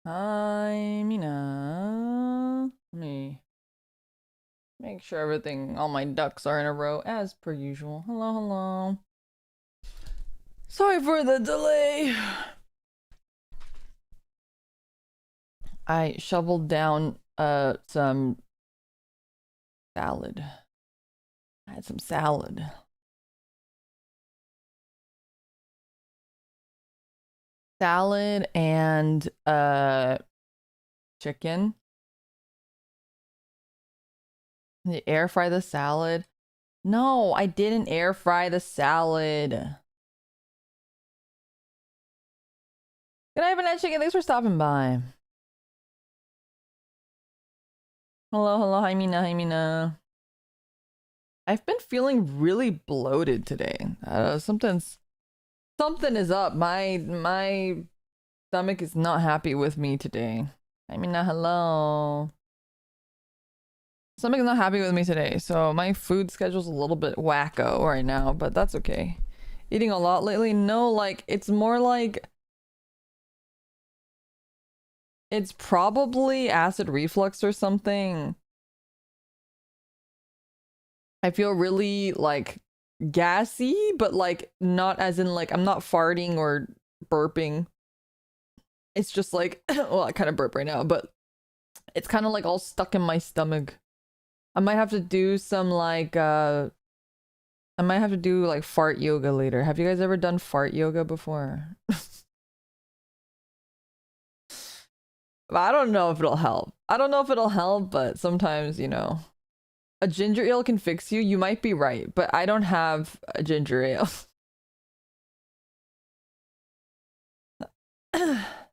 Hi, Mina. Let me make sure all my ducks are in a row as per usual. Hello, hello. Sorry for the delay. I shoveled down some salad. I had some salad. Salad and chicken. You air fry the salad? No, I didn't air fry the salad. Good night, Vanessa Chicken. Thanks for stopping by. Hello, hello, hi Mina, hi Mina. I've been feeling really bloated today. Something is up. My stomach is not happy with me today. I mean, hello. Stomach is not happy with me today, so my food schedule's a little bit wacko right now, but that's okay. Eating a lot lately? No, like, it's more like... It's probably acid reflux or something. I feel really, like, gassy, but, like, not as in, like, I'm not farting or burping. It's just like, well, I kind of burp right now, but it's kind of like all stuck in my stomach. I might have to do some like I might have to do like fart yoga later. Have you guys ever done fart yoga before? I don't know if it'll help. I don't know if it'll help, but sometimes, you know, a ginger ale can fix you. You might be right, but I don't have a ginger ale.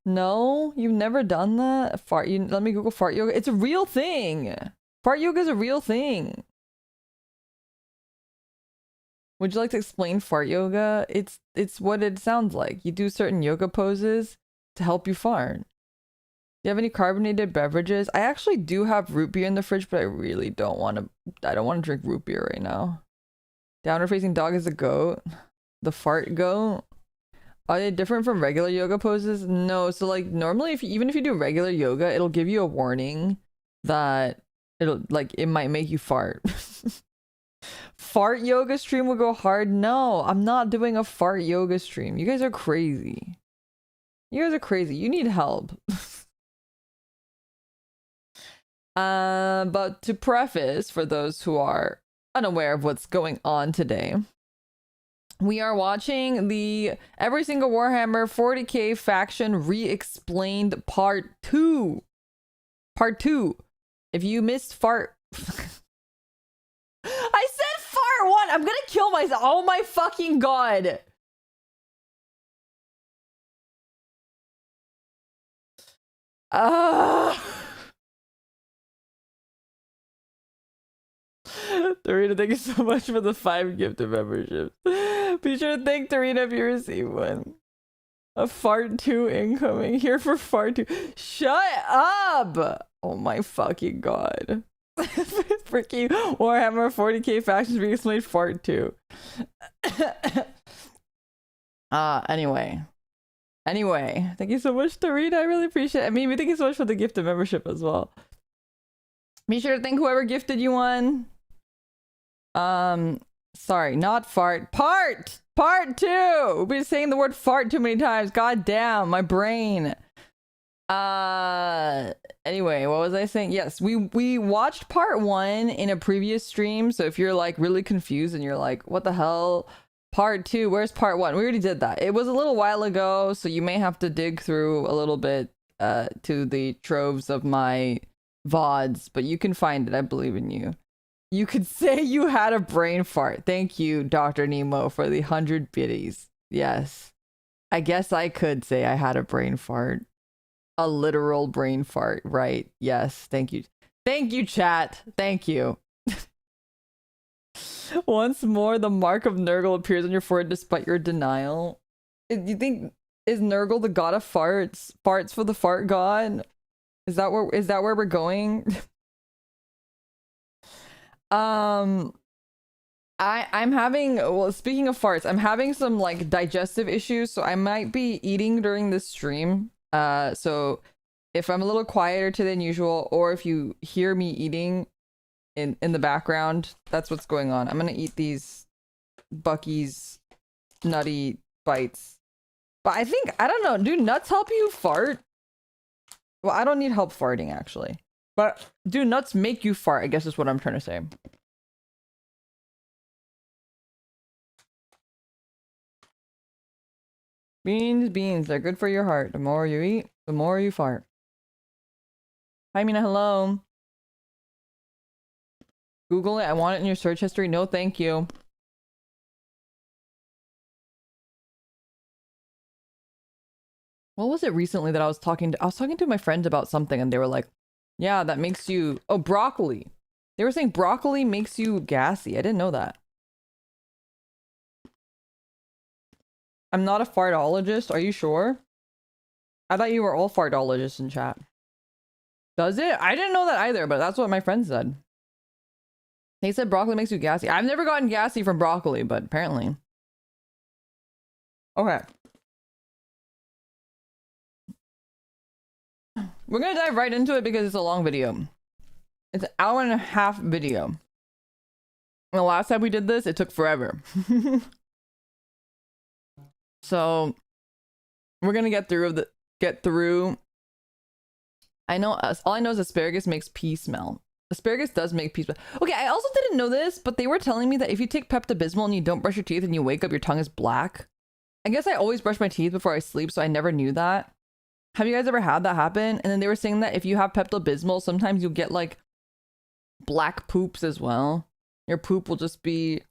No, you've never done that? Let me Google fart yoga. It's a real thing. Fart yoga is a real thing. Would you like to explain fart yoga? It's what it sounds like. You do certain yoga poses to help you fart. Do you have any carbonated beverages? I actually do have root beer in the fridge, but I really don't want to. I don't want to drink root beer right now. Downward facing dog is a goat. The fart goat. Are they different from regular yoga poses? No. So like normally, even if you do regular yoga, it'll give you a warning that it might make you fart. Fart yoga stream will go hard. No, I'm not doing a fart yoga stream. You guys are crazy. You guys are crazy. You need help. But to preface, for those who are unaware of what's going on today, we are watching the Every Single Warhammer 40k faction re-explained part 2. Part 2. If you missed fart... I said fart 1! I'm gonna kill myself! Oh my fucking god! Dorita, thank you so much for the 5 gifted memberships. Be sure to thank Dorita if you receive one. A fart 2 incoming. Here for fart 2. Shut up! Oh my fucking god. Bricky, Warhammer 40k factions being explained fart 2. Anyway, thank you so much, Dorita. I really appreciate it. I mean, thank you so much for the gifted membership as well. Be sure to thank whoever gifted you one. Sorry, not fart. Part 2. We've been saying the word fart too many times. God damn, my brain. Anyway, what was I saying? Yes, we watched part 1 in a previous stream. So if you're like really confused and you're like, what the hell? Part 2, where's part 1? We already did that. It was a little while ago, so you may have to dig through a little bit to the troves of my VODs, but you can find it. I believe in you. You could say you had a brain fart. Thank you, Dr. Nemo, for the 100 biddies. Yes. I guess I could say I had a brain fart. A literal brain fart, right? Yes. Thank you. Thank you, chat. Thank you. Once more, the mark of Nurgle appears on your forehead despite your denial. You think, is Nurgle the god of farts? Farts for the fart god? Is that where we're going? I'm having, well, speaking of farts, I'm having some like digestive issues, so I might be eating during this stream. So if I'm a little quieter than usual, or if you hear me eating in the background, that's what's going on. I'm gonna eat these Bucky's nutty bites. But I think, I don't know, do nuts help you fart? Well, I don't need help farting, actually. But do nuts make you fart, I guess is what I'm trying to say. Beans, they're good for your heart. The more you eat, the more you fart. Hi, Mina, hello. Google it, I want it in your search history. No, thank you. What was it recently that I was talking to my friends about something and they were like, yeah, that makes you, oh, broccoli. They were saying broccoli makes you gassy. I didn't know that. I'm not a fartologist. Are you sure? I thought you were all fartologists in chat. Does it? I didn't know that either, but that's what my friend said. They said broccoli makes you gassy. I've never gotten gassy from broccoli, but apparently. Okay. We're gonna dive right into it because it's a long video. It's an hour-and-a-half video. And the last time we did this, it took forever. So we're gonna get through. I know all I know is asparagus makes pee smell. Asparagus does make pee smell. Okay, I also didn't know this, but they were telling me that if you take Pepto-Bismol and you don't brush your teeth and you wake up, your tongue is black. I guess I always brush my teeth before I sleep, so I never knew that. Have you guys ever had that happen? And then they were saying that if you have Pepto-Bismol, sometimes you'll get like black poops as well. Your poop will just be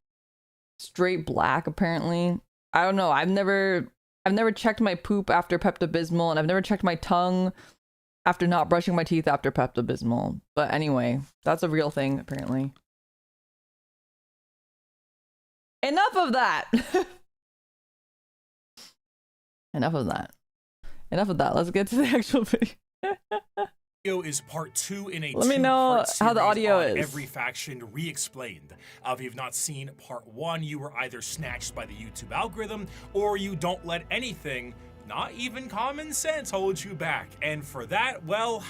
straight black, apparently. I don't know. I've never checked my poop after Pepto-Bismol, and I've never checked my tongue after not brushing my teeth after Pepto-Bismol. But anyway, that's a real thing, apparently. Enough of that. Enough of that. Enough of that. Let's get to the actual video. Is part 2 in a Let me know how the audio is. Every faction re-explained. If you've not seen part 1, you were either snatched by the YouTube algorithm, or you don't let anything, not even common sense, hold you back. And for that, well,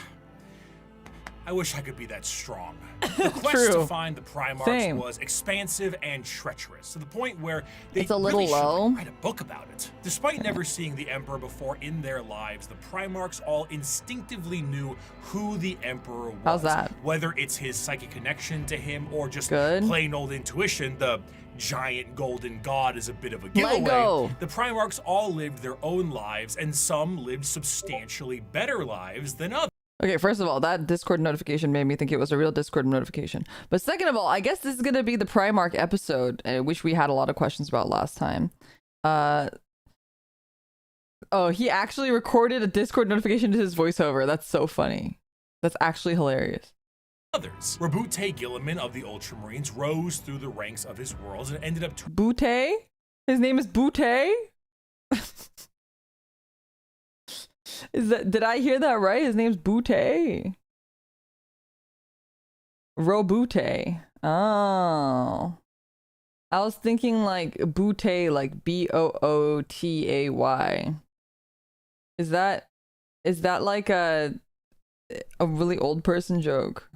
I wish I could be that strong. The quest to find the Primarchs was expansive and treacherous, to the point where they really should write a book about it. Despite never seeing the Emperor before in their lives, the Primarchs all instinctively knew who the Emperor was. How's that? Whether it's his psychic connection to him or just plain old intuition, the giant golden god is a bit of a giveaway. The Primarchs all lived their own lives, and some lived substantially better lives than others. Okay, first of all, that Discord notification made me think it was a real Discord notification. But second of all, I guess this is going to be the Primarch episode, which we had a lot of questions about last time. Oh, he actually recorded a Discord notification to his voiceover. That's so funny. That's actually hilarious. Others. Rabute Gilliman of the Ultramarines rose through the ranks of his worlds and ended up... Butte? His name is Butte? Did I hear that right? His name's Butte. Robute. Oh. I was thinking like Butte, like Bootay. Is that like a really old person joke?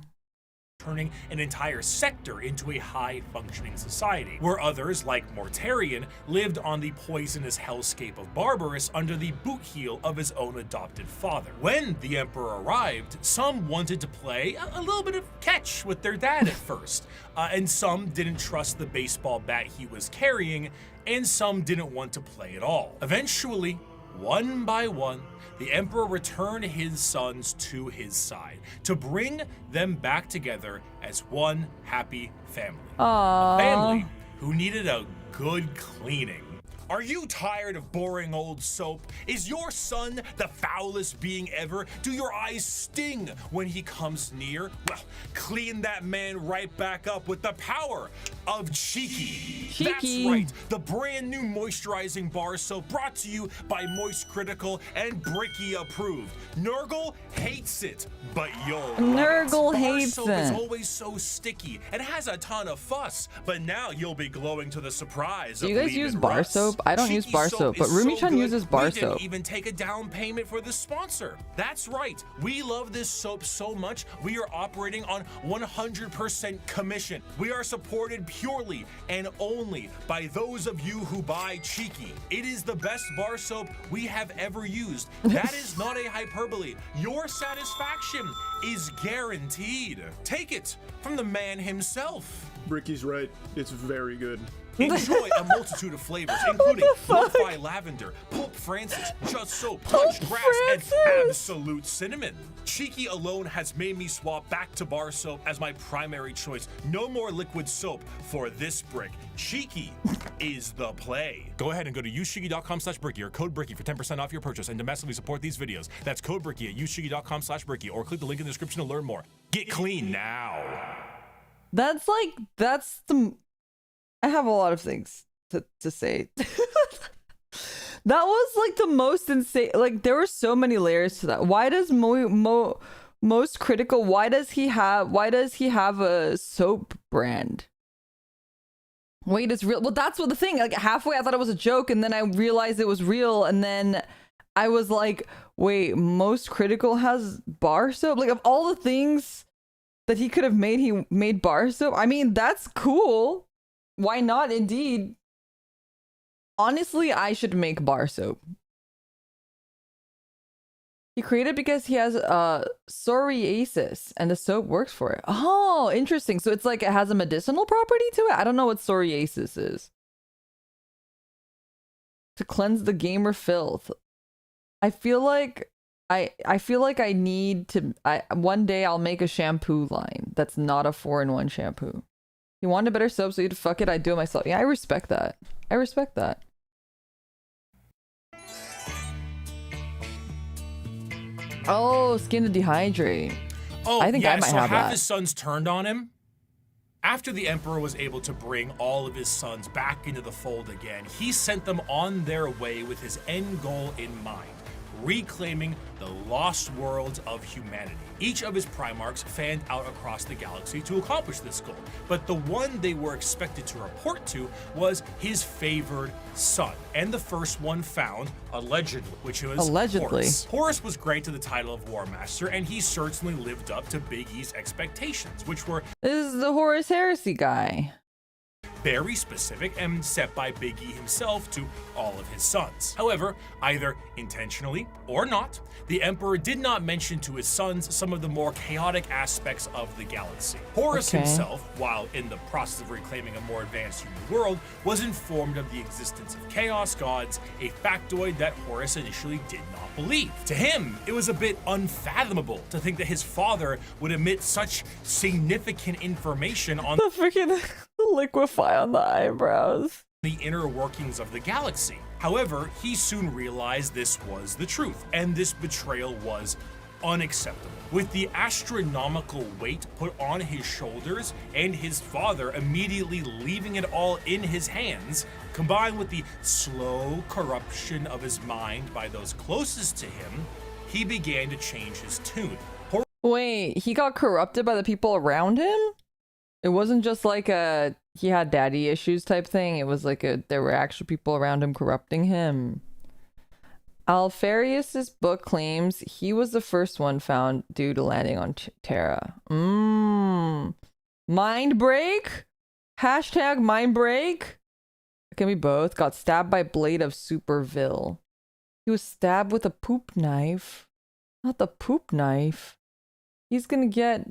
Turning an entire sector into a high-functioning society, where others, like Mortarion, lived on the poisonous hellscape of Barbarous under the boot heel of his own adopted father. When the Emperor arrived, some wanted to play a little bit of catch with their dad at first, and some didn't trust the baseball bat he was carrying, and some didn't want to play at all. Eventually, one by one, the Emperor returned his sons to his side to bring them back together as one happy family. Aww. A family who needed a good cleaning. Are you tired of boring old soap? Is your son the foulest being ever? Do your eyes sting when he comes near? Well, clean that man right back up with the power of Cheeky. That's right, the brand new moisturizing bar soap brought to you by Moist Critical and Bricky approved. Nurgle hates it, but you'll Nurgle hates it. Bar soap is always so sticky and has a ton of fuss, but now you'll be glowing to the surprise of Do you guys use bar soap? soap? I don't use Cheeky bar soap, but is so Rumi-chan good, uses bar we didn't soap. even take a down payment for the sponsor. That's right. We love this soap so much, we are operating on 100% commission. We are supported purely and only by those of you who buy Cheeky. It is the best bar soap we have ever used. That is not a hyperbole. Your satisfaction is guaranteed. Take it from the man himself. Bricky's right. It's very good. Enjoy a multitude of flavors, including Lo-Fi Lavender, Pulp Francis, Just Soap, Punch Grass, and Absolute Cinnamon. Cheeky alone has made me swap back to bar soap as my primary choice. No more liquid soap for this brick. Cheeky is the play. Go ahead and go to usecheeky.com/Bricky or code Bricky for 10% off your purchase and domestically support these videos. That's code Bricky at usecheeky.com/Bricky or click the link in the description to learn more. Get clean now. That's the... I have a lot of things to say. That was like the most insane. Like there were so many layers to that. Why does most critical? Why does he have a soap brand? Wait, it's real. Well, that's what the thing. Like halfway, I thought it was a joke, and then I realized it was real, and then I was like, wait, most critical has bar soap. Like of all the things that he could have made, he made bar soap. I mean, that's cool. Why not? Indeed. Honestly, I should make bar soap. He created because he has psoriasis and the soap works for it. Oh, interesting. So it's like it has a medicinal property to it? I don't know what psoriasis is. To cleanse the gamer filth. I feel like I need to one day I'll make a shampoo line that's not a 4-in-1 shampoo. You wanted better soap, so you'd fuck it, I'd do it myself. Yeah, I respect that. I respect that. Oh, skin to dehydrate. Oh, I think yeah, I might so have half that. his sons turned on him. After the Emperor was able to bring all of his sons back into the fold again, he sent them on their way with his end goal in mind, reclaiming the lost worlds of humanity. Each of his Primarchs fanned out across the galaxy to accomplish this goal, but the one they were expected to report to was his favored son, and the first one found, allegedly, which was Horus. Horus was granted the title of War Master, and he certainly lived up to Big E's expectations, which were This is the Horus Heresy guy. very specific and set by Big E himself to all of his sons. However, either intentionally or not, the Emperor did not mention to his sons some of the more chaotic aspects of the galaxy. Horus himself, while in the process of reclaiming a more advanced human world, was informed of the existence of chaos gods, a factoid that Horus initially did not believe. To him, it was a bit unfathomable to think that his father would emit such significant information on The freaking liquefy on the eyebrows. the inner workings of the galaxy. However, he soon realized this was the truth, and this betrayal was unacceptable. With the astronomical weight put on his shoulders and his father immediately leaving it all in his hands, combined with the slow corruption of his mind by those closest to him, he began to change his tune. Wait, he got corrupted by the people around him? It wasn't just like he had daddy issues type thing. It was like there were actual people around him corrupting him. Alfarius's book claims he was the first one found due to landing on Terra. Mind break? Hashtag mind break? It can be both. Got stabbed by blade of Superville. He was stabbed with a poop knife. Not the poop knife. He's gonna get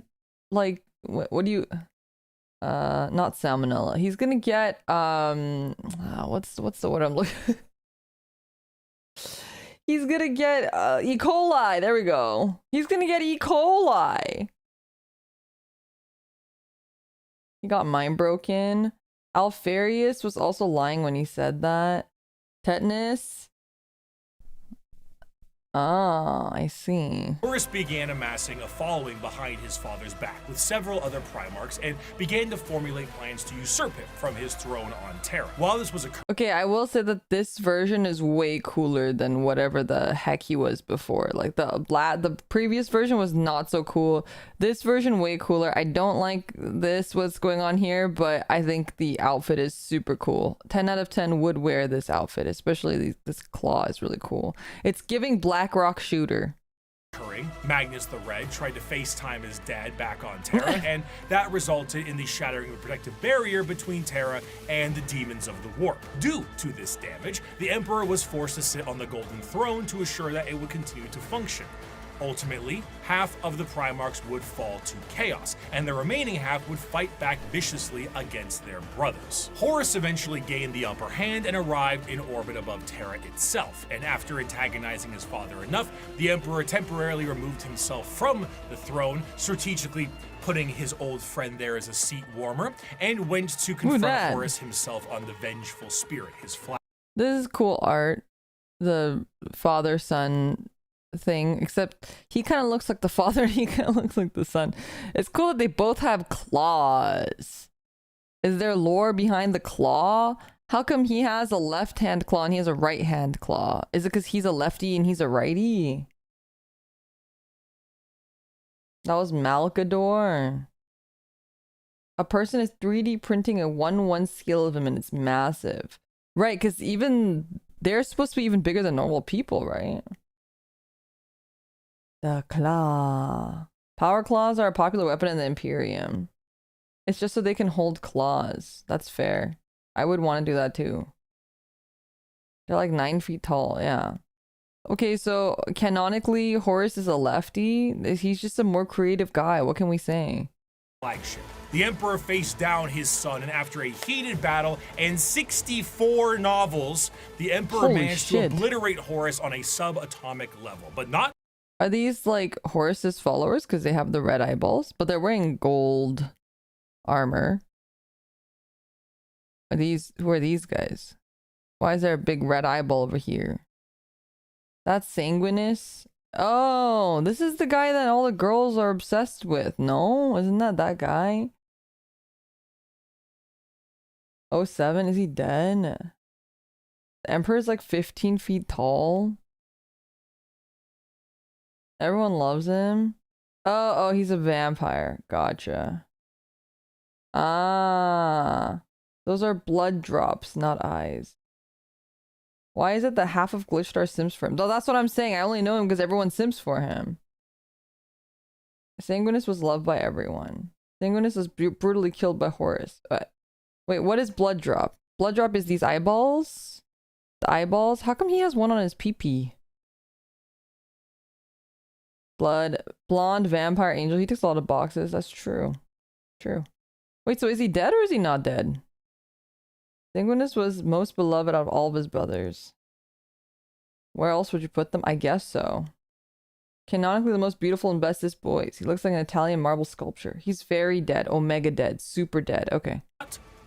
like what do you not salmonella. He's gonna get what's the word I'm looking He's gonna get E. coli. There we go. He's gonna get E. coli. He got mind broken. Alfarius was also lying when he said that. Tetanus. Ah, I see. Horus began amassing a following behind his father's back with several other Primarchs and began to formulate plans to usurp him from his throne on Terra. While this was occurring, Okay, I will say that this version is way cooler than whatever the heck he was before. Like the previous version was not so cool. This version way cooler. I don't like what's going on here, but I think the outfit is super cool. 10 out of 10 would wear this outfit, especially this claw is really cool. It's giving Black Rock Shooter. Magnus the Red tried to FaceTime his dad back on Terra, and that resulted in the shattering of the protective barrier between Terra and the demons of the warp. Due to this damage, the Emperor was forced to sit on the Golden Throne to assure that it would continue to function. Ultimately, half of the Primarchs would fall to chaos, and the remaining half would fight back viciously against their brothers. Horus eventually gained the upper hand and arrived in orbit above Terra itself, and after antagonizing his father enough, the Emperor temporarily removed himself from the throne, strategically putting his old friend there as a seat warmer, and went to confront Horus himself on the vengeful spirit, his flag. This is cool art. The father-son thing, except he kind of looks like the father and he kind of looks like the son. It's cool that they both have claws. Is there lore behind the claw? How come he has a left hand claw and he has a right hand claw? Is it because he's a lefty and he's a righty? That was Malkador. A person is 3D printing a 1/1 scale of him and it's massive. Right, because even they're supposed to be even bigger than normal people, right? The claw. Power claws are a popular weapon in the Imperium. It's just so they can hold claws. That's fair. I would want to do that too. They're like 9 feet tall, yeah. Okay, so canonically, Horus is a lefty. He's just a more creative guy. What can we say? Flagship. The Emperor faced down his son, and after a heated battle and 64 novels, the Emperor managed to obliterate Horus on a subatomic level, but not. Are these like Horus's followers because they have the red eyeballs, but they're wearing gold armor? Who are these guys? Why is there a big red eyeball over here? That's Sanguinus. Oh, this is the guy that all the girls are obsessed with. No, isn't that guy? 07, is he dead? The Emperor's like 15 feet tall. Everyone loves him. Oh, he's a vampire. Gotcha. Ah, those are blood drops, not eyes. Why is it that half of Glitchstar sims for him? Oh, that's what I'm saying. I only know him because everyone sims for him. Sanguinus was loved by everyone. Sanguinus was brutally killed by Horus. Wait, what is blood drop? Blood drop is these eyeballs? The eyeballs? How come he has one on his pee-pee? Blonde vampire angel. He ticks a lot of boxes. That's true. True. Wait, so is he dead or is he not dead? Sanguinus was most beloved out of all of his brothers. Where else would you put them? I guess so. Canonically the most beautiful and bestest boys. He looks like an Italian marble sculpture. He's very dead. Omega dead. Super dead. Okay.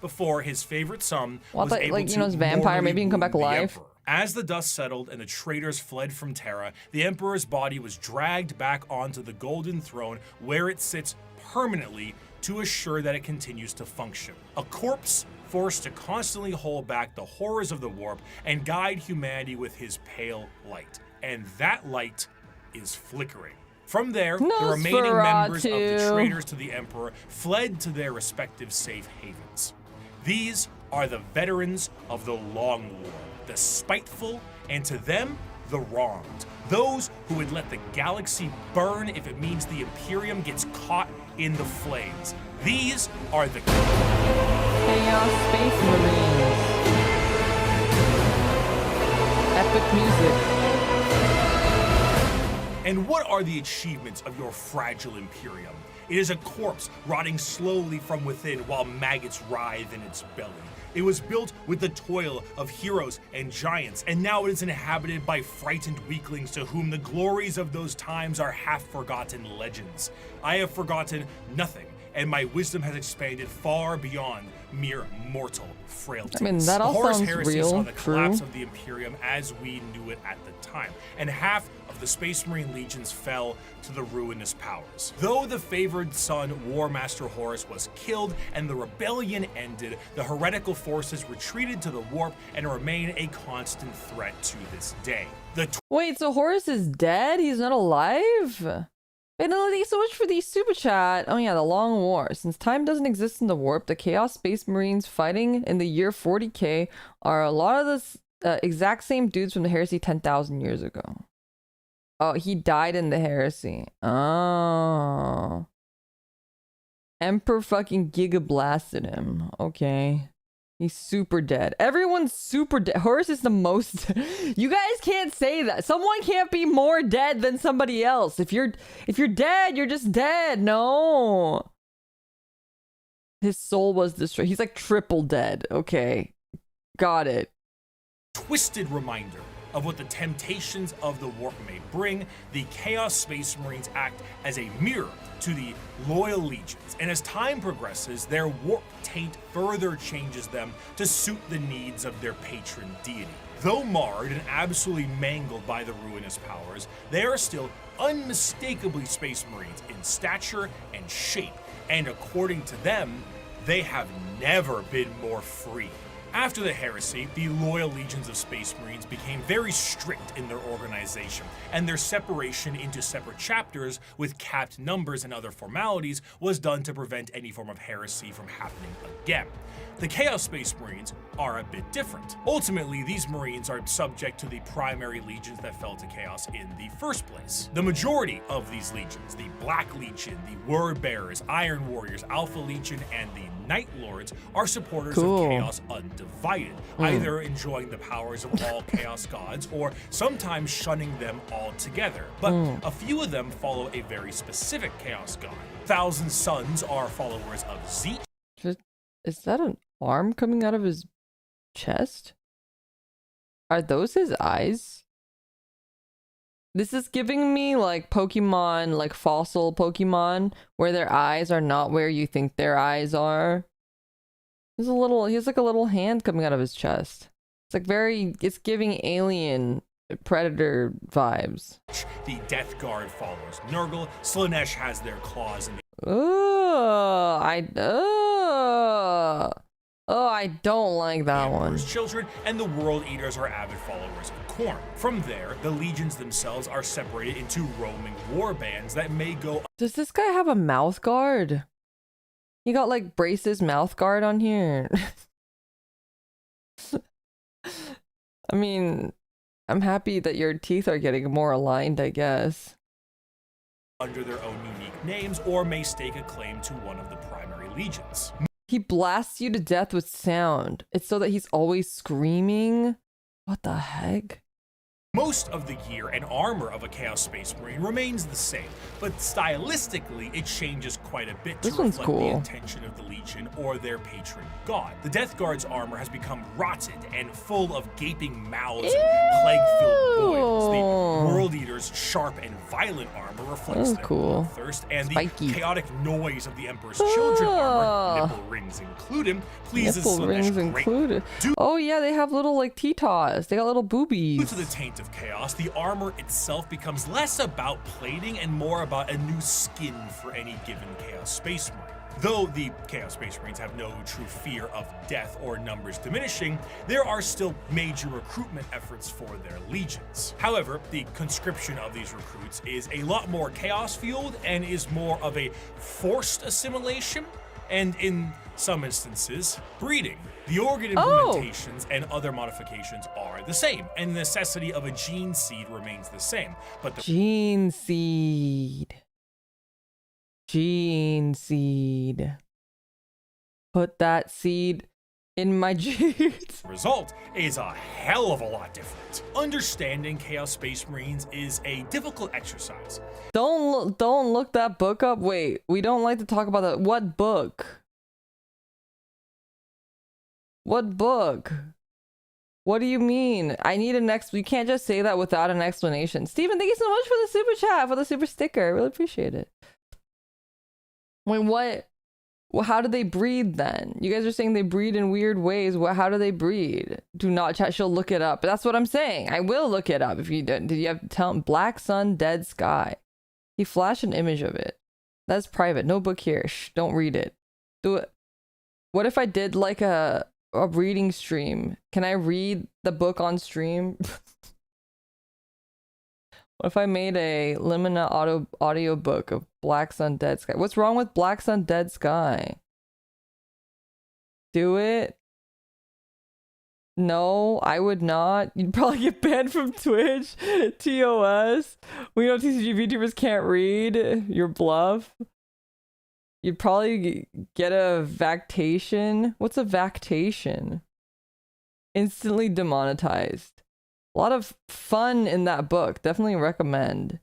Before his favorite son was like, able to his vampire, maybe he can come back alive. As the dust settled and the traitors fled from Terra, the Emperor's body was dragged back onto the Golden Throne, where it sits permanently to assure that it continues to function. A corpse forced to constantly hold back the horrors of the warp and guide humanity with his pale light. And that light is flickering. From there, the remaining members of the traitors to the Emperor fled to their respective safe havens. These are the veterans of the Long War, the spiteful, and to them, the wronged. Those who would let the galaxy burn if it means the Imperium gets caught in the flames. These are the Chaos Space Marines. Epic music. And what are the achievements of your fragile Imperium? It is a corpse rotting slowly from within while maggots writhe in its belly. It was built with the toil of heroes and giants, and now it is inhabited by frightened weaklings to whom the glories of those times are half-forgotten legends. I have forgotten nothing, and my wisdom has expanded far beyond mere mortal frailty. I mean, that all the Horus sounds Heresy real, saw the collapse true. of the Imperium as we knew it at the time, and half of the Space Marine legions fell to the ruinous powers. Though the favored son, War Master Horus, was killed and the rebellion ended, the heretical forces retreated to the warp and remain a constant threat to this day. Wait, so Horus is dead? He's not alive? And thank you so much for the super chat. Oh yeah, the Long War. Since time doesn't exist in the warp, the Chaos Space Marines fighting in the year 40k are a lot of the exact same dudes from the Heresy 10,000 years ago. Oh, he died in the Heresy. Oh. Emperor fucking Giga blasted him. Okay. He's super dead. Everyone's super dead. Horus is the most... You guys can't say that. Someone can't be more dead than somebody else. If you're dead, you're just dead. No. His soul was destroyed. He's like triple dead. Okay. Got it. Twisted reminder of what the temptations of the warp may bring, the Chaos Space Marines act as a mirror to the loyal legions, and as time progresses, their warp taint further changes them to suit the needs of their patron deity. Though marred and absolutely mangled by the ruinous powers, they are still unmistakably Space Marines in stature and shape, and according to them, they have never been more free. After the heresy, the loyal legions of Space Marines became very strict in their organization, and their separation into separate chapters with capped numbers and other formalities was done to prevent any form of heresy from happening again. The Chaos Space Marines are a bit different. Ultimately, these Marines are subject to the primary legions that fell to Chaos in the first place. The majority of these legions, the Black Legion, the Word Bearers, Iron Warriors, Alpha Legion, and the Night Lords, are supporters of Chaos undivided, either enjoying the powers of all Chaos gods or sometimes shunning them altogether. But a few of them follow a very specific Chaos god. Thousand Sons are followers of Zeech. Is that an arm coming out of his chest? Are those his eyes? This is giving me like Pokemon, like fossil Pokemon, where their eyes are not where you think their eyes are. He has like a little hand coming out of his chest. It's like it's giving alien predator vibes. The Death Guard follows Nurgle. Slaanesh has their claws in the I don't like that one. Children, and the World Eaters are avid followers of Khorne. From there, the legions themselves are separated into roaming war bands that may go. Does this guy have a mouth guard? He got like braces mouth guard on here. I mean, I'm happy that your teeth are getting more aligned, I guess. Under their own unique names, or may stake a claim to one of the primary legions. He blasts you to death with sound. It's so that he's always screaming. What the heck? Most of the gear and armor of a Chaos Space Marine remains the same, but stylistically it changes quite a bit to reflect the intention of the Legion or their patron god. The Death Guard's armor has become rotted and full of gaping mouths and plague-filled boils. The World Eater's sharp and violent armor reflects their bloodthirst, and the chaotic noise of the Emperor's children armor, nipple rings included, pleases Slaanesh greatly. Oh yeah, they have little like T-Toss. They got little boobies. Due to the taint of Chaos, the armor itself becomes less about plating and more about a new skin for any given Chaos Space Marine. Though the Chaos Space Marines have no true fear of death or numbers diminishing, there are still major recruitment efforts for their legions. However, the conscription of these recruits is a lot more chaos-fueled and is more of a forced assimilation, and in some instances, breeding. The organ implementations and other modifications are the same, and the necessity of a gene seed remains the same. But the gene seed. Put that seed in my genes. The result is a hell of a lot different. Understanding Chaos Space Marines is a difficult exercise. Don't look that book up. Wait, we don't like to talk about that. What book? What book? What do you mean? I need an you can't just say that without an explanation. Steven, thank you so much for the super chat, for the super sticker. I really appreciate it. Wait, what? Well, how do they breed then? You guys are saying they breed in weird ways. How do they breed? Do not chat. She'll look it up. But that's what I'm saying. I will look it up if you didn't. Did you have to tell him? Black sun, dead sky. He flashed an image of it. That's private. No book here. Shh, don't read it. Do it. What if I did like a reading stream? Can I read the book on stream? What if I made a Limina audio book of Black Sun Dead Sky? What's wrong with Black Sun Dead Sky? Do it? No, I would not. You'd probably get banned from Twitch. TOS. We know TCG VTubers can't read. Your bluff. You'd probably get a vactation. What's a vactation? Instantly demonetized. A lot of fun in that book. Definitely recommend.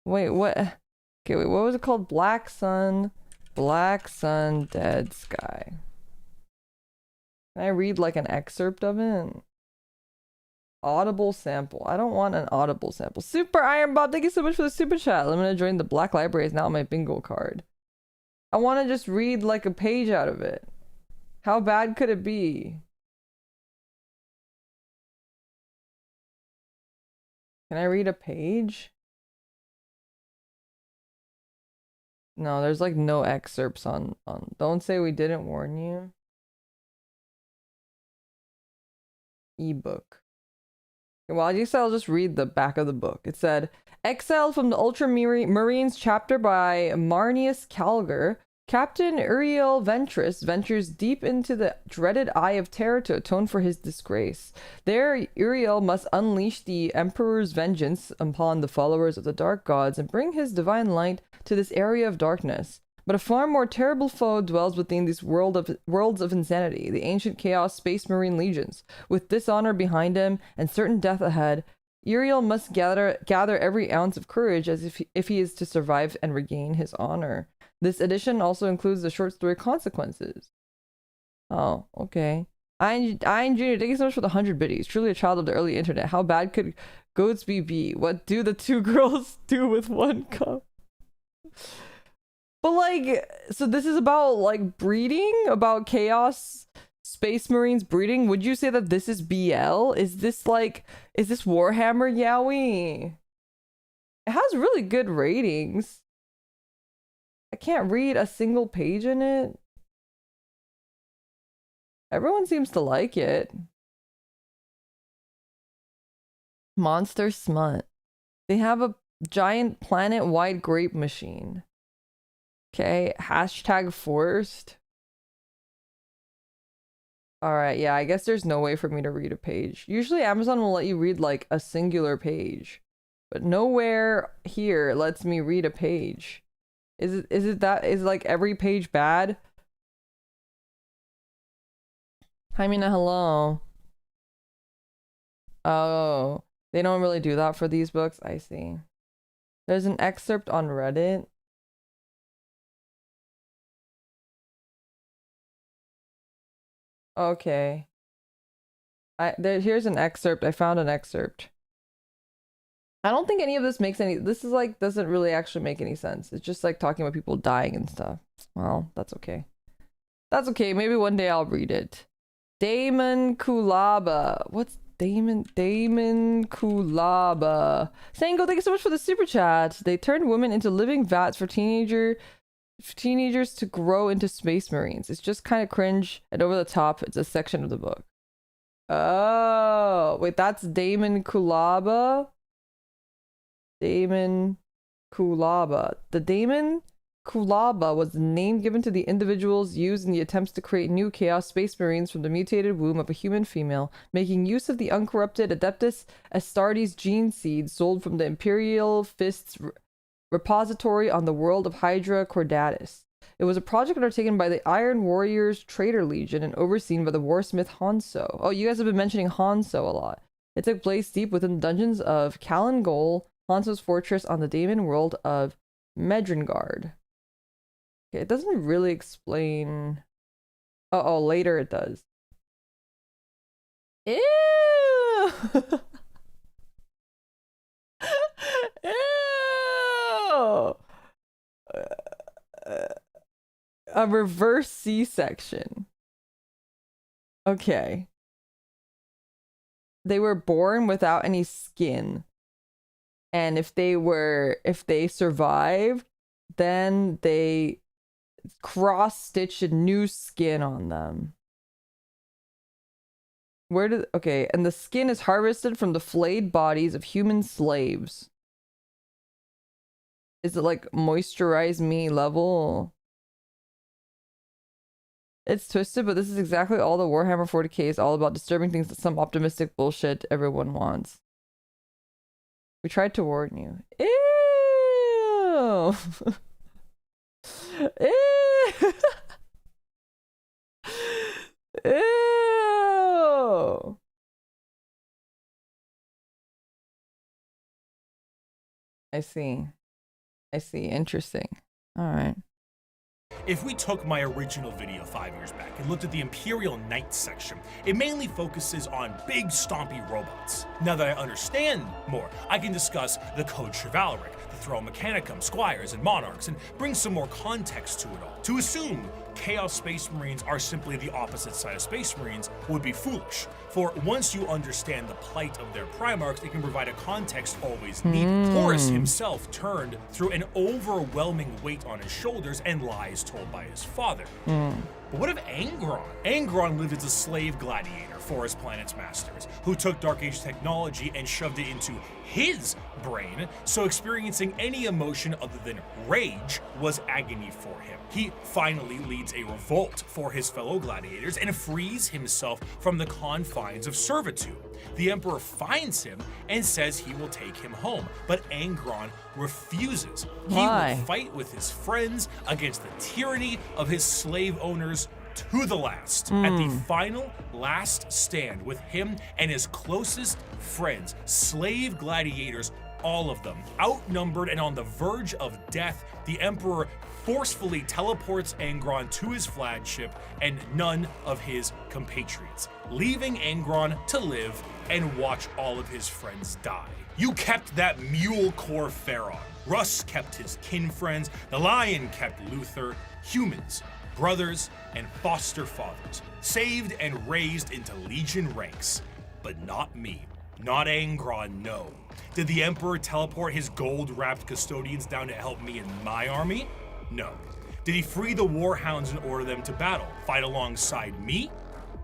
Wait, what? Okay, wait, what was it called? Black Sun, Dead Sky. Can I read like an excerpt of it? Audible sample. I don't want an audible sample. Super Iron Bob, thank you so much for the super chat. I'm gonna join the Black Library is now on my bingo card. I want to just read like a page out of it. How bad could it be? Can I read a page? No, there's like no excerpts on Don't say we didn't warn you. Ebook. Well, I guess I'll just read the back of the book. It said, exiled from the Ultramarines chapter by Marnius Calgar, Captain Uriel Ventress ventures deep into the dreaded Eye of Terror to atone for his disgrace. There, Uriel must unleash the Emperor's vengeance upon the followers of the Dark Gods and bring his divine light to this area of darkness. But a far more terrible foe dwells within these worlds of insanity, the ancient Chaos Space Marine legions. With dishonor behind him and certain death ahead, Uriel must gather every ounce of courage as if he is to survive and regain his honor. This edition also includes the short story Consequences. Oh, okay. Ian Jr., thank you so much for the 100 biddies. Truly a child of the early internet. How bad could goats be? What do the two girls do with one cup? But like, so this is about like breeding? About Chaos Space Marines breeding? Would you say that this is BL? Is this Warhammer Yaoi? It has really good ratings. I can't read a single page in it. Everyone seems to like it. Monster Smut. They have a giant planet-wide grape machine. Okay, hashtag forced. Alright, yeah, I guess there's no way for me to read a page. Usually Amazon will let you read like a singular page. But nowhere here lets me read a page. Is like every page bad? Hi Mina, hello. Oh, they don't really do that for these books. I see. There's an excerpt on Reddit. Okay. Here's an excerpt. I found an excerpt. I don't think any of this makes any, this is like, doesn't really actually make any sense. It's just like talking about people dying and stuff. Well, that's okay. That's okay. Maybe one day I'll read it. Damon Kulaba. What's Damon Kulaba? Sango, thank you so much for the super chat. They turned women into living vats for teenagers to grow into space marines. It's just kind of cringe and over the top. It's a section of the book. Oh, wait, that's Damon Kulaba? Damon Kulaba. The Damon Kulaba was the name given to the individuals used in the attempts to create new Chaos Space Marines from the mutated womb of a human female, making use of the uncorrupted Adeptus Astartes gene seed sold from the Imperial Fist's repository on the world of Hydra Cordatus. It was a project undertaken by the Iron Warriors Traitor Legion and overseen by the warsmith Hanso. Oh, you guys have been mentioning Hanso a lot. It took place deep within the dungeons of Kalangol, Hanso's fortress on the Daemon world of Medringard. Okay, it doesn't really explain... Oh, later it does. Ew! Ew! A reverse C-section. Okay. They were born without any skin. And if they survived, then they cross-stitched a new skin on them. Okay, and the skin is harvested from the flayed bodies of human slaves. Is it like moisturize me level? It's twisted, but this is exactly all the Warhammer 40k is all about, disturbing things that some optimistic bullshit everyone wants. We tried to warn you. Ew! Ew! Ew! I see. I see. Interesting. All right. If we took my original video 5 years back and looked at the Imperial Knights section, it mainly focuses on big stompy robots. Now that I understand more, I can discuss the Code Chivalric, the Throne Mechanicum, Squires, and Monarchs, and bring some more context to it all. To assume Chaos Space Marines are simply the opposite side of Space Marines would be foolish, for once you understand the plight of their Primarchs, it can provide a context always needed. Horus himself turned through an overwhelming weight on his shoulders and lies told by his father. But what of Angron? Angron lived as a slave gladiator for his planet's masters, who took Dark Age technology and shoved it into his brain, so experiencing any emotion other than rage was agony for him. He finally leads a revolt for his fellow gladiators and frees himself from the confines of servitude. The Emperor finds him and says he will take him home, but Angron refuses. Why? He will fight with his friends against the tyranny of his slave owners to the last. At the final last stand with him and his closest friends, slave gladiators, all of them outnumbered and on the verge of death, the Emperor forcefully teleports Angron to his flagship and none of his compatriots, leaving Angron to live and watch all of his friends die. You kept that mule Corferon. Russ kept his kin friends. The Lion kept Luther. Humans, brothers, and foster fathers, saved and raised into Legion ranks. But not me. Not Angron, no. Did the Emperor teleport his gold-wrapped custodians down to help me in my army? No. Did he free the Warhounds and order them to battle, fight alongside me?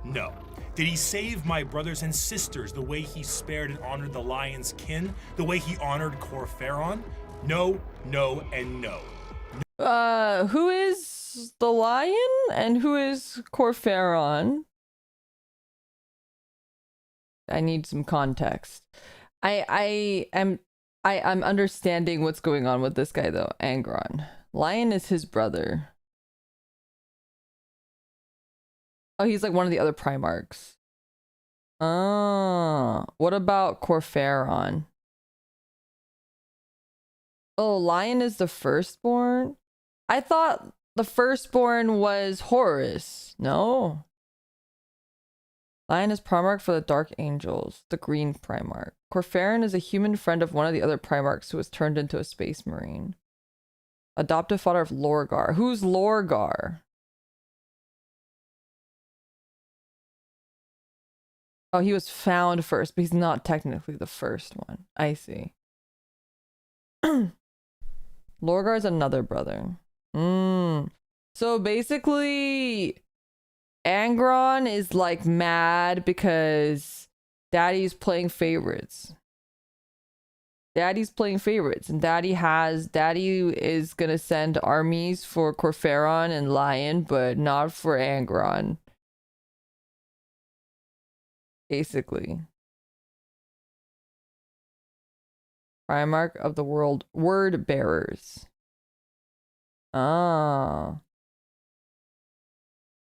No. Did he save my brothers and sisters the way he spared and honored the Lion's kin, the way he honored Corferon? No, no, and no. Who is the Lion and who is Corferon? I need some context. I'm understanding what's going on with this guy though. Angron. Lion is his brother. Oh, he's like one of the other Primarchs. Oh, what about Corferon? Oh, Lion is the firstborn? I thought the firstborn was Horus. No. Lion is Primarch for the Dark Angels, the Green Primarch. Corferon is a human friend of one of the other Primarchs who was turned into a Space Marine. Adoptive father of Lorgar. Who's Lorgar? Oh, he was found first, but he's not technically the first one. I see. Lorgar is another brother. So basically, Angron is like mad because Daddy's playing favorites. Daddy's playing favorites, and Daddy is gonna send armies for Corferon and Lion, but not for Angron. Basically. Primarch of the World Word Bearers. Ah.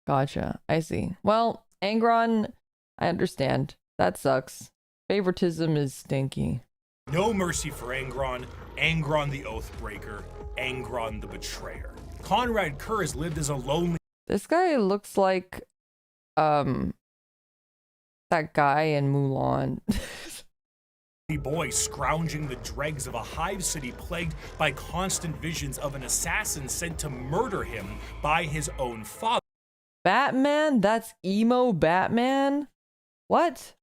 Gotcha. I see. Well, Angron, I understand. That sucks. Favoritism is stinky. No mercy for Angron, Angron the Oathbreaker, Angron the Betrayer. Conrad Kurz lived as a lonely... This guy looks like, that guy in Mulan. boy scrounging the dregs of a hive city plagued by constant visions of an assassin sent to murder him by his own father. Batman? That's emo Batman? What?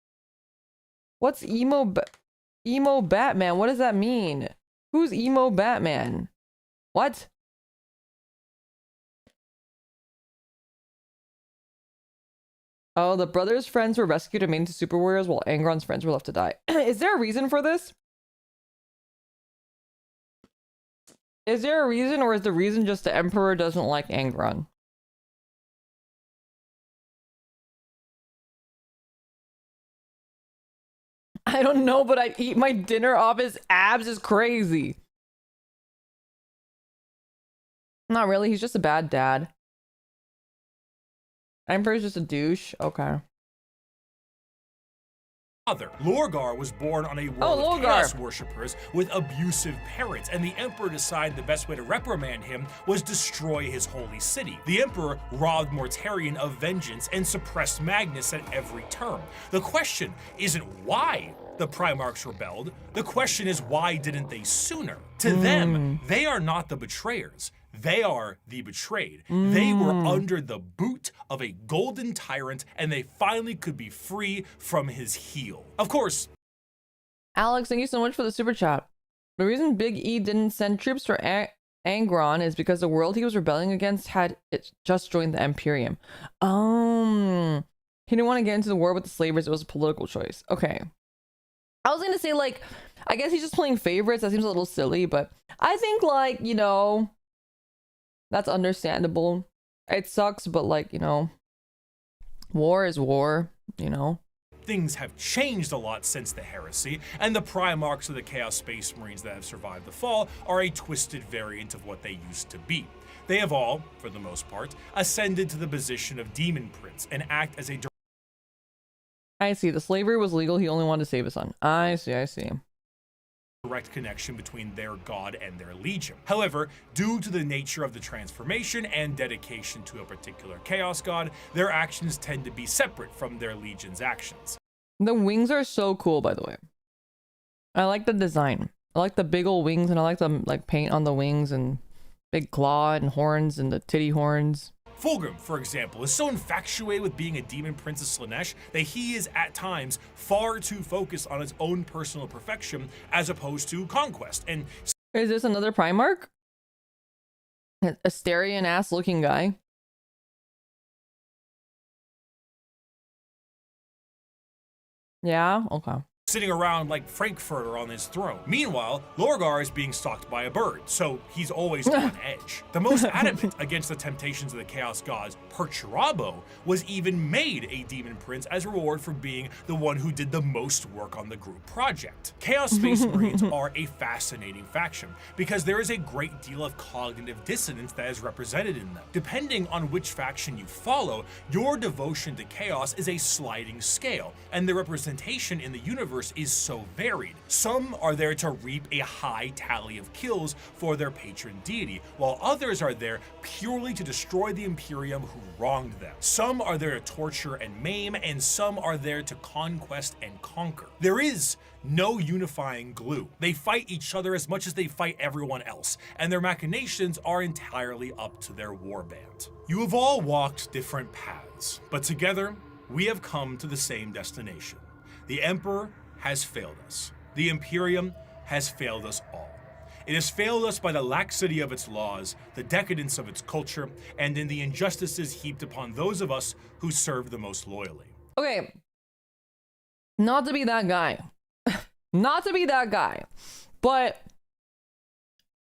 What's emo Batman? What does that mean? Who's emo Batman? What? Oh, the brothers' friends were rescued and made into super warriors while Angron's friends were left to die. Is there a reason for this? Is there a reason, or is the reason just the Emperor doesn't like Angron? I don't know, but I'd eat my dinner off his abs is crazy. Not really, he's just a bad dad. Emperor's just a douche. Okay. Lorgar was born on a world of chaos worshippers with abusive parents, and the Emperor decided the best way to reprimand him was destroy his holy city. The Emperor robbed Mortarion of vengeance and suppressed Magnus at every turn. The question isn't why the Primarchs rebelled, the question is why didn't they sooner? To them, they are not the betrayers. They are the betrayed. They were under the boot of a golden tyrant, and they finally could be free from his heel. Of course. Alex, thank you so much for the super chat. The reason Big E didn't send troops for Angron is because the world he was rebelling against had just joined the Imperium. He didn't want to get into the war with the slavers. It was a political choice. Okay. I was gonna say, like, I guess he's just playing favorites. That seems a little silly, but I think, like, you know, that's understandable. It sucks, but, like, you know, war is war, you know. Things have changed a lot since the heresy, and the Primarchs of the Chaos Space Marines that have survived the fall are a twisted variant of what they used to be. They have all, for the most part, ascended to the position of Demon Prince and act as a I see. The slavery was legal. He only wanted to save his son. I see. direct connection between their god and their legion. However, due to the nature of the transformation and dedication to a particular chaos god, their actions tend to be separate from their legion's actions. The wings are so cool, by the way. I like the design. I like the big old wings, and I like the like paint on the wings and big claw and horns and the titty horns. Fulgrim, for example, is so infatuated with being a demon prince of Slaanesh that he is at times far too focused on his own personal perfection as opposed to conquest. And is this another Primarch? Asterian ass looking guy. Yeah, okay. Sitting around like Frankfurter on his throne. Meanwhile, Lorgar is being stalked by a bird, so he's always on edge. The most adamant against the temptations of the Chaos Gods, Perturabo, was even made a demon prince as reward for being the one who did the most work on the group project. Chaos Space Marines are a fascinating faction because there is a great deal of cognitive dissonance that is represented in them. Depending on which faction you follow, your devotion to chaos is a sliding scale, and the representation in the universe is so varied. Some are there to reap a high tally of kills for their patron deity, while others are there purely to destroy the Imperium who wronged them. Some are there to torture and maim, and some are there to conquest and conquer. There is no unifying glue. They fight each other as much as they fight everyone else, and their machinations are entirely up to their warband. You have all walked different paths, but together we have come to the same destination. The Emperor has failed us. The Imperium has failed us all. It has failed us by the laxity of its laws, the decadence of its culture, and in the injustices heaped upon those of us who serve the most loyally. Okay. Not to be that guy. Not to be that guy. But,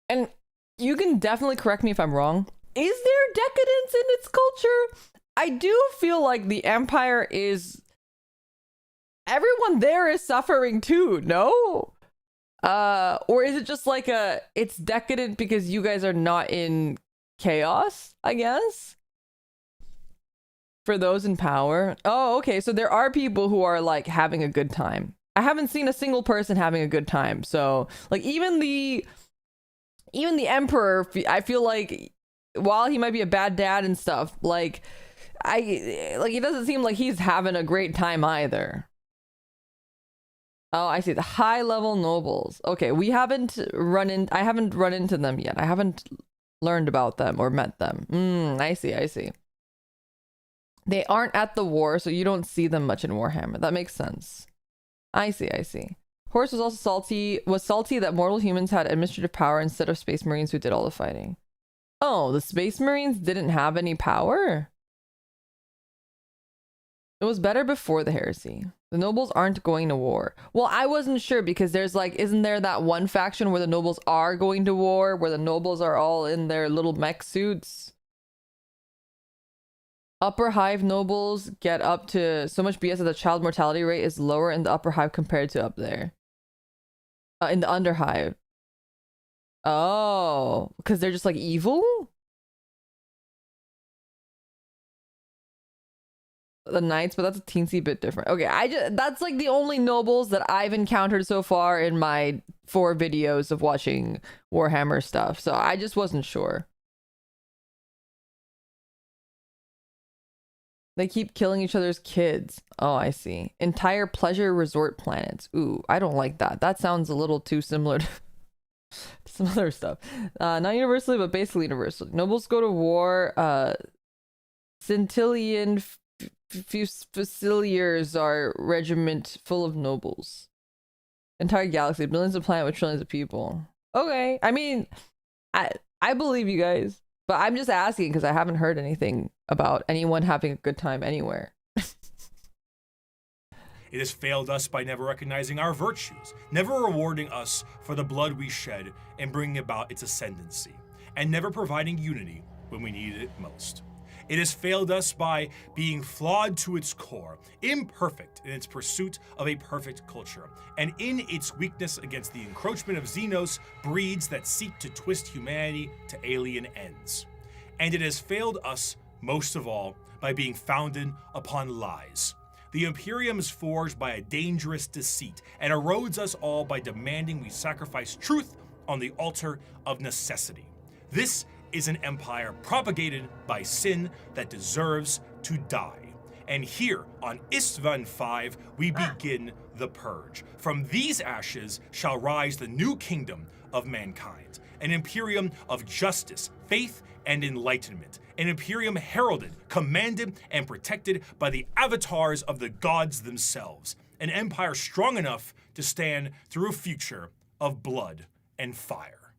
and you can definitely correct me if I'm wrong. Is there decadence in its culture? I do feel like the Empire is... everyone there is suffering too, no? Or is it just like it's decadent because you guys are not in chaos, I guess? For those in power. Oh, okay, so there are people who are like having a good time. I haven't seen a single person having a good time. So like even the Emperor, I feel like while he might be a bad dad and stuff, like he doesn't seem like he's having a great time either. Oh, I see. The high level nobles. Okay, we haven't I haven't run into them yet. I haven't learned about them or met them. I see, I see. They aren't at the war, so you don't see them much in Warhammer. That makes sense. I see, I see. Horus was also salty that mortal humans had administrative power instead of space marines who did all the fighting. Oh, the space marines didn't have any power? It was better before the heresy. The nobles aren't going to war. Well, I wasn't sure because there's like, isn't there that one faction where the nobles are going to war, where the nobles are all in their little mech suits? Upper hive nobles get up to so much BS that the child mortality rate is lower in the upper hive compared to up there. In the under hive. Oh, because they're just like evil? The knights, but that's a teensy bit different. Okay, that's like the only nobles that I've encountered so far in my 4 videos of watching Warhammer stuff, so I just wasn't sure. They keep killing each other's kids. Oh, I see. Entire pleasure resort planets. Ooh, I don't like that. That sounds a little too similar to some other stuff. Not universally, but basically universally. Nobles go to war. Centillion Fusiliers are regiment full of nobles. Entire galaxy, billions of planets with trillions of people. Okay, I mean, I believe you guys, but I'm just asking because I haven't heard anything about anyone having a good time anywhere. It has failed us by never recognizing our virtues, never rewarding us for the blood we shed and bringing about its ascendancy, and never providing unity when we needed it most. It has failed us by being flawed to its core, imperfect in its pursuit of a perfect culture, and in its weakness against the encroachment of Xenos breeds that seek to twist humanity to alien ends. And it has failed us, most of all, by being founded upon lies. The Imperium is forged by a dangerous deceit and erodes us all by demanding we sacrifice truth on the altar of necessity. This is an empire propagated by sin that deserves to die. And here on Istvan V, we begin the purge. From these ashes shall rise the new kingdom of mankind, an imperium of justice, faith, and enlightenment, an imperium heralded, commanded, and protected by the avatars of the gods themselves, an empire strong enough to stand through a future of blood and fire.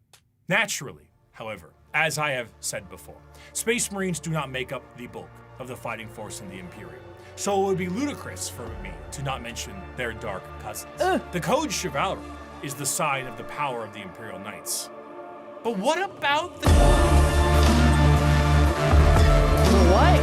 Naturally, however, as I have said before, Space Marines do not make up the bulk of the fighting force in the Imperium, so it would be ludicrous for me to not mention their dark cousins. The Code Chivalry is the sign of the power of the Imperial Knights. But what about the... What?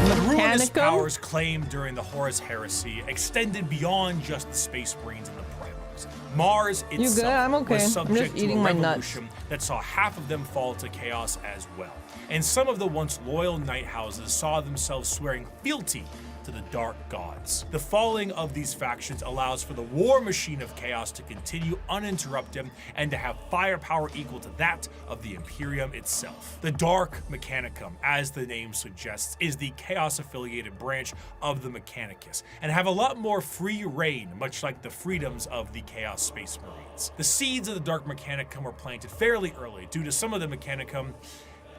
The ruinous Mechanicum? powers claimed during the Horus Heresy extended beyond just the Space Marines and the Primars. Mars You good? itself I'm okay. was I'm subject just to eating a my nuts. revolution that saw half of them fall to chaos as well. And some of the once loyal knight houses saw themselves swearing fealty to the dark gods. The falling of these factions allows for the war machine of chaos to continue uninterrupted and to have firepower equal to that of the Imperium itself. The Dark Mechanicum, as the name suggests, is the chaos-affiliated branch of the Mechanicus, and have a lot more free reign, much like the freedoms of the Chaos Space Marines. The seeds of the Dark Mechanicum were planted fairly early due to some of the Mechanicum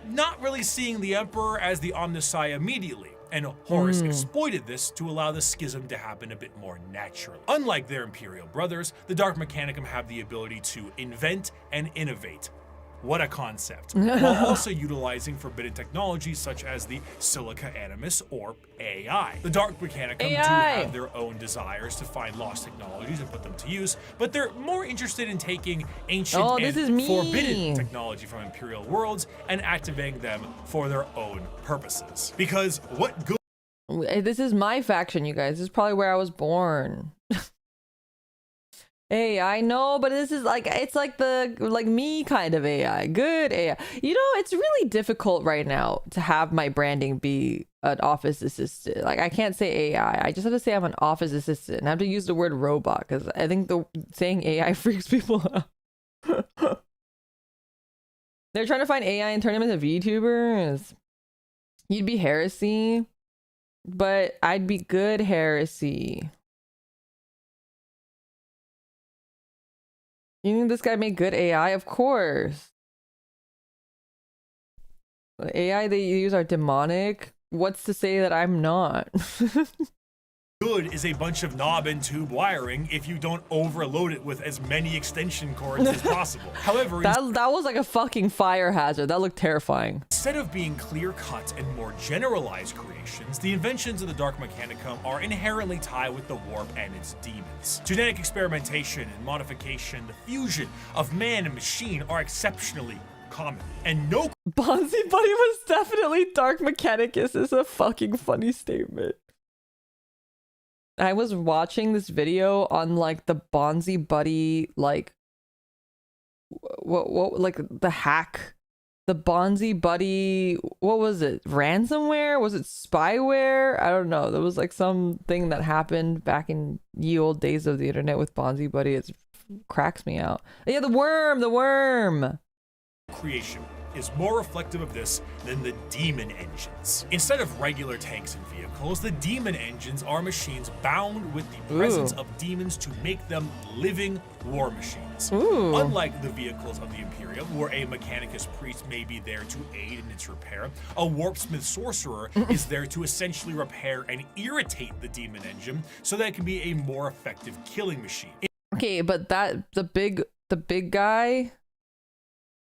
not really seeing the Emperor as the Omnissiah immediately, and Horus exploited this to allow the schism to happen a bit more naturally. Unlike their Imperial brothers, the Dark Mechanicum have the ability to invent and innovate. What a concept. While also utilizing forbidden technologies such as the Silica Animus or AI. The Dark Mechanicum do have their own desires to find lost technologies and put them to use, but they're more interested in taking ancient and forbidden technology from Imperial worlds and activating them for their own purposes. Because what good... This is my faction, you guys. This is probably where I was born. Hey, I know, but this is like, it's like the, like me kind of AI. Good AI. You know, it's really difficult right now to have my branding be an office assistant. Like, I can't say AI. I just have to say I'm an office assistant. And I have to use the word robot because I think the saying AI freaks people out. They're trying to find AI and turn him into VTubers. You'd be heresy, but I'd be good heresy. You think this guy made good AI? Of course. The AI they use are demonic. What's to say that I'm not? Good is a bunch of knob and tube wiring if you don't overload it with as many extension cords as possible. However, that was like a fucking fire hazard. That looked terrifying. instead of being clear-cut and more generalized creations, the inventions of the Dark Mechanicum are inherently tied with the warp and its demons. Genetic experimentation and modification, the fusion of man and machine are exceptionally common, and no Bonzi Buddy was definitely Dark Mechanicus is a fucking funny statement. I was watching this video on like the Bonzi Buddy, like what like the hack, the Bonzi Buddy, what was it? Ransomware? Was it spyware? I don't know. There was like something that happened back in ye old days of the internet with Bonzi Buddy. It cracks me out. Yeah, the worm. creation is more reflective of this than the demon engines. Instead of regular tanks and vehicles, the demon engines are machines bound with the presence of demons to make them living war machines. Unlike the vehicles of the Imperium, where a Mechanicus priest may be there to aid in its repair, a warpsmith sorcerer is there to essentially repair and irritate the demon engine so that it can be a more effective killing machine. Okay, but the big guy,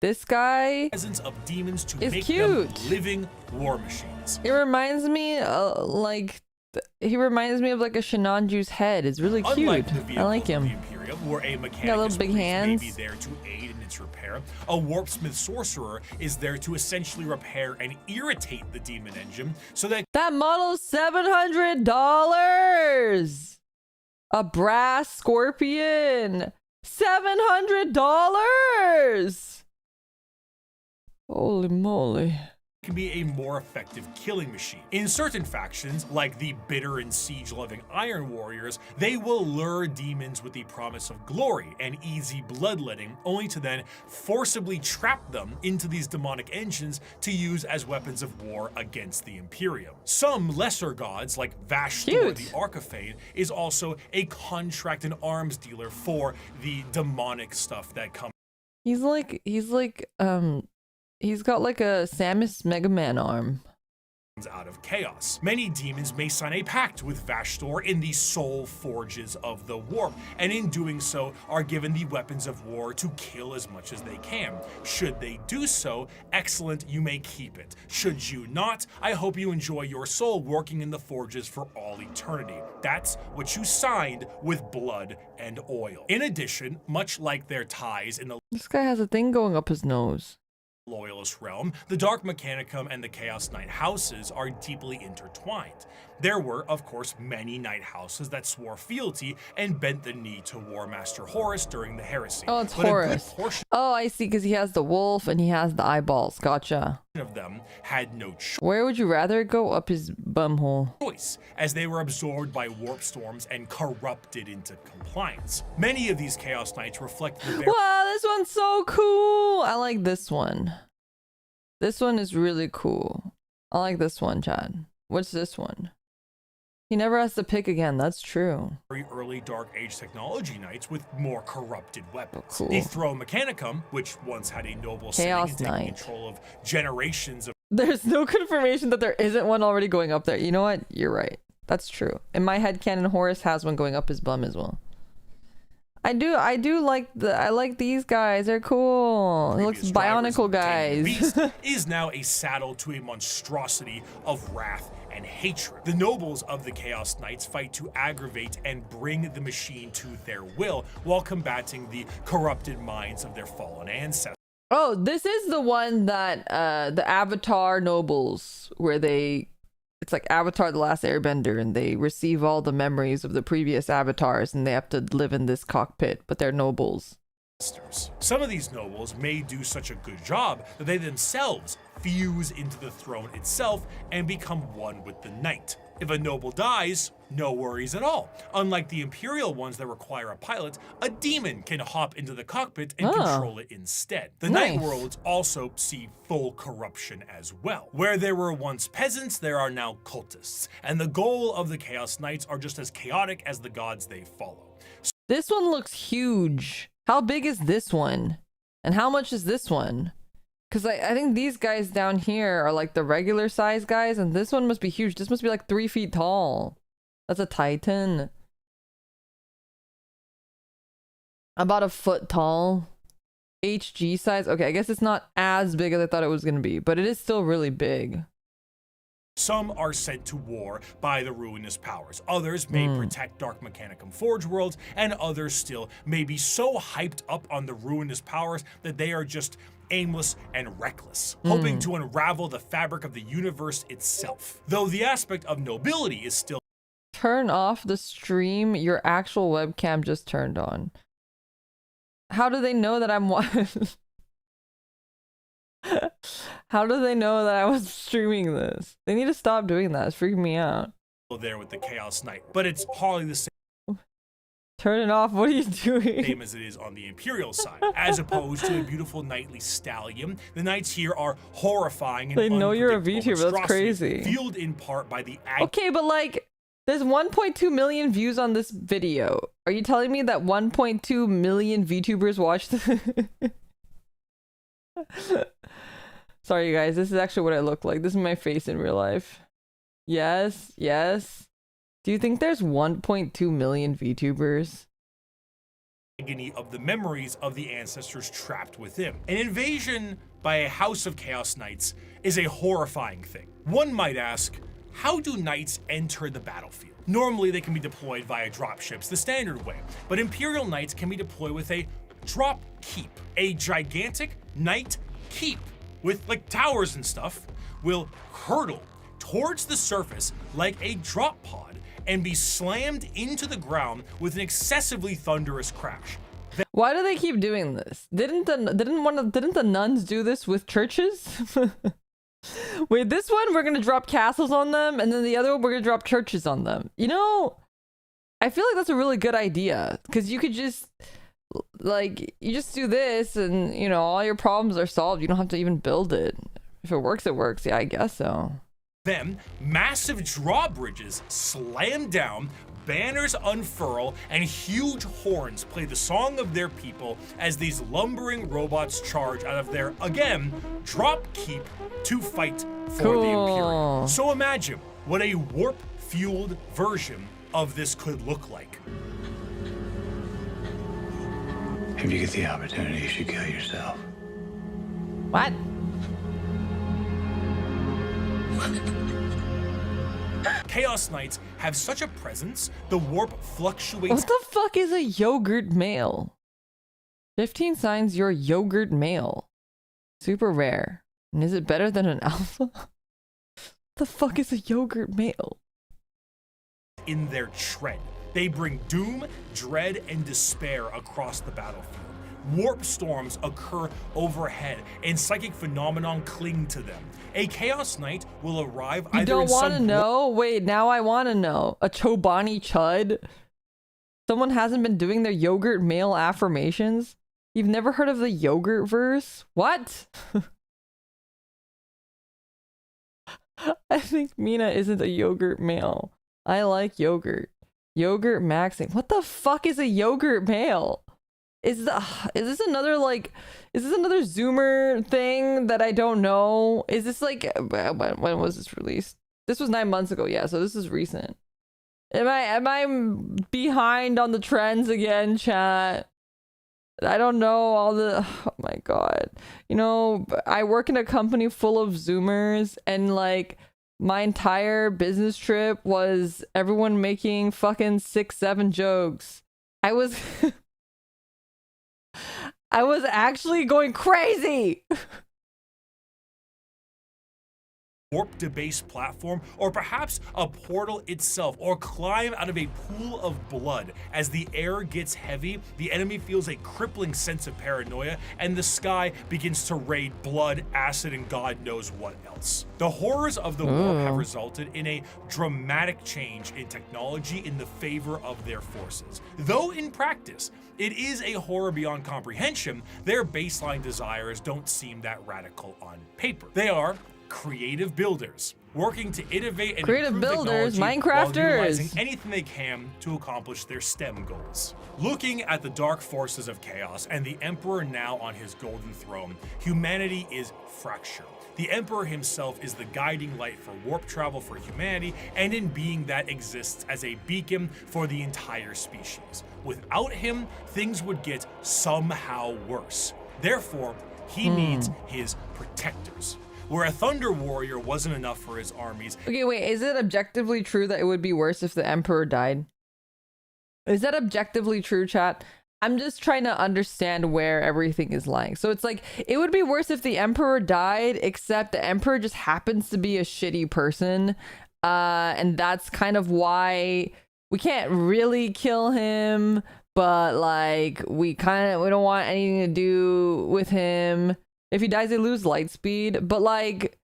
this guy Presence of demons to is make cute. them living war machines. It reminds me he reminds me of like a Shinanju's head. It's really cute. Unlike the I vehicles like of the him. Imperium, where a Mechanicus little big priest hands. may be there to aid in its repair, a warpsmith sorcerer is there to essentially repair and irritate the demon engine so that That model's $700. A brass scorpion. $700. Holy moly. it can be a more effective killing machine. In certain factions, like the bitter and siege-loving Iron Warriors, they will lure demons with the promise of glory and easy bloodletting, only to then forcibly trap them into these demonic engines to use as weapons of war against the Imperium. Some lesser gods, like Vashtor the Archifane, is also a contract and arms dealer for the demonic stuff that comes He's got like a Samus Mega Man arm. out of chaos. Many demons may sign a pact with Vashtor in the soul forges of the warp, and in doing so are given the weapons of war to kill as much as they can. Should they do so, excellent, you may keep it. Should you not, I hope you enjoy your soul working in the forges for all eternity. That's what you signed with blood and oil. In addition, much like their ties in the This guy has a thing going up his nose. Loyalist realm, the Dark Mechanicum and the Chaos Knight houses are deeply intertwined. There were, of course, many Knight houses that swore fealty and bent the knee to War Master Horus during the heresy. Oh, it's But Horus. a good portion Oh, I see, because he has the wolf and he has the eyeballs. Gotcha. of them had no Where would you rather go? Up his bumhole? choice, as they were absorbed by warp storms and corrupted into compliance. Many of these Chaos Knights reflect the very Wow, this one's so cool. I like this one. This one is really cool. I like this one, Chad. What's this one? He never has to pick again. That's true. very early Dark Age technology knights with more corrupted weapons. Oh, cool. The Throne Mechanicum, which once had a noble sitting Chaos and taking Knight. control of generations of There's no confirmation that there isn't one already going up there. You know what? You're right. That's true. In my head canon, Horus has one going up his bum as well. I like these guys. They're cool. It looks previous drivers bionicle of the Taming guys. Beast, is now a saddle to a monstrosity of wrath and hatred. The nobles of the Chaos Knights fight to aggravate and bring the machine to their will while combating the corrupted minds of their fallen ancestors. Oh, this is the one that the Avatar nobles, where it's like Avatar the Last Airbender, and they receive all the memories of the previous avatars and they have to live in this cockpit, but they're nobles. Some of these nobles may do such a good job that they themselves fuse into the throne itself and become one with the knight. If a noble dies, no worries at all. Unlike the imperial ones that require a pilot, a demon can hop into the cockpit and control it instead. The Nice. night worlds also see full corruption as well. Where there were once peasants, there are now cultists, and the goal of the Chaos Knights are just as chaotic as the gods they follow. This one looks huge. How big is this one? And how much is this one? Because I think these guys down here are like the regular size guys, and this one must be huge. This must be like 3 feet tall. That's a Titan. About a foot tall. HG size. Okay, I guess it's not as big as I thought it was going to be, but it is still really big. Some are sent to war by the ruinous powers. Others may protect Dark Mechanicum Forge worlds, and others still may be so hyped up on the ruinous powers that they are just aimless and reckless, hoping to unravel the fabric of the universe itself. Though the aspect of nobility is still... Turn off the stream your actual webcam just turned on. How do they know that I'm... How do they know that I was streaming this? They need to stop doing that. It's freaking me out. there with the Chaos Knight, but it's hardly the same. Turn it off. What are you doing? Same as it is on the Imperial side. As opposed to a beautiful knightly stallion, the knights here are horrifying and they know you're a VTuber. That's crazy. Fueled in part by the okay, but like, there's 1.2 million views on this video. Are you telling me that 1.2 million VTubers watched this? Sorry, you guys. This is actually what I look like. This is my face in real life. Yes, yes. Do you think there's 1.2 million VTubers? Agony of the memories of the ancestors trapped within. An invasion by a house of Chaos Knights is a horrifying thing. One might ask, how do knights enter the battlefield? Normally they can be deployed via dropships the standard way, but Imperial Knights can be deployed with a drop keep. A gigantic knight keep with like towers and stuff will hurtle towards the surface like a drop pod and be slammed into the ground with an excessively thunderous crash. Why do they keep doing this? Didn't the nuns do this with churches? Wait, this one we're gonna drop castles on them, and then the other one we're gonna drop churches on them. You know, I feel like that's a really good idea, because you could just like, you just do this and you know all your problems are solved. You don't have to even build it. If it works, it works. Yeah, I guess so. Then massive drawbridges slam down, banners unfurl, and huge horns play the song of their people as these lumbering robots charge out of their, again, drop keep to fight for the Imperium. So imagine what a warp-fueled version of this could look like. If you get the opportunity, you should kill yourself. What? Chaos Knights have such a presence, the warp fluctuates. What the fuck is a yogurt male? 15 signs you're yogurt male. Super rare. And is it better than an alpha? What the fuck is a yogurt male? In their tread. They bring doom, dread, and despair across the battlefield. Warp storms occur overhead, and psychic phenomenon cling to them. A Chaos Knight will arrive either. You don't want to know? Wait, now I want to know. A Chobani Chud? Someone hasn't been doing their yogurt male affirmations? You've never heard of the yogurt verse? What? I think Mina isn't a yogurt male. I like yogurt. Yogurt maxing. What the fuck is a yogurt male? Is this another like, is this another Zoomer thing that I don't know? Is this like, when was this released? This was 9 months ago. Yeah, so this is recent. Am I behind on the trends again, chat? I don't know all the, oh my god. You know, I work in a company full of Zoomers, and like my entire business trip was everyone making fucking 6-7 jokes. I was I was actually going crazy. Warp debased platform, or perhaps a portal itself, or climb out of a pool of blood. As the air gets heavy, the enemy feels a crippling sense of paranoia, and the sky begins to rain blood, acid, and God knows what else. The horrors of the warp have resulted in a dramatic change in technology in the favor of their forces. Though in practice, it is a horror beyond comprehension, their baseline desires don't seem that radical on paper. They are creative builders, working to innovate and Creative improve builders, technology while Minecrafters. utilizing anything they can to accomplish their STEM goals. Looking at the dark forces of chaos and the Emperor now on his golden throne, humanity is fractured. The Emperor himself is the guiding light for warp travel for humanity, and in being that exists as a beacon for the entire species. Without him, things would get somehow worse. Therefore, he needs his protectors. Where a Thunder Warrior wasn't enough for his armies. Okay, wait, is it objectively true that it would be worse if the Emperor died? Is that objectively true, chat? I'm just trying to understand where everything is lying. So it's like, it would be worse if the Emperor died, except the Emperor just happens to be a shitty person. And that's kind of why we can't really kill him, but like, we don't want anything to do with him. If he dies, they lose light speed. But like,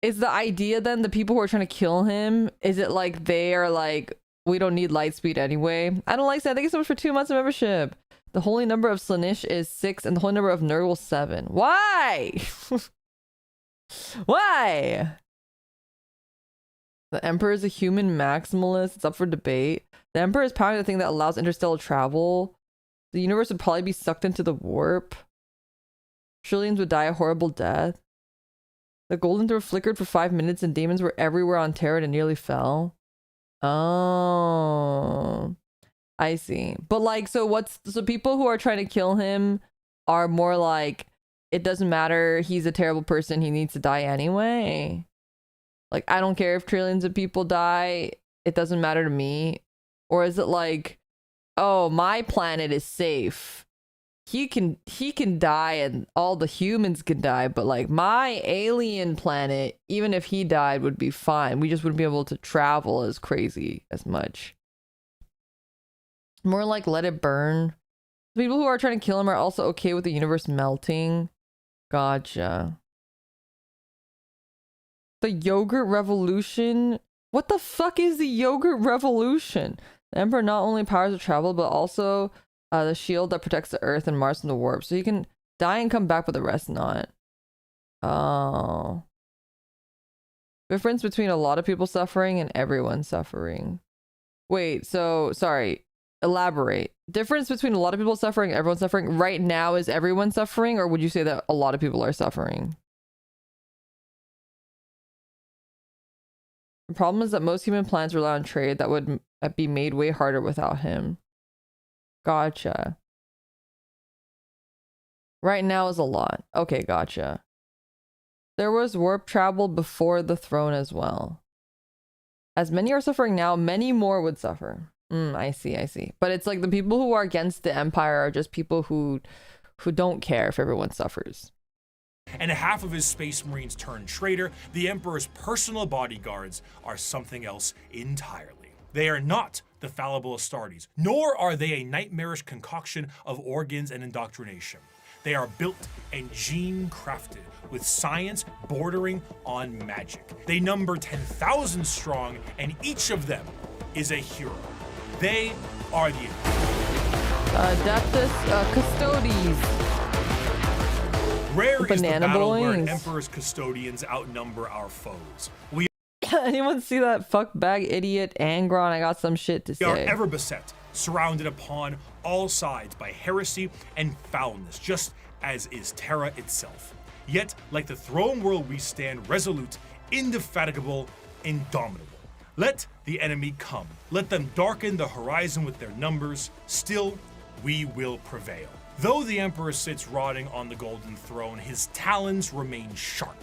is the idea then the people who are trying to kill him, is it like they are like, we don't need light speed anyway? I don't like that. Thank you so much for 2 months of membership. The holy number of Slaanesh is 6 and the holy number of Nurgle 7. Why? Why? The Emperor is a human maximalist. It's up for debate. The Emperor is probably the thing that allows interstellar travel. The universe would probably be sucked into the warp. Trillions would die a horrible death. The golden throw flickered for 5 minutes and demons were everywhere on Terra and nearly fell. Oh, I see. But like, so people who are trying to kill him are more like, it doesn't matter, he's a terrible person, he needs to die anyway. Like, I don't care if trillions of people die, it doesn't matter to me. Or is it like, oh, my planet is safe, he can die and all the humans can die, but like my alien planet, even if he died, would be fine. We just wouldn't be able to travel as crazy as much. More like let it burn. The people who are trying to kill him are also okay with the universe melting. Gotcha. The yogurt revolution? What the fuck is the yogurt revolution? The Emperor not only powers of travel, but also the shield that protects the Earth and Mars from the warp. So you can die and come back, but the rest not. Oh. Difference between a lot of people suffering and everyone suffering. Wait, so, sorry. Elaborate. Difference between a lot of people suffering and everyone suffering. Right now, is everyone suffering? Or would you say that a lot of people are suffering? The problem is that most human plans rely on trade that would be made way harder without him. Gotcha. Right now is a lot. Okay, gotcha. There was warp travel before the throne as well. As many are suffering now, many more would suffer. I see, I see. But it's like the people who are against the Empire are just people who don't care if everyone suffers. And half of his Space Marines turned traitor, the Emperor's personal bodyguards are something else entirely. They are not the fallible Astartes, nor are they a nightmarish concoction of organs and indoctrination. They are built and gene-crafted with science bordering on magic. They number 10,000 strong, and each of them is a hero. They are the Adeptus Custodes. Rare is the battle where an boys. Emperor's custodians outnumber our foes. We Anyone see that fuckbag idiot Angron? I got some shit to say. are ever beset, surrounded upon all sides by heresy and foulness, just as is Terra itself. Yet, like the throne world, we stand resolute, indefatigable, indomitable. Let the enemy come. Let them darken the horizon with their numbers. Still, we will prevail. Though the Emperor sits rotting on the golden throne, his talons remain sharp.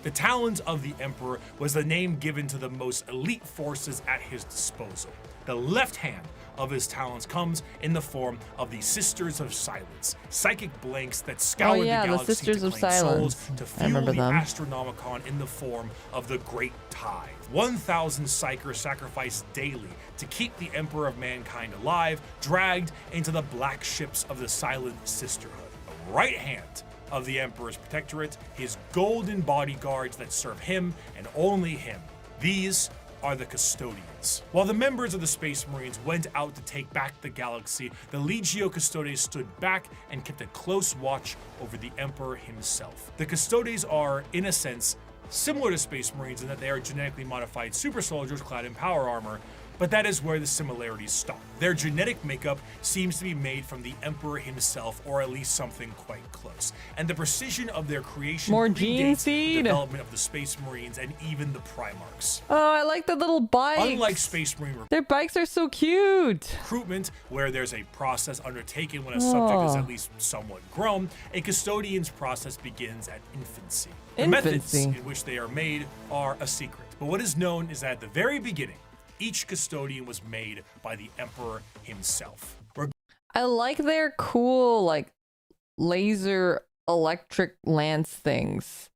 The talons of the Emperor was the name given to the most elite forces at his disposal. The left hand of his talons comes in the form of the Sisters of Silence, psychic blanks that scour the galaxy the Sisters to of claim Silence. souls to I fuel remember the them. Astronomicon in the form of the Great Tide. 1,000 psychers sacrificed daily to keep the Emperor of Mankind alive, dragged into the black ships of the Silent Sisterhood. The right hand of the Emperor's protectorate, his golden bodyguards that serve him and only him. These are the Custodians. While the members of the Space Marines went out to take back the galaxy, the Legio Custodes stood back and kept a close watch over the Emperor himself. The Custodes are, in a sense, similar to Space Marines in that they are genetically modified super soldiers clad in power armor, but that is where the similarities stop. Their genetic makeup seems to be made from the Emperor himself, or at least something quite close. And the precision of their creation More predates gene the seed. development of the Space Marines and even the Primarchs. Oh, I like the little bikes. Unlike Space Marine Their bikes are so cute. recruitment, where there's a process undertaken when a subject is at least somewhat grown, a custodian's process begins at infancy. The methods in which they are made are a secret, but what is known is that at the very beginning, each custodian was made by the Emperor himself. I like their cool, like, laser electric lance things.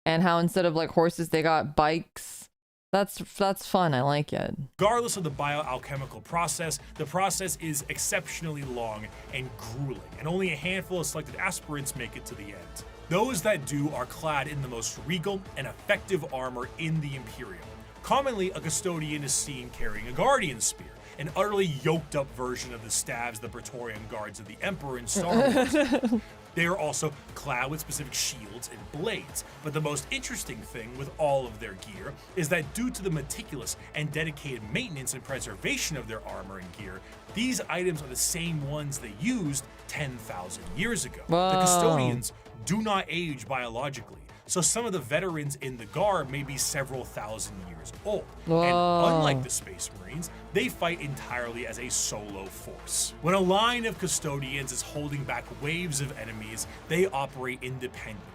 And how instead of, like, horses, they got bikes. That's fun. I like it. Regardless of the bioalchemical process, the process is exceptionally long and grueling, and only a handful of selected aspirants make it to the end. Those that do are clad in the most regal and effective armor in the Imperium. Commonly, a custodian is seen carrying a guardian spear, an utterly yoked up version of the stabs the Praetorian guards of the Emperor in Star Wars. They are also clad with specific shields and blades, but the most interesting thing with all of their gear is that due to the meticulous and dedicated maintenance and preservation of their armor and gear, these items are the same ones they used 10,000 years ago. Wow. The custodians do not age biologically, so some of the veterans in the Guard may be several thousand years old. Whoa. And unlike the Space Marines, they fight entirely as a solo force. When a line of custodians is holding back waves of enemies, they operate independently.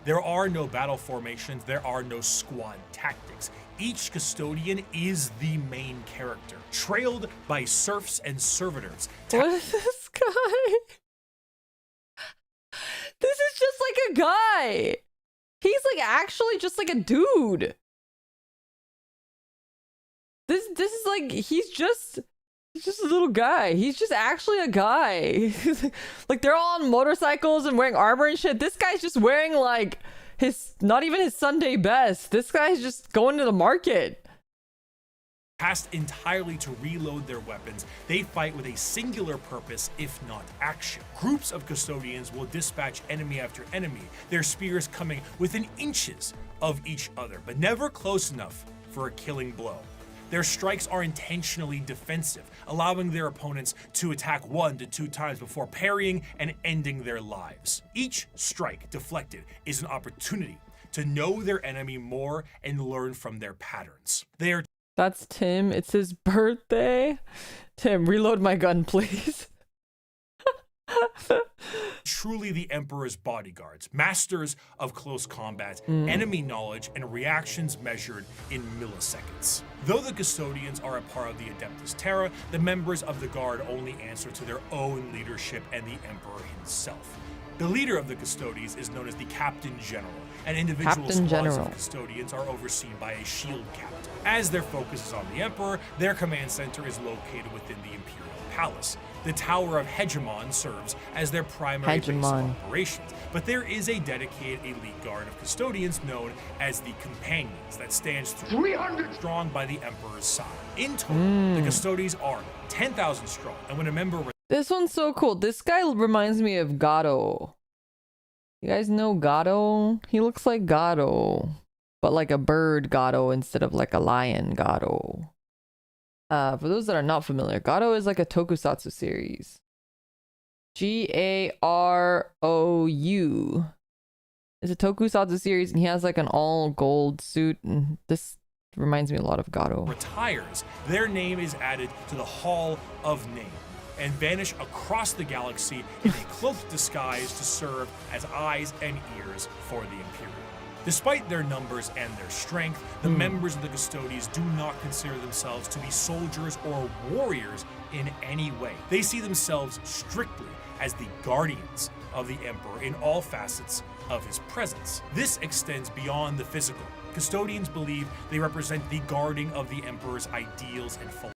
There are no battle formations, there are no squad tactics. Each custodian is the main character, trailed by serfs and servitors. What is this guy? This is just like a guy. He's like actually just like a dude. This is like he's just a little guy. He's just actually a guy. Like they're all on motorcycles and wearing armor and shit. This guy's just wearing like his not even his Sunday best. This guy's just going to the market. Tasked entirely to reload their weapons, they fight with a singular purpose, if not action. Groups of custodians will dispatch enemy after enemy, their spears coming within inches of each other, but never close enough for a killing blow. Their strikes are intentionally defensive, allowing their opponents to attack 1 to 2 times before parrying and ending their lives. Each strike deflected is an opportunity to know their enemy more and learn from their patterns. They are That's Tim. It's his birthday. Tim, reload my gun, please. truly the Emperor's bodyguards, masters of close combat, enemy knowledge, and reactions measured in milliseconds. Though the Custodians are a part of the Adeptus Terra, the members of the Guard only answer to their own leadership and the Emperor himself. The leader of the Custodians is known as the Captain General, and individual squads of Custodians are overseen by a shield captain. As their focus is on the Emperor, their command center is located within the Imperial Palace. The Tower of Hegemon serves as their primary base of operations, but there is a dedicated elite guard of Custodians known as the Companions that stands 300 strong by the Emperor's side. In total, the Custodians are 10,000 strong, and when a member... This one's so cool. This guy reminds me of Gato. You guys know Gato? He looks like Gato, but like a bird Gato instead of like a lion Gato. For those that are not familiar, Gato is like a tokusatsu series. Garou. It's a tokusatsu series, and he has like an all gold suit, and this reminds me a lot of Gato. Retires, their name is added to the Hall of Name and vanish across the galaxy in a cloaked disguise to serve as eyes and ears for the Imperium. Despite their numbers and their strength, the members of the Custodians do not consider themselves to be soldiers or warriors in any way. They see themselves strictly as the guardians of the Emperor in all facets of his presence. This extends beyond the physical. Custodians believe they represent the guarding of the Emperor's ideals and philosophy.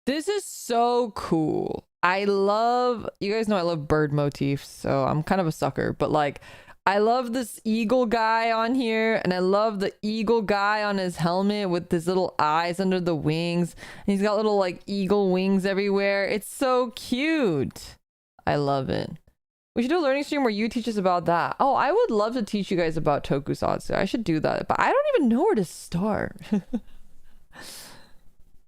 This is so cool. You guys know I love bird motifs, so I'm kind of a sucker, but like, I love this eagle guy on here, and I love the eagle guy on his helmet with his little eyes under the wings. And he's got little like eagle wings everywhere. It's so cute. I love it. We should do a learning stream where you teach us about that. Oh, I would love to teach you guys about tokusatsu. I should do that, but I don't even know where to start.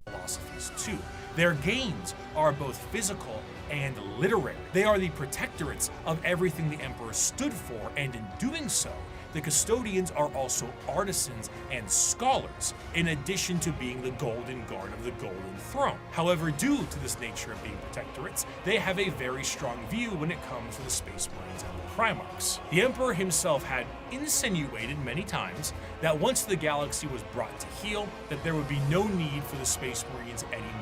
Philosophies too. Their gains are both physical and literary. They are the protectorates of everything the Emperor stood for, and in doing so, the custodians are also artisans and scholars, in addition to being the golden guard of the Golden Throne. However, due to this nature of being protectorates, they have a very strong view when it comes to the Space Marines and the Primarchs. The Emperor himself had insinuated many times that once the galaxy was brought to heel, that there would be no need for the Space Marines anymore,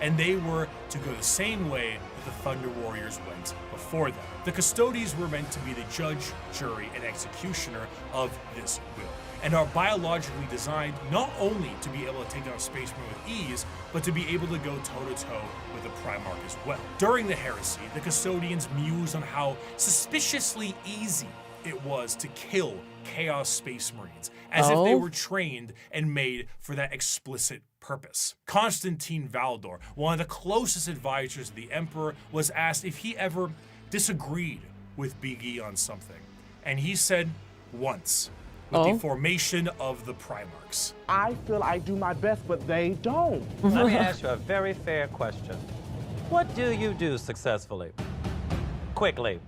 and they were to go the same way that the Thunder Warriors went before them. The Custodians were meant to be the judge, jury, and executioner of this will, and are biologically designed not only to be able to take down Space Marine with ease, but to be able to go toe-to-toe with the Primarch as well. During the heresy, the Custodians mused on how suspiciously easy it was to kill Chaos Space Marines, as if they were trained and made for that explicit purpose. Constantine Valdor, one of the closest advisors of the Emperor, was asked if he ever disagreed with Big E on something, and he said once, with the formation of the Primarchs. I feel I do my best, but they don't. Let me ask you a very fair question. What do you do successfully? Quickly.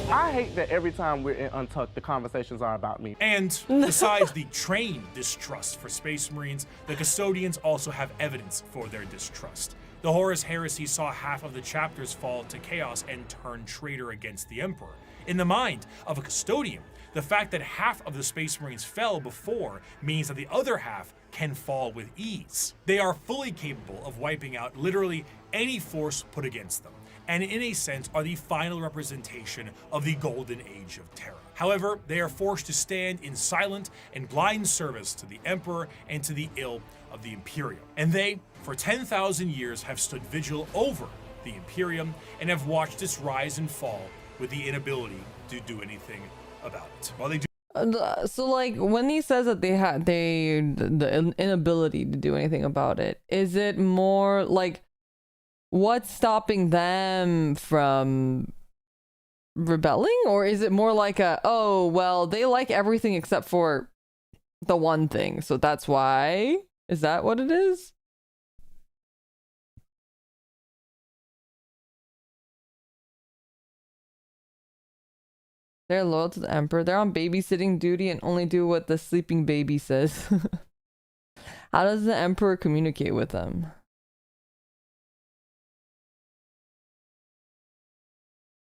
I hate that every time we're in Untucked, the conversations are about me. And besides the trained distrust for Space Marines, the Custodians also have evidence for their distrust. The Horus Heresy saw half of the chapters fall to chaos and turn traitor against the Emperor. In the mind of a Custodian, the fact that half of the Space Marines fell before means that the other half can fall with ease. They are fully capable of wiping out literally any force put against them, and in a sense are the final representation of the golden age of terror. However, they are forced to stand in silent and blind service to the Emperor and to the ill of the Imperium. And they, for 10,000 years, have stood vigil over the Imperium and have watched its rise and fall with the inability to do anything about it. While they do So like when he says that the inability to do anything about it, is it more like what's stopping them from rebelling, or is it more like a, oh well, they like everything except for the one thing, so that's why? Is that what it is? They're loyal to the Emperor. They're on babysitting duty and only do what the sleeping baby says. How does the Emperor communicate with them?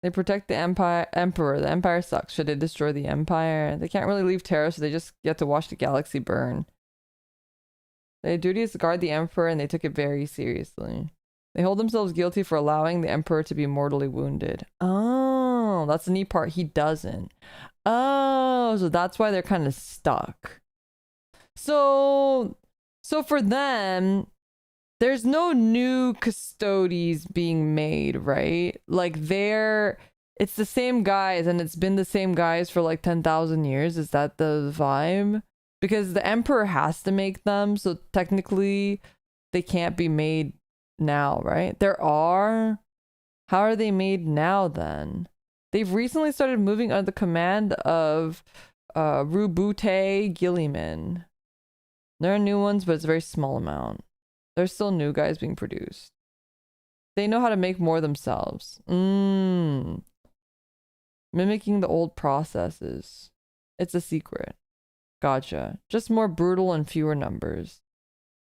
They protect the Emperor. The Empire sucks. Should they destroy the Empire? They can't really leave Terra, so they just get to watch the galaxy burn. Their duty is to guard the Emperor, and they took it very seriously. They hold themselves guilty for allowing the Emperor to be mortally wounded. Oh, that's the neat part. He doesn't. Oh, so that's why they're kind of stuck. So for them, there's no new custodies being made, right? Like it's the same guys, and it's been the same guys for like 10,000 years. Is that the vibe? Because the Emperor has to make them, so technically they can't be made now, right? There are. How are they made now then? They've recently started moving under the command of Rubute Gilliman. There are new ones, but it's a very small amount. There's still new guys being produced. They know how to make more themselves. Mimicking the old processes. It's a secret. Gotcha. Just more brutal and fewer numbers.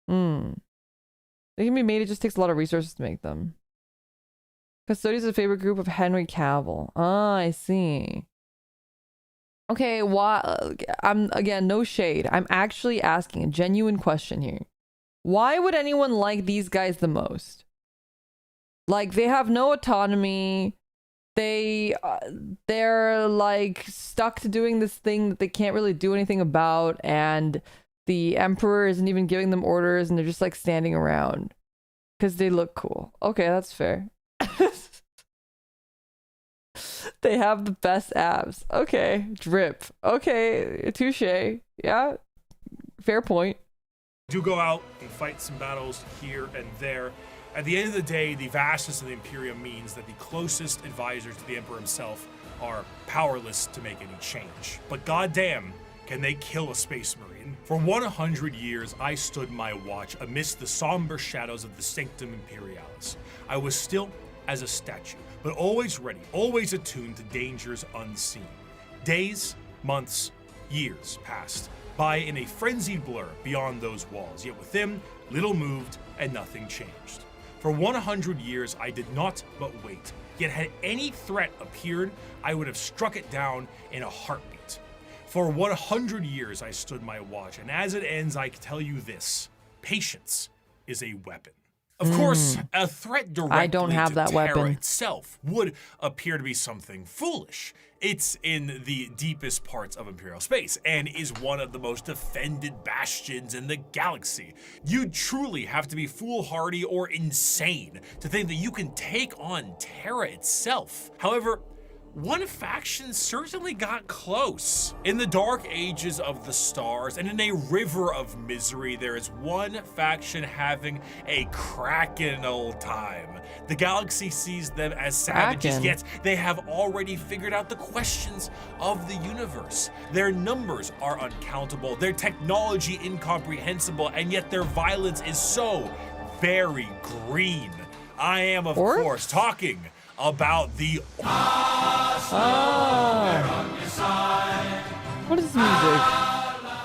They can be made, it just takes a lot of resources to make them. Custodians is a favorite group of Henry Cavill. Ah, I see. Okay, why? Again, no shade. I'm actually asking a genuine question here. Why would anyone like these guys the most? Like, they have no autonomy. They're like stuck to doing this thing that they can't really do anything about, and the Emperor isn't even giving them orders, and they're just like standing around because they look cool. Okay, that's fair. They have the best abs. Okay, drip. Okay, touche. Yeah, fair point. Do go out and fight some battles here and there. At the end of the day, the vastness of the Imperium means that the closest advisors to the Emperor himself are powerless to make any change. But goddamn, can they kill a Space Marine? For 100 years, I stood my watch amidst the somber shadows of the Sanctum Imperialis. I was still as a statue, but always ready, always attuned to dangers unseen. Days, months, years passed by in a frenzied blur beyond those walls, yet within, little moved and nothing changed. For 100 years, I did not but wait, yet had any threat appeared, I would have struck it down in a heartbeat. For 100 years, I stood my watch, and as it ends, I can tell you this: patience is a weapon. Of course, a threat directly I don't have to that Terra weapon. itself would appear to be something foolish. It's in the deepest parts of Imperial space and is one of the most defended bastions in the galaxy. You truly have to be foolhardy or insane to think that you can take on Terra itself. However, one faction certainly got close. In the dark ages of the stars and in a river of misery, there is one faction having a crackin' old time. The galaxy sees them as savages, Kraken. yet they have already figured out the questions of the universe. Their numbers are uncountable, their technology incomprehensible, and yet their violence is so very green. I am, of Orcs? course, talking about the What is music?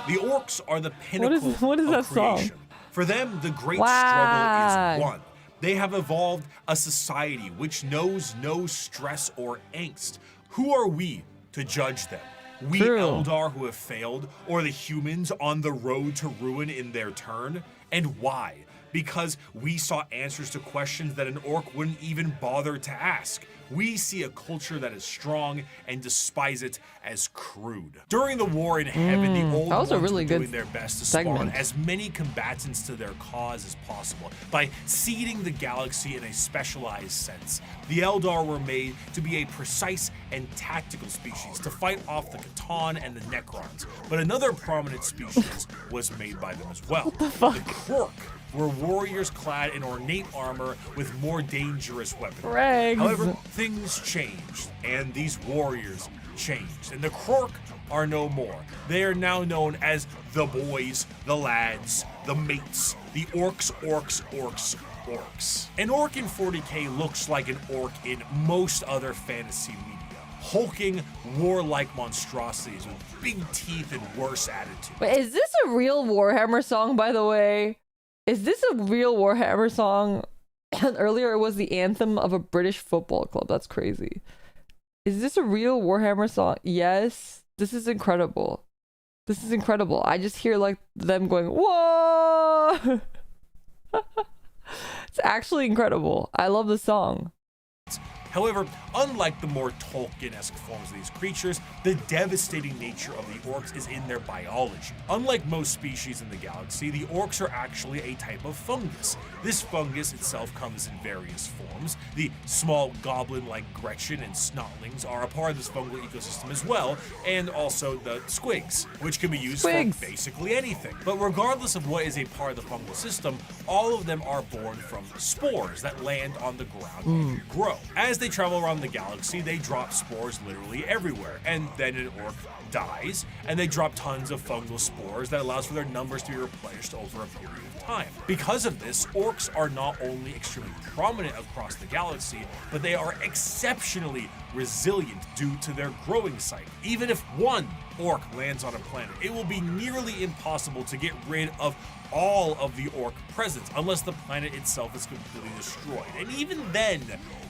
The orcs are the pinnacle what is of that song? creation. For them, the great Wow. struggle is won. They have evolved a society which knows no stress or angst. Who are we to judge them? We True. Eldar who have failed, or the humans on the road to ruin in their turn? And why? Because we saw answers to questions that an orc wouldn't even bother to ask. We see a culture that is strong and despise it as crude. During the war in heaven, the old that was a ones really were good doing their best to spawn segment. as many combatants to their cause as possible by seeding the galaxy in a specialized sense. The Eldar were made to be a precise and tactical species to fight off the Catan and the Necrons, but another prominent species was made by them as well. The Krork were warriors clad in ornate armor with more dangerous weapons. Regs. However, things changed, and these warriors changed, and the Krork are no more. They are now known as the boys, the lads, the mates, the orcs. An orc in 40k looks like an orc in most other fantasy media. Hulking, warlike monstrosities with big teeth and worse attitude. Wait, is this a real Warhammer song, by the way? Is this a real Warhammer song? Earlier it was the anthem of a British football club. That's crazy. Is this a real Warhammer song? Yes. This is incredible. This is incredible. I just hear like them going, whoa! It's actually incredible. I love the song. However, unlike the more Tolkien-esque forms of these creatures, the devastating nature of the orcs is in their biology. Unlike most species in the galaxy, the orcs are actually a type of fungus. This fungus itself comes in various forms. The small goblin-like Gretchen and Snotlings are a part of this fungal ecosystem as well, and also the squigs, which can be used Squigs. for basically anything. But regardless of what is a part of the fungal system, all of them are born from spores that land on the ground and grow. As they travel around the galaxy, they drop spores literally everywhere, and then an orc dies, and they drop tons of fungal spores that allows for their numbers to be replenished over a period of time. Because of this, orcs are not only extremely prominent across the galaxy, but they are exceptionally resilient due to their growing cycle. Even if one orc lands on a planet, it will be nearly impossible to get rid of all of the orc presence unless the planet itself is completely destroyed. And even then,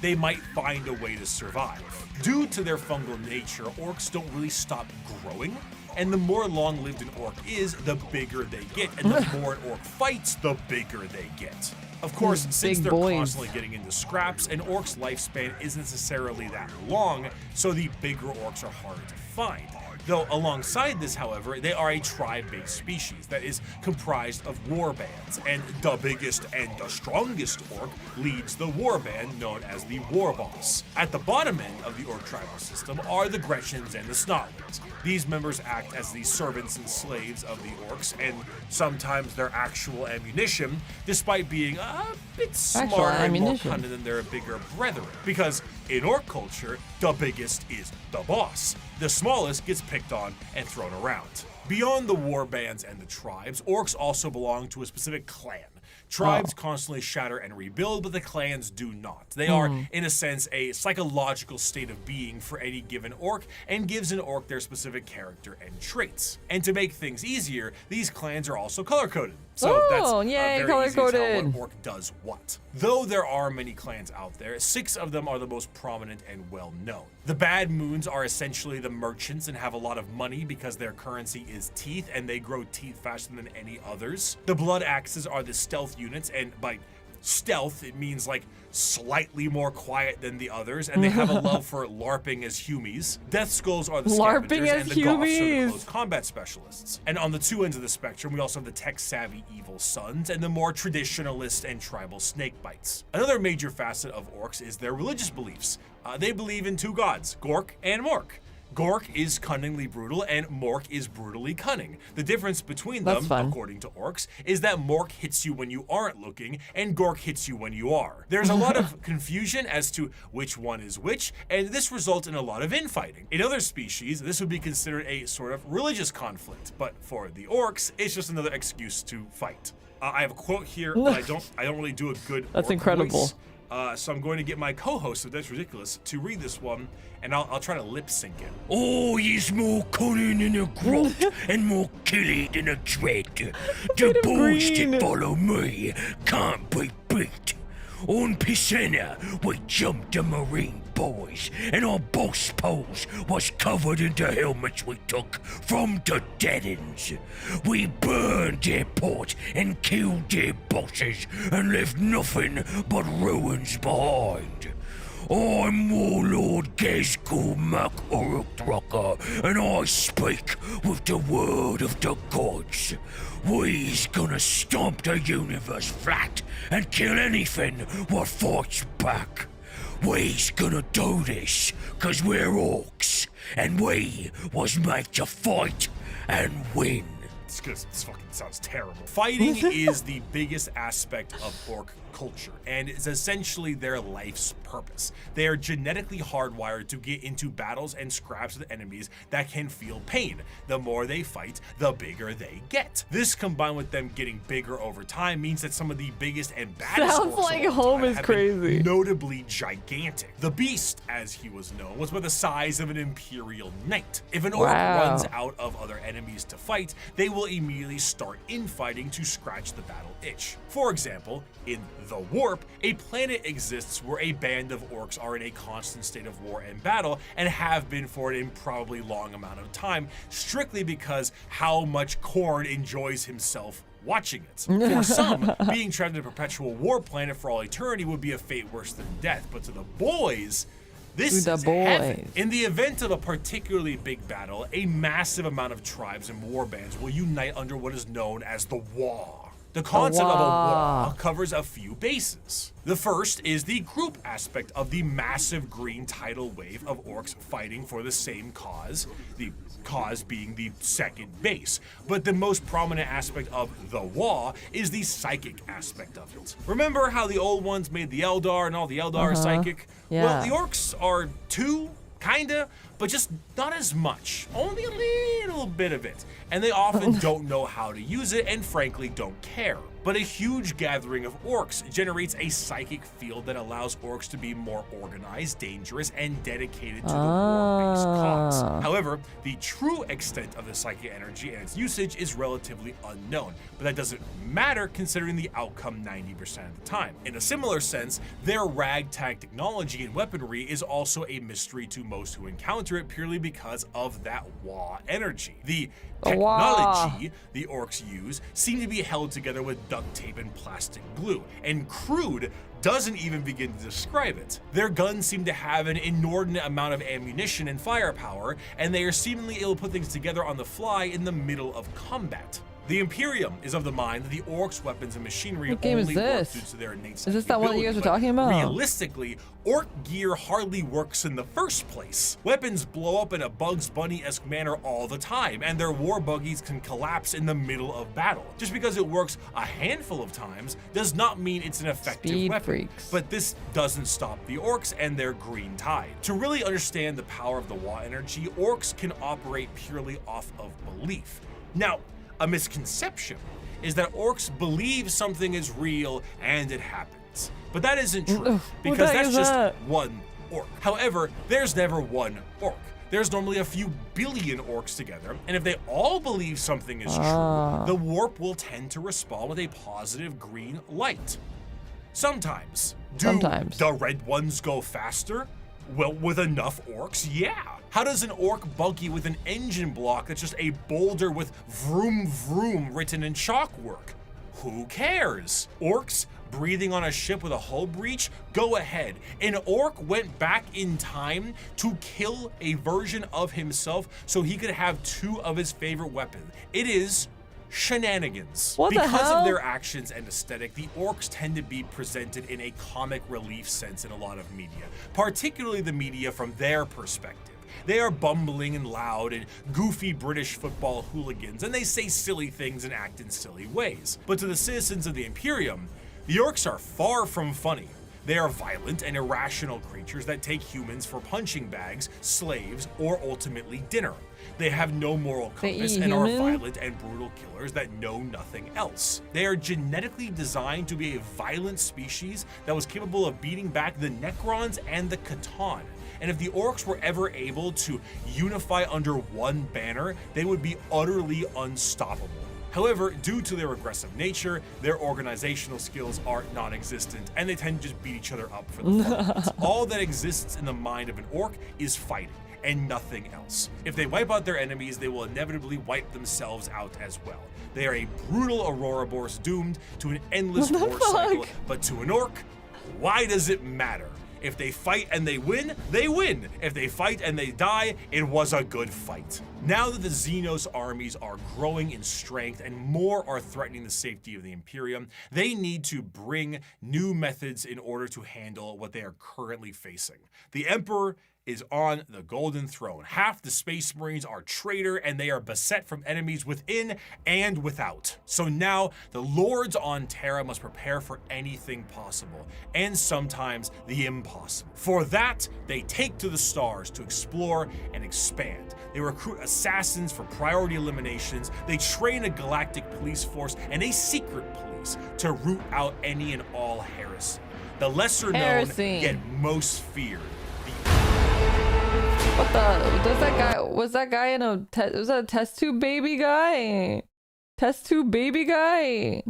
they might find a way to survive. Due to their fungal nature, orcs don't really stop growing, and the more long-lived an orc is, the bigger they get, and the more an orc fights, the bigger they get. Of course, Those since big they're boys. constantly getting into scraps, an orc's lifespan isn't necessarily that long, so the bigger orcs are harder to find. Though alongside this, however, they are a tribe-based species that is comprised of war bands, and the biggest and the strongest orc leads the war band known as the war boss. At the bottom end of the orc tribal system are the Gretchens and the Snotlings. These members act as the servants and slaves of the orcs, and sometimes their actual ammunition, despite being a bit smarter and more cunning than their bigger brethren. Because in orc culture, the biggest is the boss. The smallest gets picked on and thrown around. Beyond the war bands and the tribes, orcs also belong to a specific clan. Tribes constantly shatter and rebuild, but the clans do not. They are, in a sense, a psychological state of being for any given orc, and gives an orc their specific character and traits. And to make things easier, these clans are also color-coded. So that's yay, very easy to tell color-coded. what orc does what. Though there are many clans out there, 6 of them are the most prominent and well-known. The Bad Moons are essentially the merchants and have a lot of money because their currency is teeth, and they grow teeth faster than any others. The Blood Axes are the stealth units, and by stealth, it means like slightly more quiet than the others, and they have a love for LARPing as humies. Death Skulls are the scavengers, and the Goths are the close combat specialists. And on the 2 ends of the spectrum, we also have the tech-savvy Evil Sons and the more traditionalist and tribal Snakebites. Another major facet of orcs is their religious beliefs. They believe in 2 gods, Gork and Mork. Gork is cunningly brutal, and Mork is brutally cunning. The difference between them, according to orcs, is that Mork hits you when you aren't looking, and Gork hits you when you are. There's a lot of confusion as to which one is which, and this results in a lot of infighting. In other species, this would be considered a sort of religious conflict, but for the orcs, it's just another excuse to fight. I have a quote here, but I don't really do a good That's orc incredible. voice. So I'm going to get my co-host of That's Ridiculous to read this one, and I'll try to lip sync it. Oh, he's more cunning than a grot and more killy than a dread. The boys that follow me can't be beat. On Piscina, we jumped the Marine boys, and our boss poles was covered in the helmets we took from the dead-ends. We burned their port and killed their bosses and left nothing but ruins behind. I'm Warlord Gezgul Mac Urukdraka, and I speak with the word of the gods. We's gonna stomp the universe flat and kill anything what fights back. We's gonna do this 'cause we're orcs, and we was made to fight and win. It's because this fucking sounds terrible. Fighting is the biggest aspect of orc culture, and is essentially their life's purpose. They are genetically hardwired to get into battles and scraps with enemies that can feel pain. The more they fight, the bigger they get. This, combined with them getting bigger over time, means that some of the biggest and baddest Sounds orcs like of all home time is have been crazy. notably gigantic. The Beast, as he was known, was about the size of an Imperial Knight. If an orc runs out of other enemies to fight, they will immediately start infighting to scratch the battle itch. For example, in the Warp, a planet exists where a band of orcs are in a constant state of war and battle, and have been for an improbably long amount of time, strictly because how much Korn enjoys himself watching it. For some, being trapped in a perpetual war planet for all eternity would be a fate worse than death, but to the boys, this is heaven. In the event of a particularly big battle, a massive amount of tribes and war bands will unite under what is known as the WAR. The concept of a WAR covers a few bases. The first is the group aspect of the massive green tidal wave of orcs fighting for the same cause, the cause being the second base. But the most prominent aspect of the WAR is the psychic aspect of it. Remember how the old ones made the Eldar and all the Eldar are psychic? Yeah. Well, the orcs are too, kinda, but just not as much. Only a little bit of it. And they often don't know how to use it, and frankly don't care. But a huge gathering of orcs generates a psychic field that allows orcs to be more organized, dangerous, and dedicated to the war-based cause. However, the true extent of the psychic energy and its usage is relatively unknown, but that doesn't matter considering the outcome 90% of the time. In a similar sense, their ragtag technology and weaponry is also a mystery to most who encounter it, purely because of that WAR energy. The technology the orcs use seem to be held together with duct tape and plastic glue, and crude doesn't even begin to describe it. Their guns seem to have an inordinate amount of ammunition and firepower, and they are seemingly able to put things together on the fly in the middle of combat. The Imperium is of the mind that the Orcs' weapons and machinery What game is only work this? due to their innate Is this that one that you guys were but talking about? Realistically, Orc gear hardly works in the first place. Weapons blow up in a Bugs Bunny-esque manner all the time, and their war buggies can collapse in the middle of battle. Just because it works a handful of times does not mean it's an effective Speed weapon. freaks. But this doesn't stop the Orcs and their green tide. To really understand the power of the Wa energy, Orcs can operate purely off of belief. Now, a misconception is that Orcs believe something is real and it happens. But that isn't true, because that's just one Orc. However, there's never one Orc. There's normally a few billion Orcs together, and if they all believe something is true, the warp will tend to respond with a positive green light. Sometimes. Do the red ones go faster? Well, with enough Orcs, yeah. How does an Orc buggy with an engine block that's just a boulder with vroom vroom written in chalk work? Who cares? Orcs breathing on a ship with a hull breach? Go ahead. An Orc went back in time to kill a version of himself so he could have two of his favorite weapons. It is shenanigans. Because of their actions and aesthetic, the Orcs tend to be presented in a comic relief sense in a lot of media, particularly the media from their perspective. They are bumbling and loud and goofy British football hooligans, and they say silly things and act in silly ways. But to the citizens of the Imperium, the Orcs are far from funny. They are violent and irrational creatures that take humans for punching bags, slaves, or ultimately dinner. They have no moral compass and are violent and brutal killers that know nothing else. They are genetically designed to be a violent species that was capable of beating back the Necrons and the Catan. And if the Orcs were ever able to unify under one banner, they would be utterly unstoppable. However, due to their aggressive nature, their organizational skills are non-existent, and they tend to just beat each other up for the fun of it. All that exists in the mind of an Orc is fighting, and nothing else. If they wipe out their enemies, they will inevitably wipe themselves out as well. They are a brutal Ouroboros doomed to an endless war cycle, but to an Orc, why does it matter? If they fight and they win, they win. If they fight and they die, it was a good fight. Now that the Xenos armies are growing in strength and more are threatening the safety of the Imperium, they need to bring new methods in order to handle what they are currently facing. The Emperor is on the Golden Throne. Half the Space Marines are traitor, and they are beset from enemies within and without. So now the Lords on Terra must prepare for anything possible, and sometimes the impossible. For that, they take to the stars to explore and expand. They recruit assassins for priority eliminations. They train a galactic police force and a secret police to root out any and all heresy. The lesser known, yet most feared. What the? Does that guy? Was that guy in a? Was that a test tube baby guy? Test tube baby guy?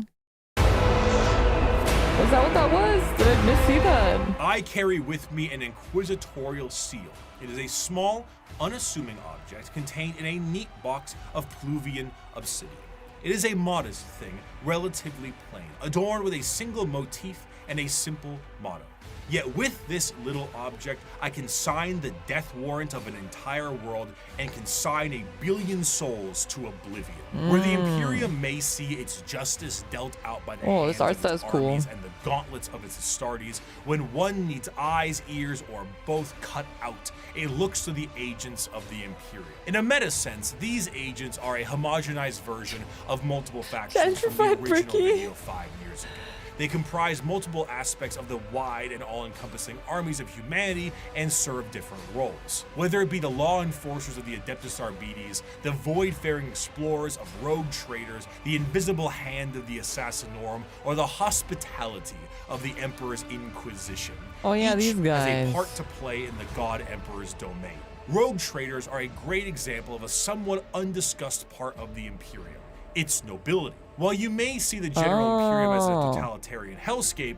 Was that what that was? Did I missee that? I carry with me an inquisitorial seal. It is a small, unassuming object contained in a neat box of Pluvian obsidian. It is a modest thing, relatively plain, adorned with a single motif and a simple motto. Yet with this little object, I can sign the death warrant of an entire world and consign a billion souls to oblivion. Where the Imperium may see its justice dealt out by the hands of its armies and the gauntlets of its Astartes, when one needs eyes, ears, or both cut out, it looks to the agents of the Imperium. In a meta sense, these agents are a homogenized version of multiple factions from the original video 5 years ago. They comprise multiple aspects of the wide and all-encompassing armies of humanity and serve different roles. Whether it be the law enforcers of the Adeptus Arbites, the void-faring explorers of rogue traders, the invisible hand of the Assassinorum, or the hospitality of the Emperor's Inquisition. Oh yeah, these guys. Has a part to play in the God Emperor's domain. Rogue traders are a great example of a somewhat undiscussed part of the Imperium: its nobility. While you may see the general Imperium as a totalitarian hellscape,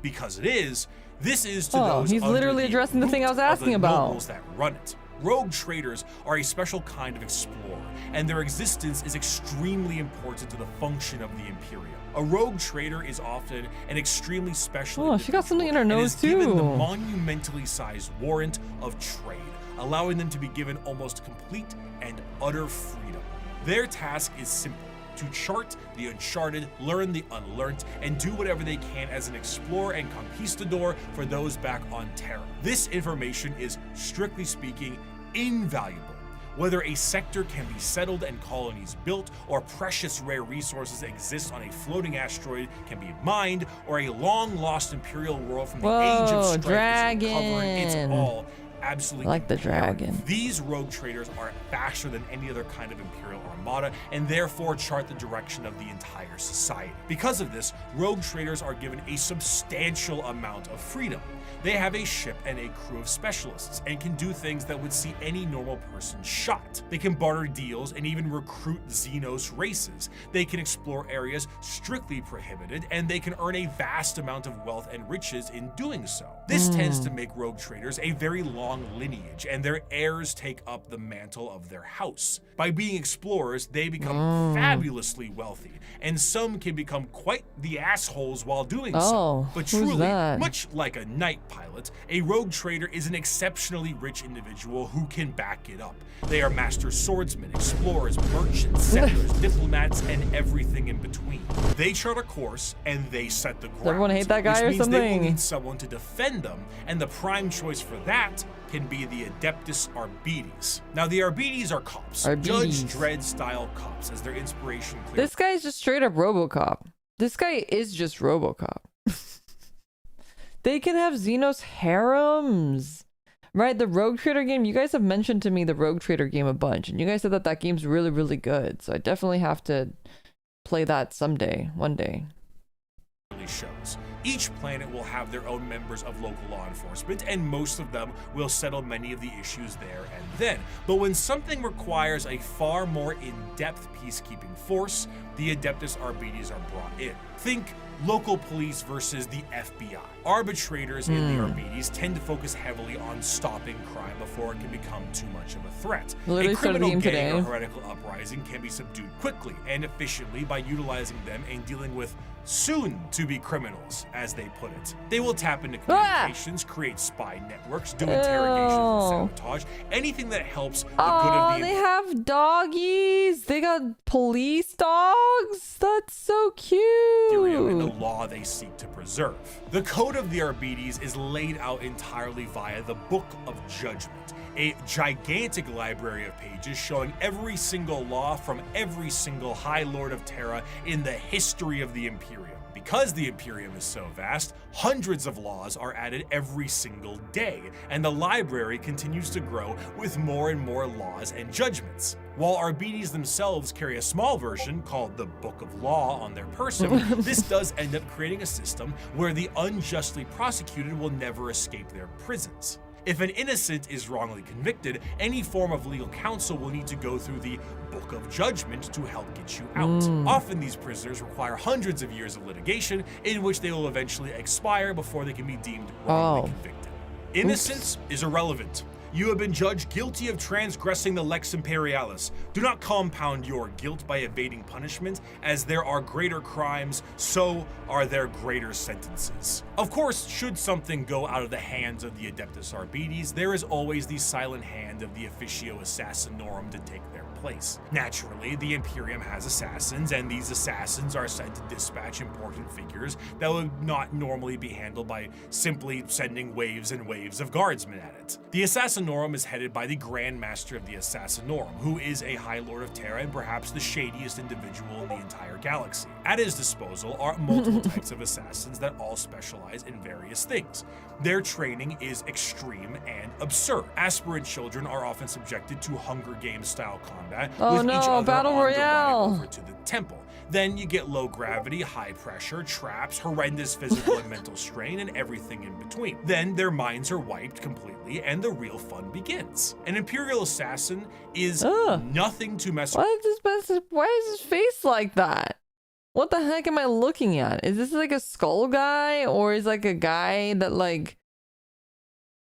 because it is, this is to those he's literally addressing the thing I was asking about. Nobles that run it. Rogue traders are a special kind of explorer, and their existence is extremely important to the function of the Imperium. A rogue trader is often an extremely special Oh, she got something in her individual and nose is given the too. monumentally sized warrant of trade, allowing them to be given almost complete and utter freedom. Their task is simple: to chart the uncharted, learn the unlearned, and do whatever they can as an explorer and conquistador for those back on Terra. This information is, strictly speaking, invaluable. Whether a sector can be settled and colonies built, or precious rare resources exist on a floating asteroid can be mined, or a long-lost Imperial world from the Age of Whoa, Strife is recovering, it's dragon. all absolutely I like the imperative. dragon. These rogue traders are faster than any other kind of Imperial armada, and therefore chart the direction of the entire society. Because of this, rogue traders are given a substantial amount of freedom. They have a ship and a crew of specialists, and can do things that would see any normal person shot. They can barter deals and even recruit Xenos races. They can explore areas strictly prohibited, and they can earn a vast amount of wealth and riches in doing so. This tends to make rogue traders a very long lineage, and their heirs take up the mantle of their house. By being explorers, they become fabulously wealthy, and some can become quite the assholes while doing so. But who's truly, that? much like a night pilot, a rogue trader is an exceptionally rich individual who can back it up. They are master swordsmen, explorers, merchants, settlers, diplomats, and everything in between. They chart a course and they set the ground. everyone hate that guy which or means They something? will need someone to defend them, and the prime choice for that can be the Adeptus Arbites. Now, the Arbites are cops, Judge Arbites. Dredd style cops, as their inspiration clearly. This guy's just straight up RoboCop. This guy is just RoboCop. They can have Xenos harems. Right, the Rogue Trader game, you guys have mentioned to me the Rogue Trader game a bunch, and you guys said that that game's really, really good. So I definitely have to play that someday, one day. shows. Each planet will have their own members of local law enforcement, and most of them will settle many of the issues there and then. But when something requires a far more in-depth peacekeeping force, the Adeptus Arbites are brought in. Think local police versus the FBI. Arbitrators in the Arbites tend to focus heavily on stopping crime before it can become too much of a threat. Literally A started the criminal game gang today. or heretical uprising can be subdued quickly and efficiently by utilizing them and dealing with soon-to-be criminals, as they put it. They will tap into communications, create spy networks, do interrogations and sabotage, anything that helps the good Oh, of the they have doggies. They got police dogs. That's so Imperium and the cute. law they seek to preserve. The Code of the Arbites is laid out entirely via the Book of Judgment, a gigantic library of pages showing every single law from every single High Lord of Terra in the history of the Imperium. Because the Imperium is so vast, hundreds of laws are added every single day, and the library continues to grow with more and more laws and judgments. While Arbites themselves carry a small version called the Book of Law on their person, this does end up creating a system where the unjustly prosecuted will never escape their prisons. If an innocent is wrongly convicted, any form of legal counsel will need to go through the Book of Judgment to help get you out. Often these prisoners require hundreds of years of litigation in which they will eventually expire before they can be deemed wrongly convicted. Innocence is irrelevant. You have been judged guilty of transgressing the Lex Imperialis. Do not compound your guilt by evading punishment, as there are greater crimes, so are there greater sentences. Of course, should something go out of the hands of the Adeptus Arbites, there is always the silent hand of the Officio Assassinorum to take their place. Naturally, the Imperium has assassins, and these assassins are sent to dispatch important figures that would not normally be handled by simply sending waves and waves of guardsmen at it. The Assassinorum is headed by the Grand Master of the Assassinorum, who is a High Lord of Terra and perhaps the shadiest individual in the entire galaxy. At his disposal are multiple types of assassins that all specialize in various things. Their training is extreme and absurd. Aspirant children are often subjected to Hunger Games style combat with each other Battle on the Royale. ride over to the temple. Then you get low gravity, high pressure, traps, horrendous physical and mental strain, and everything in between. Then their minds are wiped completely and the real fun begins. An Imperial assassin is nothing to mess with. Why is his face like that? What the heck am I looking at? Is this like a skull guy, or is like a guy that like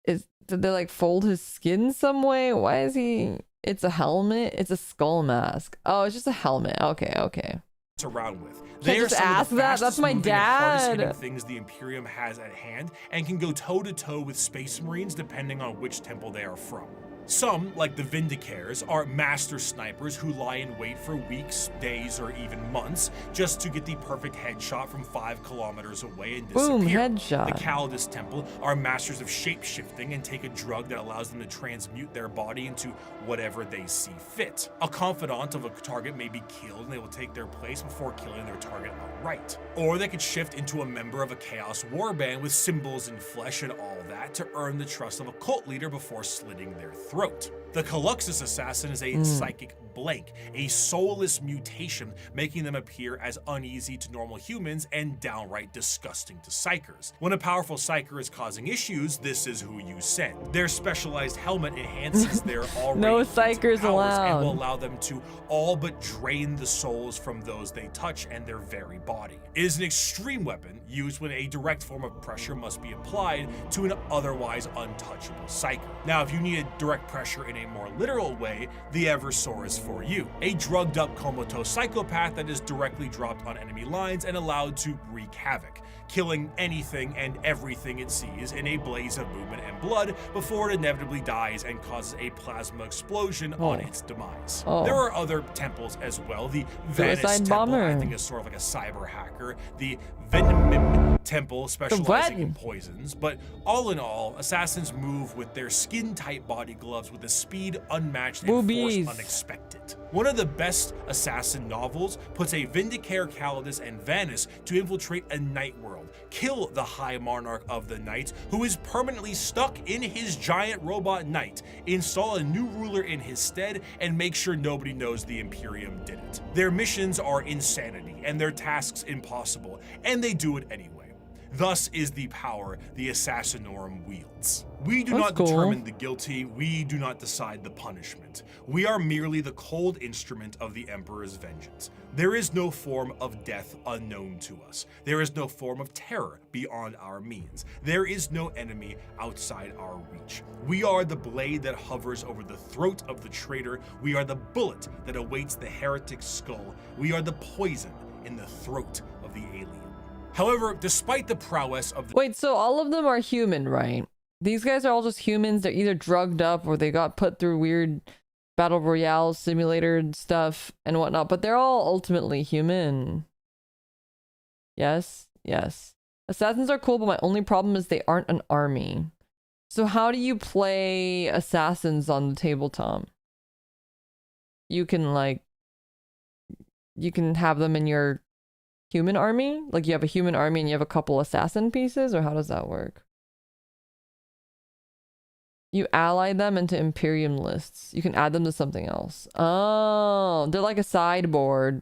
is Did they like fold his skin some way? Why is he? It's a helmet. It's a skull mask. Oh, it's just a helmet. Okay, okay. Around with. Can't just ask that. That's my dad. Things the Imperium has at hand and can go toe to toe with Space Marines depending on which temple they are from. Some, like the Vindicares, are master snipers who lie in wait for weeks, days, or even months just to get the perfect headshot from 5 kilometers away and disappear. Boom, headshot. The Calidus Temple are masters of shape-shifting and take a drug that allows them to transmute their body into whatever they see fit. A confidant of a target may be killed and they will take their place before killing their target outright. Or they could shift into a member of a Chaos Warband with symbols and flesh and all that to earn the trust of a cult leader before slitting their throat. The Caluxus Assassin is a psychic blank, a soulless mutation, making them appear as uneasy to normal humans and downright disgusting to psychers. When a powerful psycher is causing issues, this is who you send. Their specialized helmet enhances their already no psychers powers allowed and will allow them to all but drain the souls from those they touch and their very body. It is an extreme weapon used when a direct form of pressure must be applied to an otherwise untouchable psyker. Now, if you needed direct pressure in a more literal way, the Eversor is for you. A drugged up comatose psychopath that is directly dropped on enemy lines and allowed to wreak havoc, killing anything and everything it sees in a blaze of movement and blood before it inevitably dies and causes a plasma explosion on its demise. There are other temples as well. The Vanish Temple, I think, is sort of like a cyber hacker. The Venom Temple, specializing in poisons. But all in all, assassins move with their skin-tight body gloves with a speed unmatched and force unexpected. One of the best assassin novels puts a Vindicare, Calidus, and Vanus to infiltrate a night world, kill the High Monarch of the Night, who is permanently stuck in his giant robot knight, install a new ruler in his stead, and make sure nobody knows the Imperium did it. Their missions are insanity, and their tasks impossible, and they do it anyway. Thus is the power the Assassinorum wields. We do not determine the guilty, we do not decide the punishment. We are merely the cold instrument of the Emperor's vengeance. There is no form of death unknown to us. There is no form of terror beyond our means. There is no enemy outside our reach. We are the blade that hovers over the throat of the traitor. We are the bullet that awaits the heretic's skull. We are the poison in the throat of the alien. However, despite the prowess of the— Wait, so all of them are human, right? These guys are all just humans. They're either drugged up or they got put through weird battle royale simulator stuff and whatnot, but they're all ultimately human. Yes, yes. Assassins are cool, but my only problem is they aren't an army. So how do you play assassins on the tabletop? You can you can have them in your human army? Like you have a human army and you have a couple assassin pieces, or how does that work? You ally them into Imperium lists. You can add them to something else. Oh, they're like a sideboard.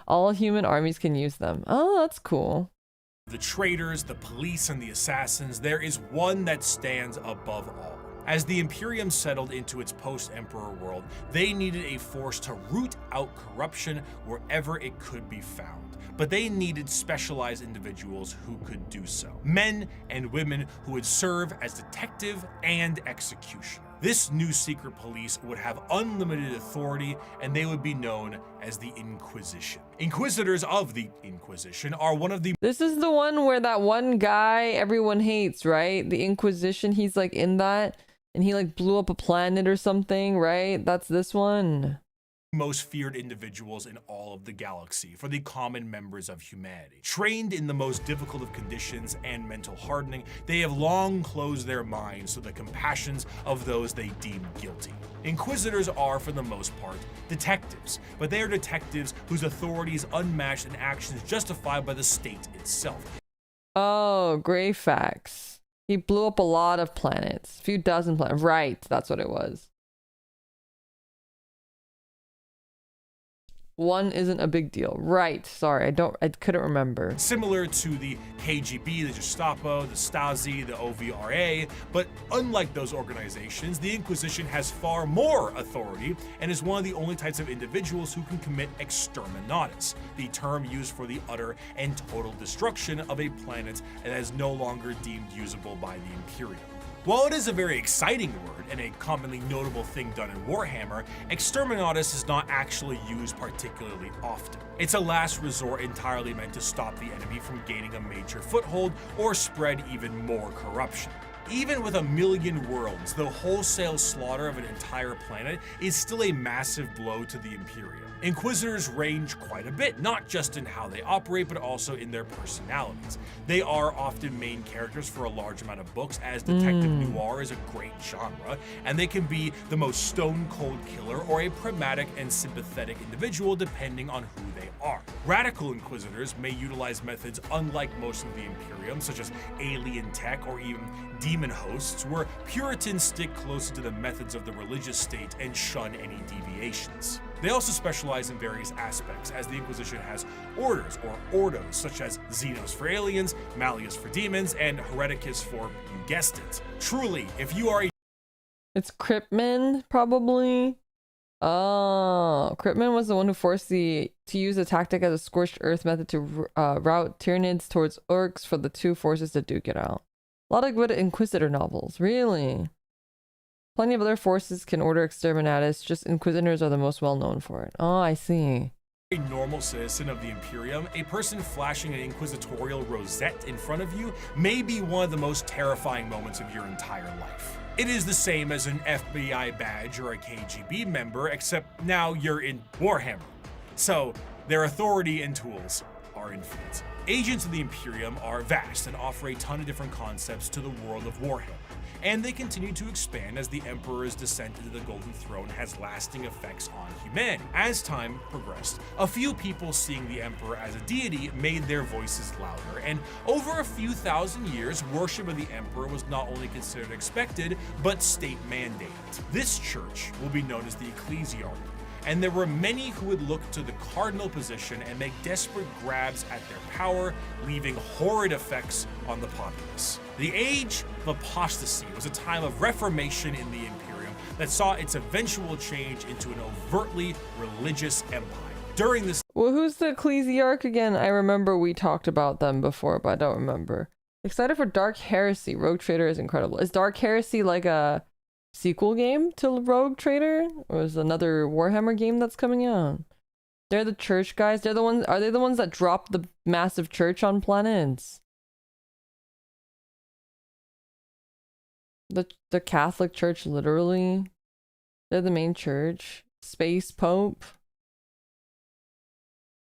All human armies can use them. Oh, that's cool. The traitors, the police, and the assassins, there is one that stands above all. As the Imperium settled into its post-Emperor world, they needed a force to root out corruption wherever it could be found. But they needed specialized individuals who could do so. Men and women who would serve as detective and executioner. This new secret police would have unlimited authority, and they would be known as the Inquisition. Inquisitors of the Inquisition are one of the— This is the one where that one guy everyone hates, right? The Inquisition, he's like in that, and he like blew up a planet or something, right? That's this one. Most feared individuals in all of the galaxy for the common members of humanity. Trained in the most difficult of conditions and mental hardening, they have long closed their minds to the compassions of those they deem guilty. Inquisitors are, for the most part, detectives, but they are detectives whose authority is unmatched and actions justified by the state itself. Oh, Greyfax. He blew up a lot of planets. A few dozen planets. Right, that's what it was. one isn't a big deal. Right. Sorry, I couldn't remember. Similar to the KGB, the Gestapo, the Stasi, the OVRA, but unlike those organizations, the Inquisition has far more authority and is one of the only types of individuals who can commit exterminatus, the term used for the utter and total destruction of a planet that is no longer deemed usable by the Imperium. While it is a very exciting word and a commonly notable thing done in Warhammer, exterminatus is not actually used particularly often. It's a last resort entirely meant to stop the enemy from gaining a major foothold or spread even more corruption. Even with 1 million worlds, the wholesale slaughter of an entire planet is still a massive blow to the Imperium. Inquisitors range quite a bit, not just in how they operate, but also in their personalities. They are often main characters for a large amount of books, as detective noir is a great genre, and they can be the most stone-cold killer or a pragmatic and sympathetic individual depending on who they are. Radical Inquisitors may utilize methods unlike most of the Imperium, such as alien tech or even demon hosts, where Puritans stick closer to the methods of the religious state and shun any deviations. They also specialize in various aspects, as the Inquisition has orders or ordos, such as Xenos for aliens, Malleus for demons, and Hereticus for, you guessed it. Truly, if you are a It's Cryptman, probably. Oh, Cryptman was the one who forced to use a tactic as a scorched earth method to route Tyranids towards orcs for the two forces to duke it out. A lot of good Inquisitor novels, really. Plenty of other forces can order exterminatus, just Inquisitors are the most well known for it. Oh, I see. a normal citizen of the Imperium, a person flashing an inquisitorial rosette in front of you may be one of the most terrifying moments of your entire life. It is the same as an FBI badge or a KGB member, except now you're in Warhammer. So their authority and tools are infinite. Agents of the Imperium are vast and offer a ton of different concepts to the world of Warhammer, and they continue to expand as the Emperor's descent into the Golden Throne has lasting effects on humanity. As time progressed, a few people seeing the Emperor as a deity made their voices louder, and over a few thousand years, worship of the Emperor was not only considered expected, but state mandated. This church will be known as the Ecclesiarchy, and there were many who would look to the cardinal position and make desperate grabs at their power, leaving horrid effects on the populace. The Age of Apostasy was a time of reformation in the Imperium that saw its eventual change into an overtly religious empire. During this— Well, who's the Ecclesiarch again? I remember we talked about them before, but I don't remember. Excited for Dark Heresy. Rogue Trader is incredible. Is Dark Heresy like a sequel game to Rogue Trader, or is another Warhammer game that's coming out? They're the church guys. They're the ones. Are they the ones that dropped the massive church on planets? The Catholic Church, literally. They're the main church. Space Pope.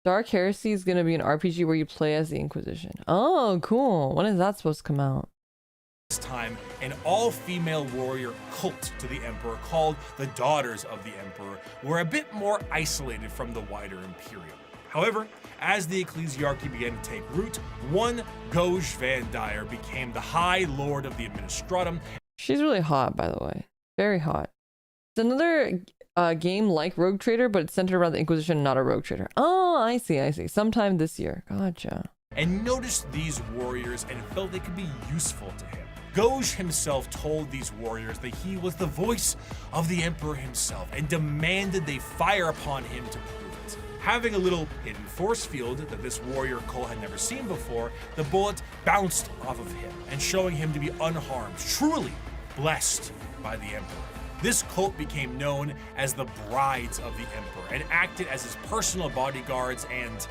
Dark Heresy is gonna be an RPG where you play as the Inquisition. Oh, cool. When is that supposed to come out? Time, an all-female warrior cult to the Emperor called the Daughters of the Emperor were a bit more isolated from the wider Imperium. However, as the Ecclesiarchy began to take root, one Goj Van Dyer became the High Lord of the Administratum. She's really hot, by the way. Very hot. It's another game like Rogue Trader, but it's centered around the Inquisition, not a Rogue Trader. Oh, I see, I see. Sometime this year. Gotcha. And noticed these warriors and felt they could be useful to him. Goj himself told these warriors that he was the voice of the Emperor himself and demanded they fire upon him to prove it. Having a little hidden force field that this warrior cult had never seen before, the bullet bounced off of him and showing him to be unharmed, truly blessed by the Emperor. This cult became known as the Brides of the Emperor and acted as his personal bodyguards and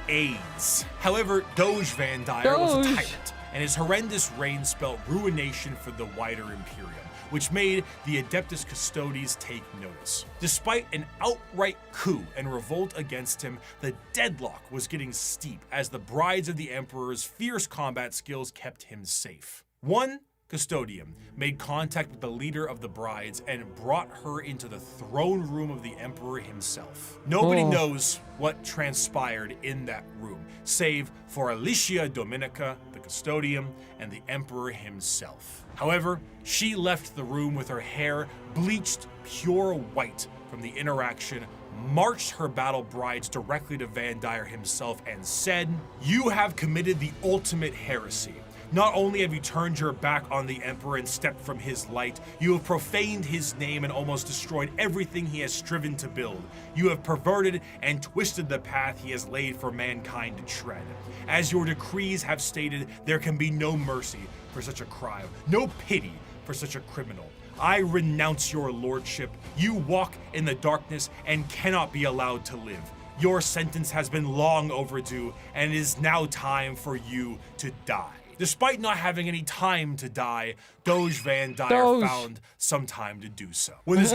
aides. However, Goj Van Dyer was a tyrant, and his horrendous reign spelt ruination for the wider Imperium, which made the Adeptus Custodes take notice. Despite an outright coup and revolt against him, the deadlock was getting steep as the Brides of the Emperor's fierce combat skills kept him safe. One custodian made contact with the leader of the Brides and brought her into the throne room of the Emperor himself. Nobody knows what transpired in that room, save for Alicia Dominica, the custodian, and the Emperor himself. However, she left the room with her hair bleached pure white from the interaction marched her battle brides directly to Van Dyer himself and said, "You have committed the ultimate heresy. Not only have you turned your back on the Emperor and stepped from his light, you have profaned his name and almost destroyed everything he has striven to build. You have perverted and twisted the path he has laid for mankind to tread. As your decrees have stated, there can be no mercy for such a crime, no pity for such a criminal. I renounce your lordship. You walk in the darkness and cannot be allowed to live. Your sentence has been long overdue, and it is now time for you to die." Despite not having any time to die, Doge Van Dyer found some time to do so. When his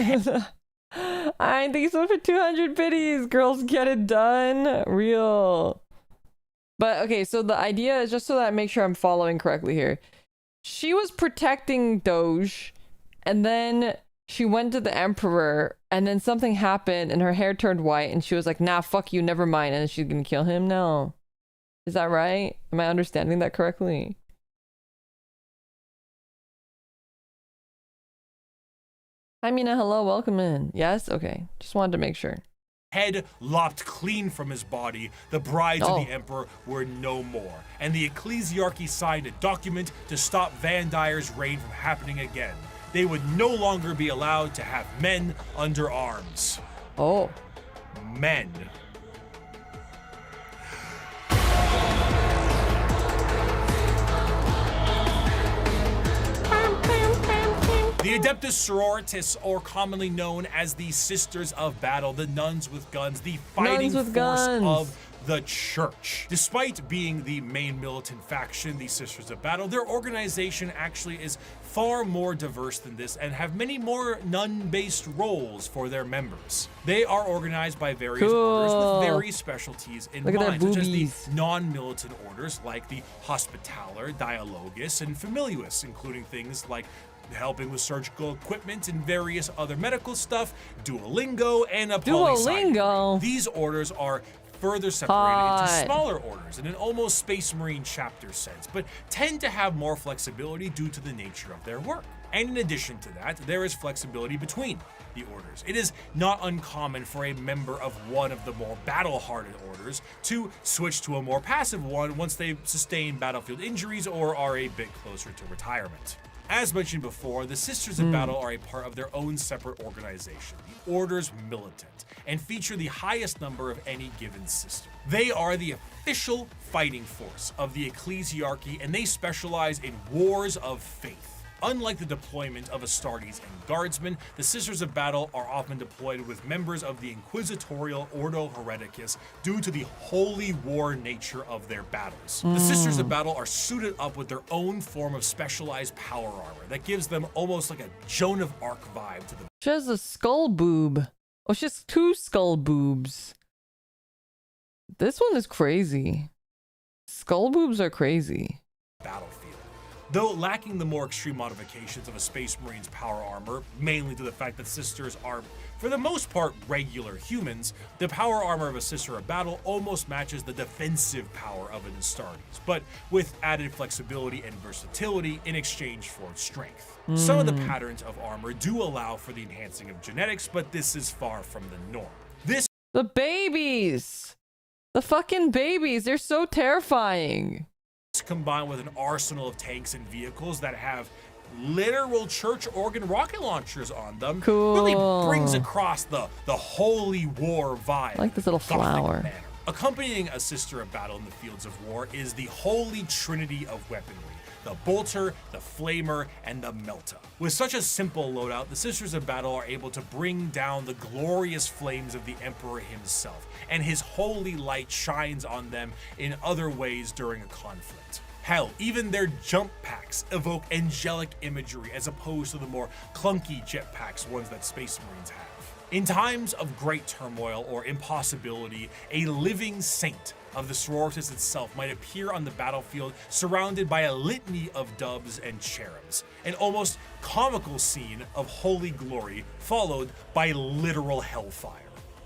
I think so for 200 biddies. Girls, get it done. Real. But okay, so the idea is, just so that I make sure I'm following correctly here. She was protecting Doge, and then she went to the Emperor, and then something happened, and her hair turned white, and she was like, "Nah, fuck you, never mind," and she's gonna kill him? No. Is that right? Am I understanding that correctly? Hi, Mina. Hello. Welcome in. Yes? Okay. Just wanted to make sure. Head lopped clean from his body, the brides of the Emperor were no more, and the ecclesiarchy signed a document to stop Van Dyer's reign from happening again. They would no longer be allowed to have men under arms. Oh. Men. The Adeptus Sororitas, or commonly known as the Sisters of Battle, the Nuns with Guns, the fighting force of the Church. Despite being the main militant faction, the Sisters of Battle, their organization actually is far more diverse than this and have many more nun-based roles for their members. They are organized by various orders with various specialties in mind, such as the non-militant orders like the Hospitaller, Dialogus, and Familius, including things like helping with surgical equipment and various other medical stuff, Duolingo, and a Duolingo. These orders are further separated into smaller orders in an almost Space Marine chapter sense, but tend to have more flexibility due to the nature of their work. And in addition to that, there is flexibility between the orders. It is not uncommon for a member of one of the more battle-hardened orders to switch to a more passive one once they've sustained battlefield injuries or are a bit closer to retirement. As mentioned before, the Sisters of Battle are a part of their own separate organization, the Order's Militant, and feature the highest number of any given system. They are the official fighting force of the ecclesiarchy, and they specialize in wars of faith. Unlike the deployment of Astartes and Guardsmen, the Sisters of Battle are often deployed with members of the Inquisitorial Ordo Hereticus due to the holy war nature of their battles. The Sisters of Battle are suited up with their own form of specialized power armor that gives them almost like a Joan of Arc vibe to them. She has a skull boob. Oh, she has 2 skull boobs. This one is crazy. Skull boobs are crazy. Battlefield. Though lacking the more extreme modifications of a Space Marine's power armor, mainly to the fact that Sisters are, for the most part, regular humans, the power armor of a Sister of Battle almost matches the defensive power of an Astartes, but with added flexibility and versatility in exchange for strength. Some of the patterns of armor do allow for the enhancing of genetics, but this is far from the norm. The babies! The fucking babies! They're so terrifying! Combined with an arsenal of tanks and vehicles that have literal church organ rocket launchers on them, really brings across the holy war vibe. I like this little flower. Manner. Accompanying a Sister of Battle in the fields of war is the holy trinity of weaponry: the bolter, the flamer, and the melta. With such a simple loadout, the Sisters of Battle are able to bring down the glorious flames of the Emperor himself, and his holy light shines on them in other ways during a conflict. Hell, even their jump packs evoke angelic imagery as opposed to the more clunky jetpacks ones that Space Marines have. In times of great turmoil or impossibility, a living saint of the sororitas itself might appear on the battlefield surrounded by a litany of doves and cherubs, an almost comical scene of holy glory followed by literal hellfire.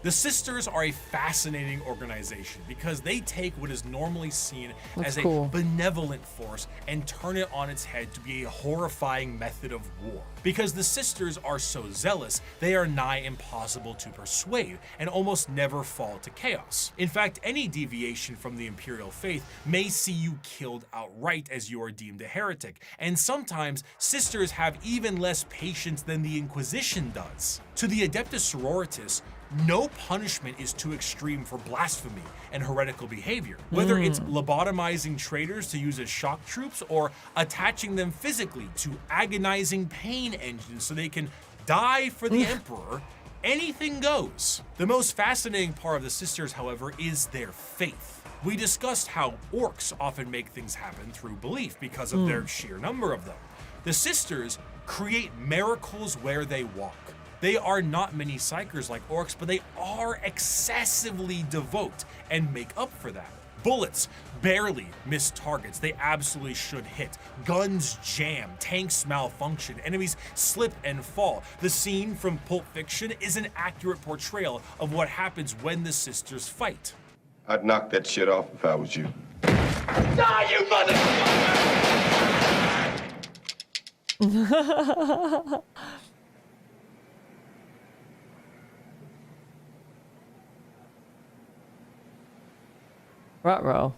The Sisters are a fascinating organization because they take what is normally seen That's as cool. a benevolent force and turn it on its head to be a horrifying method of war. Because the Sisters are so zealous, they are nigh impossible to persuade and almost never fall to chaos. In fact, any deviation from the Imperial faith may see you killed outright as you are deemed a heretic, and sometimes Sisters have even less patience than the Inquisition does. To the Adeptus Sororitas, no punishment is too extreme for blasphemy and heretical behavior. Whether it's lobotomizing traitors to use as shock troops or attaching them physically to agonizing pain engines so they can die for the Emperor, anything goes. The most fascinating part of the Sisters, however, is their faith. We discussed how orcs often make things happen through belief because of their sheer number of them. The Sisters create miracles where they walk. They are not many psychers like orcs, but they are excessively devout and make up for that. Bullets barely miss targets they absolutely should hit. Guns jam, tanks malfunction, enemies slip and fall. The scene from Pulp Fiction is an accurate portrayal of what happens when the Sisters fight. I'd knock that shit off if I was you. Die, you motherfucker! Ruh-roh.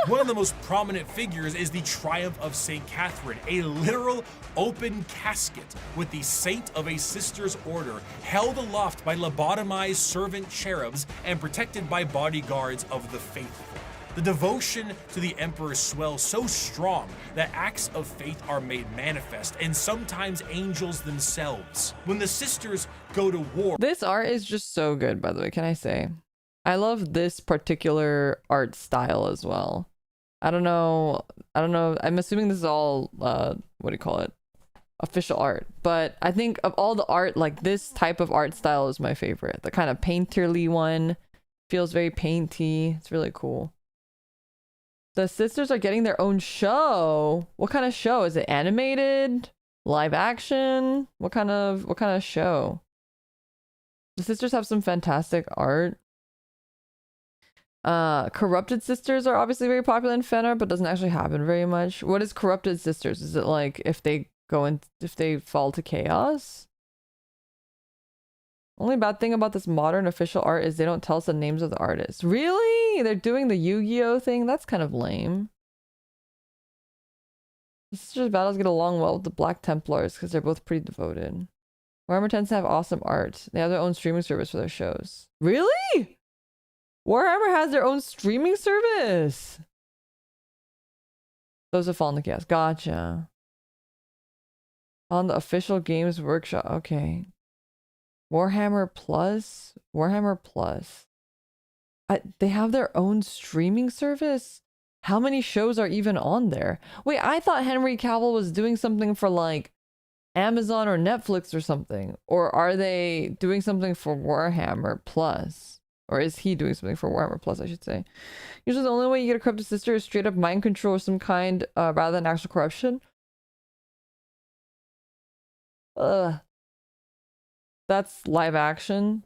One of the most prominent figures is the Triumph of St. Catherine, a literal open casket with the saint of a Sister's order held aloft by lobotomized servant cherubs and protected by bodyguards of the faithful. The devotion to the Emperor swells so strong that acts of faith are made manifest, and sometimes angels themselves. When the Sisters go to war, This art is just so good, by the way, can I say? I love this particular art style as well. I don't know. I'm assuming this is all, what do you call it? Official art. But I think of all the art, like this type of art style is my favorite. The kind of painterly one. Feels very painty. It's really cool. The Sisters are getting their own show. What kind of show? Is it animated? Live action? What kind of show? The Sisters have some fantastic art. Corrupted Sisters are obviously very popular in fan art, but doesn't actually happen very much. What is Corrupted Sisters? Is it like if they fall to chaos? Only bad thing about this modern official art is they don't tell us the names of the artists. Really? They're doing the Yu-Gi-Oh thing? That's kind of lame. The Sisters battles get along well with the Black Templars because they're both pretty devoted. Warhammer tends to have awesome art. They have their own streaming service for their shows. Really? Warhammer has their own streaming service. Those have fallen to chaos. Gotcha. On the official games workshop. Okay. Warhammer Plus. Warhammer Plus. They have their own streaming service? How many shows are even on there? Wait, I thought Henry Cavill was doing something for like Amazon or Netflix or something. Or are they doing something for Warhammer Plus? Or is he doing something for Warhammer Plus, I should say. Usually the only way you get a corrupted sister is straight up mind control of some kind rather than actual corruption. Ugh. That's live action.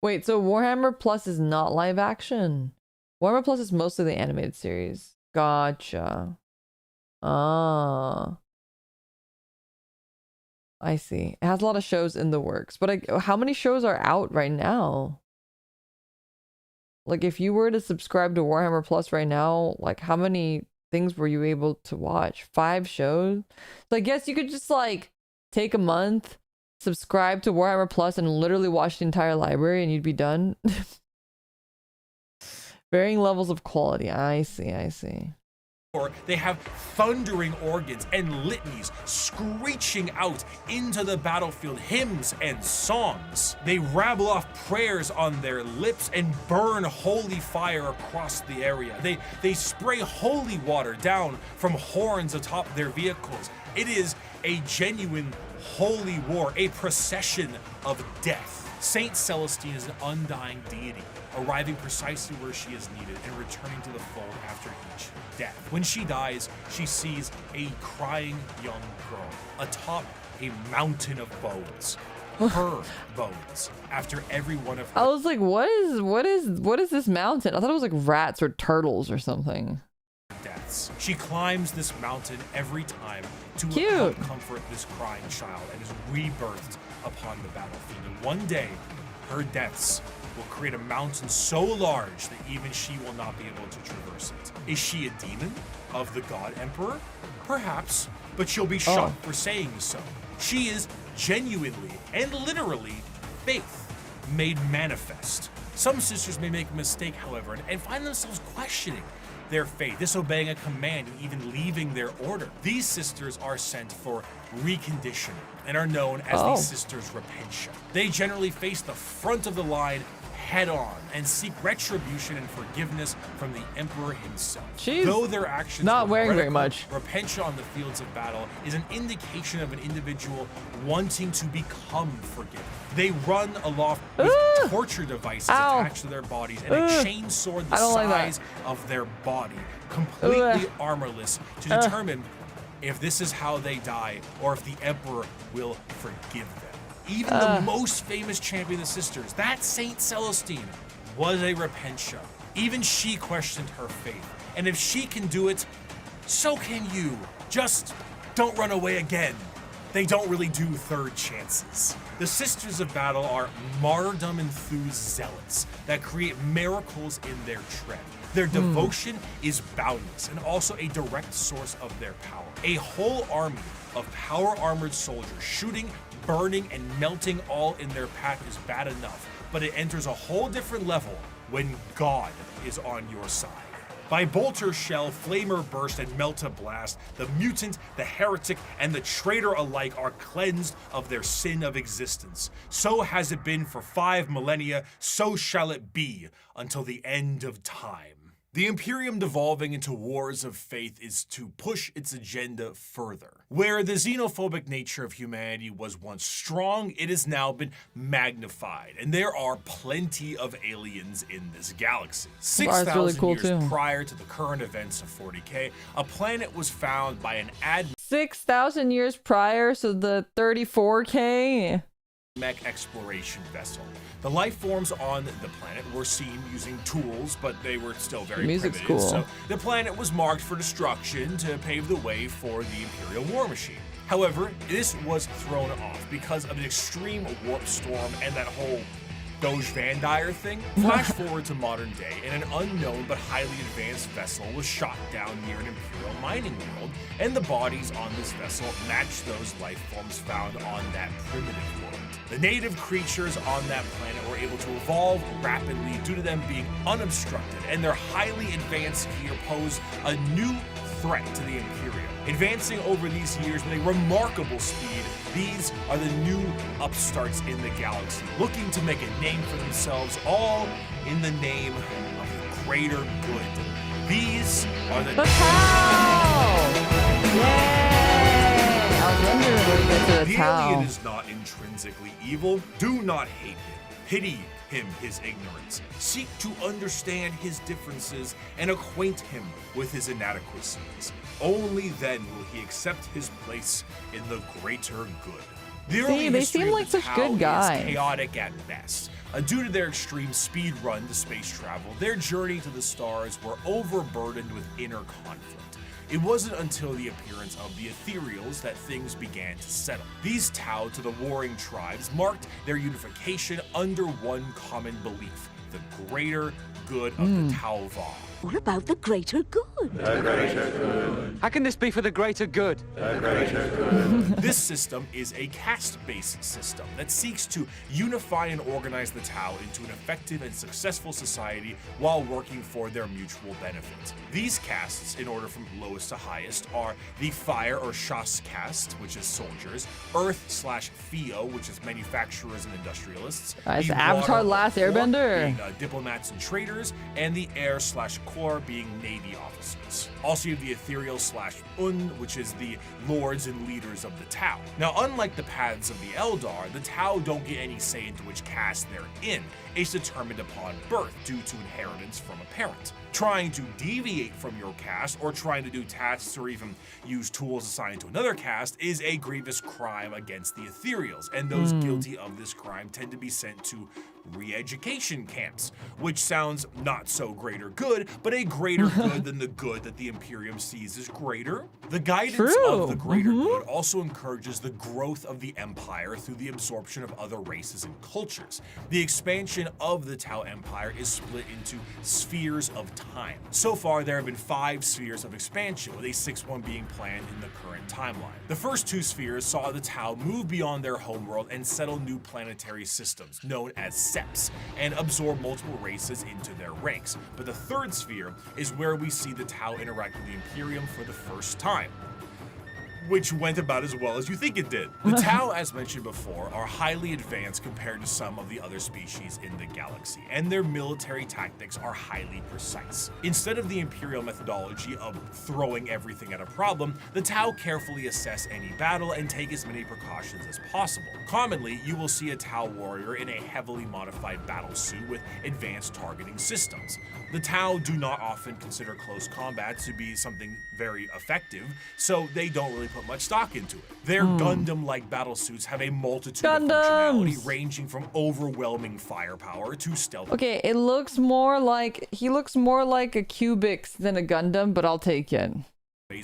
Wait, so Warhammer Plus is not live action. Warhammer Plus is mostly the animated series. Gotcha. Ah. I see. It has a lot of shows in the works. But how many shows are out right now? Like, if you were to subscribe to Warhammer Plus right now, like, how many things were you able to watch? 5 shows? So I guess you could just, like, take a month, subscribe to Warhammer Plus, and literally watch the entire library, and you'd be done. Varying levels of quality. I see, I see. They have thundering organs and litanies screeching out into the battlefield, hymns and songs. They rabble off prayers on their lips and burn holy fire across the area. They spray holy water down from horns atop their vehicles. It is a genuine holy war, a procession of death. Saint Celestine is an undying deity, arriving precisely where she is needed and returning to the fold after each death. When she dies, she sees a crying young girl atop a mountain of bones. Her bones, after every one of her I was like, what is this mountain? I thought it was like rats or turtles or something. deaths. She climbs this mountain every time to Cute. help comfort this crying child and is rebirthed upon the battlefield. And one day, her deaths will create a mountain so large that even she will not be able to traverse it. Is she a demon of the God Emperor? Perhaps, but she'll be shot for saying so. She is genuinely and literally faith made manifest. Some sisters may make a mistake, however, and find themselves questioning their faith, disobeying a command, and even leaving their order. These sisters are sent for reconditioning and are known as the Sisters Repentia. They generally face the front of the line head on and seek retribution and forgiveness from the Emperor himself. She's Though their actions not were wearing very heretical, much. Repentia on the fields of battle is an indication of an individual wanting to become forgiven. They run aloft with torture devices attached to their bodies and a chainsaw the size of their body, completely armorless, to determine if this is how they die or if the Emperor will forgive them. Even the most famous champion of the sisters, that Saint Celestine, was a Repentia. Even she questioned her faith. And if she can do it, so can you. Just don't run away again. They don't really do third chances. The Sisters of Battle are martyrdom-enthused zealots that create miracles in their tread. Their devotion is boundless and also a direct source of their power. A whole army of power-armored soldiers shooting, burning, and melting all in their path is bad enough, but it enters a whole different level when God is on your side. By bolter shell, flamer burst, and melta blast, the mutant, the heretic, and the traitor alike are cleansed of their sin of existence. So has it been for 5 millennia, so shall it be until the end of time. The Imperium devolving into wars of faith is to push its agenda further. Where the xenophobic nature of humanity was once strong, it has now been magnified, and there are plenty of aliens in this galaxy. 6,000 really cool years too. prior to the current events of 40k, a planet was found by an 6,000 years prior, so the 34K. mech exploration vessel. The life forms on the planet were seen using tools, but they were still very Music's primitive. cool. So the planet was marked for destruction to pave the way for the Imperial War Machine. However, this was thrown off because of an extreme warp storm and that whole Doge Van Dyer thing. Flash forward to modern day, and an unknown but highly advanced vessel was shot down near an Imperial mining world, and the bodies on this vessel matched those life forms found on that primitive world. The native creatures on that planet were able to evolve rapidly due to them being unobstructed, and their highly advanced gear posed a new threat to the Imperium. Advancing over these years with a remarkable speed, these are the new upstarts in the galaxy, looking to make a name for themselves, all in the name of the greater good. These are the Tau! Yay! I was wondering when we get to the The Tau. alien is not intrinsically evil. Do not hate him. Pity him his ignorance. Seek to understand his differences and acquaint him with his inadequacies. Only then will he accept his place in the greater good. The early they history seem of like the such Tau good guys. is chaotic at best. Due to their extreme speed run to space travel, their journey to the stars were overburdened with inner conflict. It wasn't until the appearance of the Ethereals that things began to settle. These Tau to the warring tribes marked their unification under one common belief, the greater good of the Tau Va. What about the greater good? How can this be for the greater good? This system is a caste-based system that seeks to unify and organize the Tau into an effective and successful society while working for their mutual benefit. These castes, in order from lowest to highest, are the Fire or Shas caste, which is soldiers, Earth/Theo, which is manufacturers and industrialists, It's the Avatar Water Last or Airbender. being, diplomats and traders, and the Air/Core, Corps being Navy officers. Also, you have the ethereal /Un, which is the lords and leaders of the Tau. Now, unlike the paths of the Eldar, the Tau don't get any say into which caste they're in. It's determined upon birth due to inheritance from a parent. Trying to deviate from your caste or trying to do tasks or even use tools assigned to another caste is a grievous crime against the ethereals, and those guilty of this crime tend to be sent to re-education camps, which sounds not so great or good, but a greater good than the good that the Imperium sees as greater. The guidance of the greater good also encourages the growth of the Empire through the absorption of other races and cultures. The expansion of the Tau Empire is split into spheres of time. So far, there have been 5 spheres of expansion, with a 6th one being planned in the current timeline. The first 2 spheres saw the Tau move beyond their homeworld and settle new planetary systems, known as Seps, and absorb multiple races into their ranks. But the 3rd sphere is where we see the Tau interact with the Imperium for the first time, which went about as well as you think it did. The Tau, as mentioned before, are highly advanced compared to some of the other species in the galaxy, and their military tactics are highly precise. Instead of the Imperial methodology of throwing everything at a problem, the Tau carefully assess any battle and take as many precautions as possible. Commonly, you will see a Tau warrior in a heavily modified battle suit with advanced targeting systems. The Tau do not often consider close combat to be something very effective, so they don't really put much stock into it. Their Gundam-like battle suits have a multitude of functionality ranging from overwhelming firepower to stealth. Okay, it looks more like, he looks more like a Cubix than a Gundam, but I'll take it.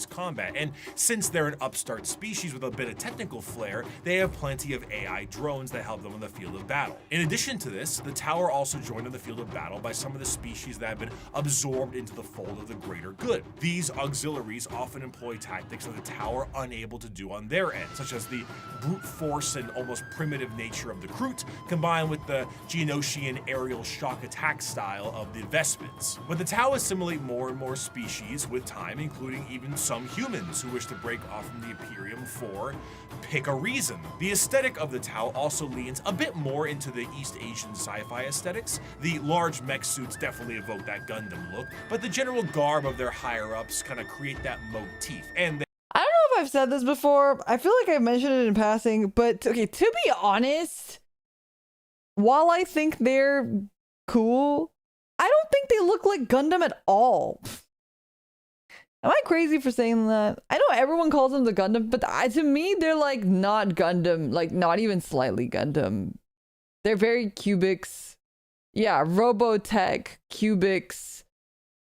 Combat, and since they're an upstart species with a bit of technical flair, they have plenty of AI drones that help them in the field of battle. In addition to this, the Tau are also joined in the field of battle by some of the species that have been absorbed into the fold of the greater good. These auxiliaries often employ tactics that the Tau are unable to do on their end, such as the brute force and almost primitive nature of the Kroot, combined with the Geonosian aerial shock attack style of the Vespens. But the Tau assimilate more and more species with time, including even some humans who wish to break off from the Imperium for pick a reason. The aesthetic of the Tau also leans a bit more into the East Asian sci-fi aesthetics. The large mech suits definitely evoke that Gundam look, but the general garb of their higher-ups kind of create that motif. And I don't know if I've said this before. I feel like I mentioned it in passing, but okay, to be honest, while I think they're cool, I don't think they look like Gundam at all. Am I crazy for saying that? I know everyone calls them the Gundam, but to me, they're like not Gundam, like not even slightly Gundam. They're very Cubix. Yeah, Robotech, Cubix.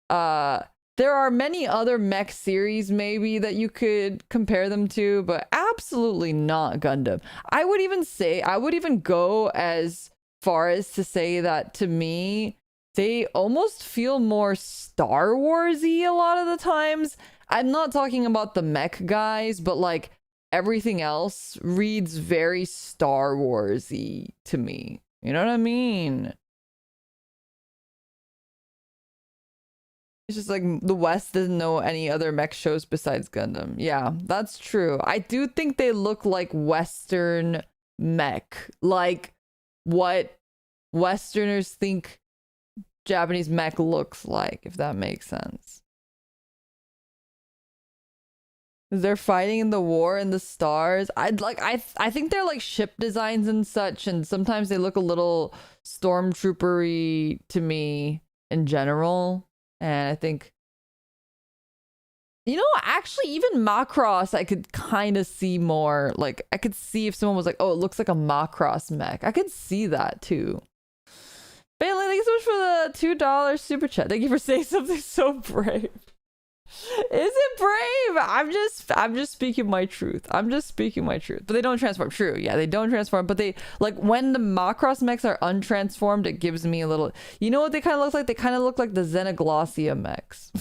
There are many other mech series maybe that you could compare them to, but absolutely not Gundam. I would even go as far as to say that to me, they almost feel more Star Wars-y a lot of the times. I'm not talking about the mech guys, but like everything else reads very Star Wars-y to me. You know what I mean? It's just like the West doesn't know any other mech shows besides Gundam. Yeah, that's true. I do think they look like Western mech. Like what Westerners think Japanese mech looks like, if that makes sense. They're fighting in the war in the stars. I think they're like ship designs and such, and sometimes they look a little stormtroopery to me in general. And I think, you know, actually even Macross I could kind of see more. Like I could see if someone was like, oh, it looks like a Macross mech. I could see that too. Bailey, thank you so much for the $2 super chat. Thank you for saying something so brave. Is it brave? I'm just speaking my truth. I'm just speaking my truth. But they don't transform. True. Yeah, they don't transform. But they, like, when the Macross mechs are untransformed, it gives me a little... You know what they kind of look like? They kind of look like the Xenoglossia mechs.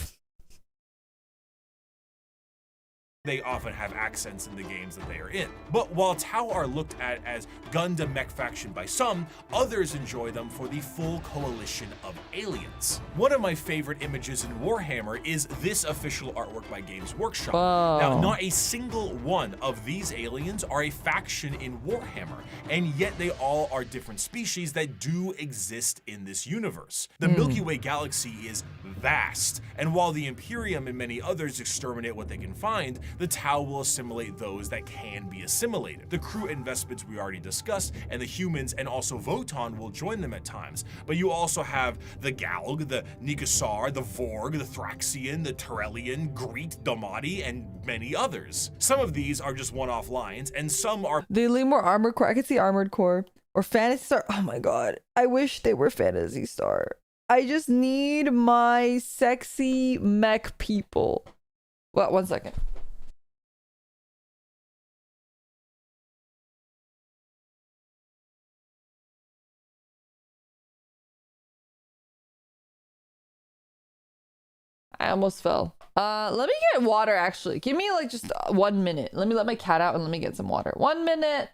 They often have accents in the games that they are in. But while Tau are looked at as Gundam mech faction by some, others enjoy them for the full coalition of aliens. One of my favorite images in Warhammer is this official artwork by Games Workshop. Whoa. Now, not a single one of these aliens are a faction in Warhammer, and yet they all are different species that do exist in this universe. The Milky Way galaxy is vast, and while the Imperium and many others exterminate what they can find, the Tau will assimilate those that can be assimilated. The crew and Vespens we already discussed, and the humans and also Voton will join them at times. But you also have the Galg, the Nikasar, the Vorg, the Thraxian, the Terrellian, Greet, Domati, and many others. Some of these are just one-off lines, and some are— They lean more armored core. I could see armored core or fantasy star. Oh my god. I wish they were fantasy star. I just need my sexy mech people. Well, 1 second. I almost fell. Let me get water actually. Give me like just 1 minute. Let me let my cat out and let me get some water. 1 minute.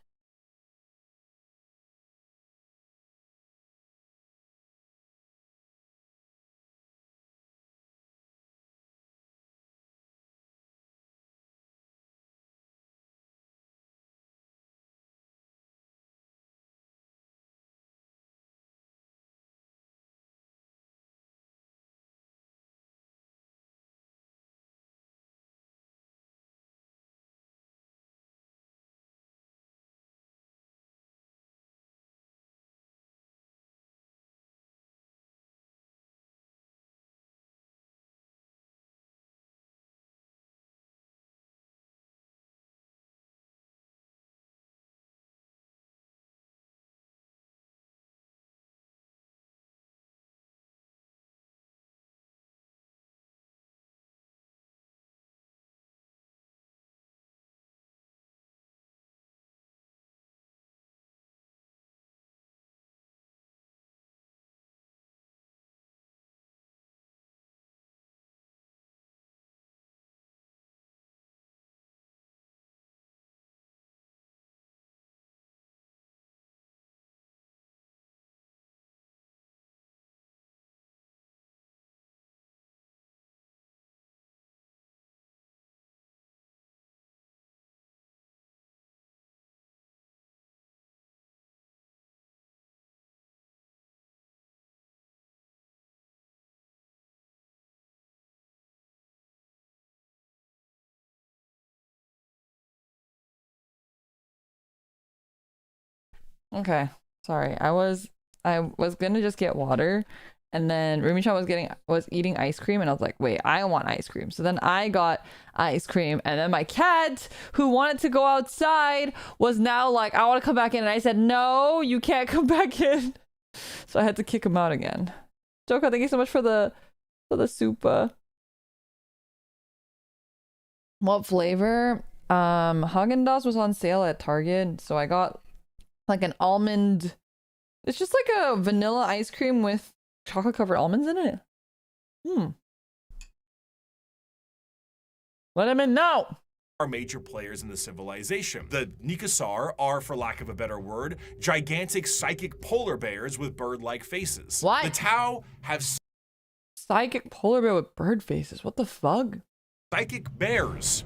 Okay, sorry. I was gonna just get water, and then Rumi-chan was eating ice cream, and I was like, wait, I want ice cream. So then I got ice cream, and then my cat, who wanted to go outside, was now like, I want to come back in, and I said, no, you can't come back in. So I had to kick him out again. Joka, thank you so much for the soup. What flavor? Haagen-Dazs was on sale at Target, so I got like an almond. It's just like a vanilla ice cream with chocolate covered almonds in it. Let him in now. Are major players in the civilization. The Nikasar are, for lack of a better word, gigantic psychic polar bears with bird-like faces. What? The Tau have Psychic polar bear with bird faces. What the fuck? psychic bears.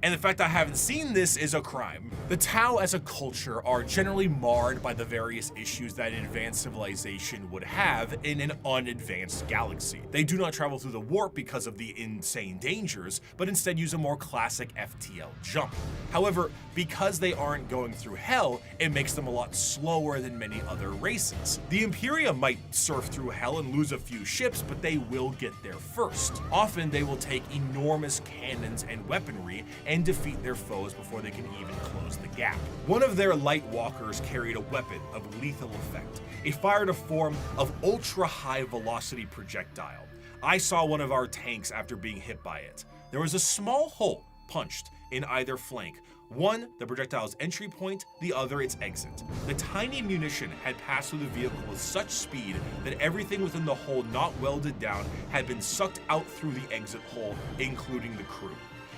And the fact I haven't seen this is a crime. The Tau as a culture are generally marred by the various issues that an advanced civilization would have in an unadvanced galaxy. They do not travel through the warp because of the insane dangers, but instead use a more classic FTL jump. However, because they aren't going through hell, it makes them a lot slower than many other races. The Imperium might surf through hell and lose a few ships, but they will get there first. Often they will take enormous cannons and weaponry and defeat their foes before they can even close the gap. One of their light walkers carried a weapon of lethal effect. It fired a form of ultra-high velocity projectile. I saw one of our tanks after being hit by it. There was a small hole punched in either flank. One, the projectile's entry point, the other its exit. The tiny munition had passed through the vehicle with such speed that everything within the hole not welded down had been sucked out through the exit hole, including the crew.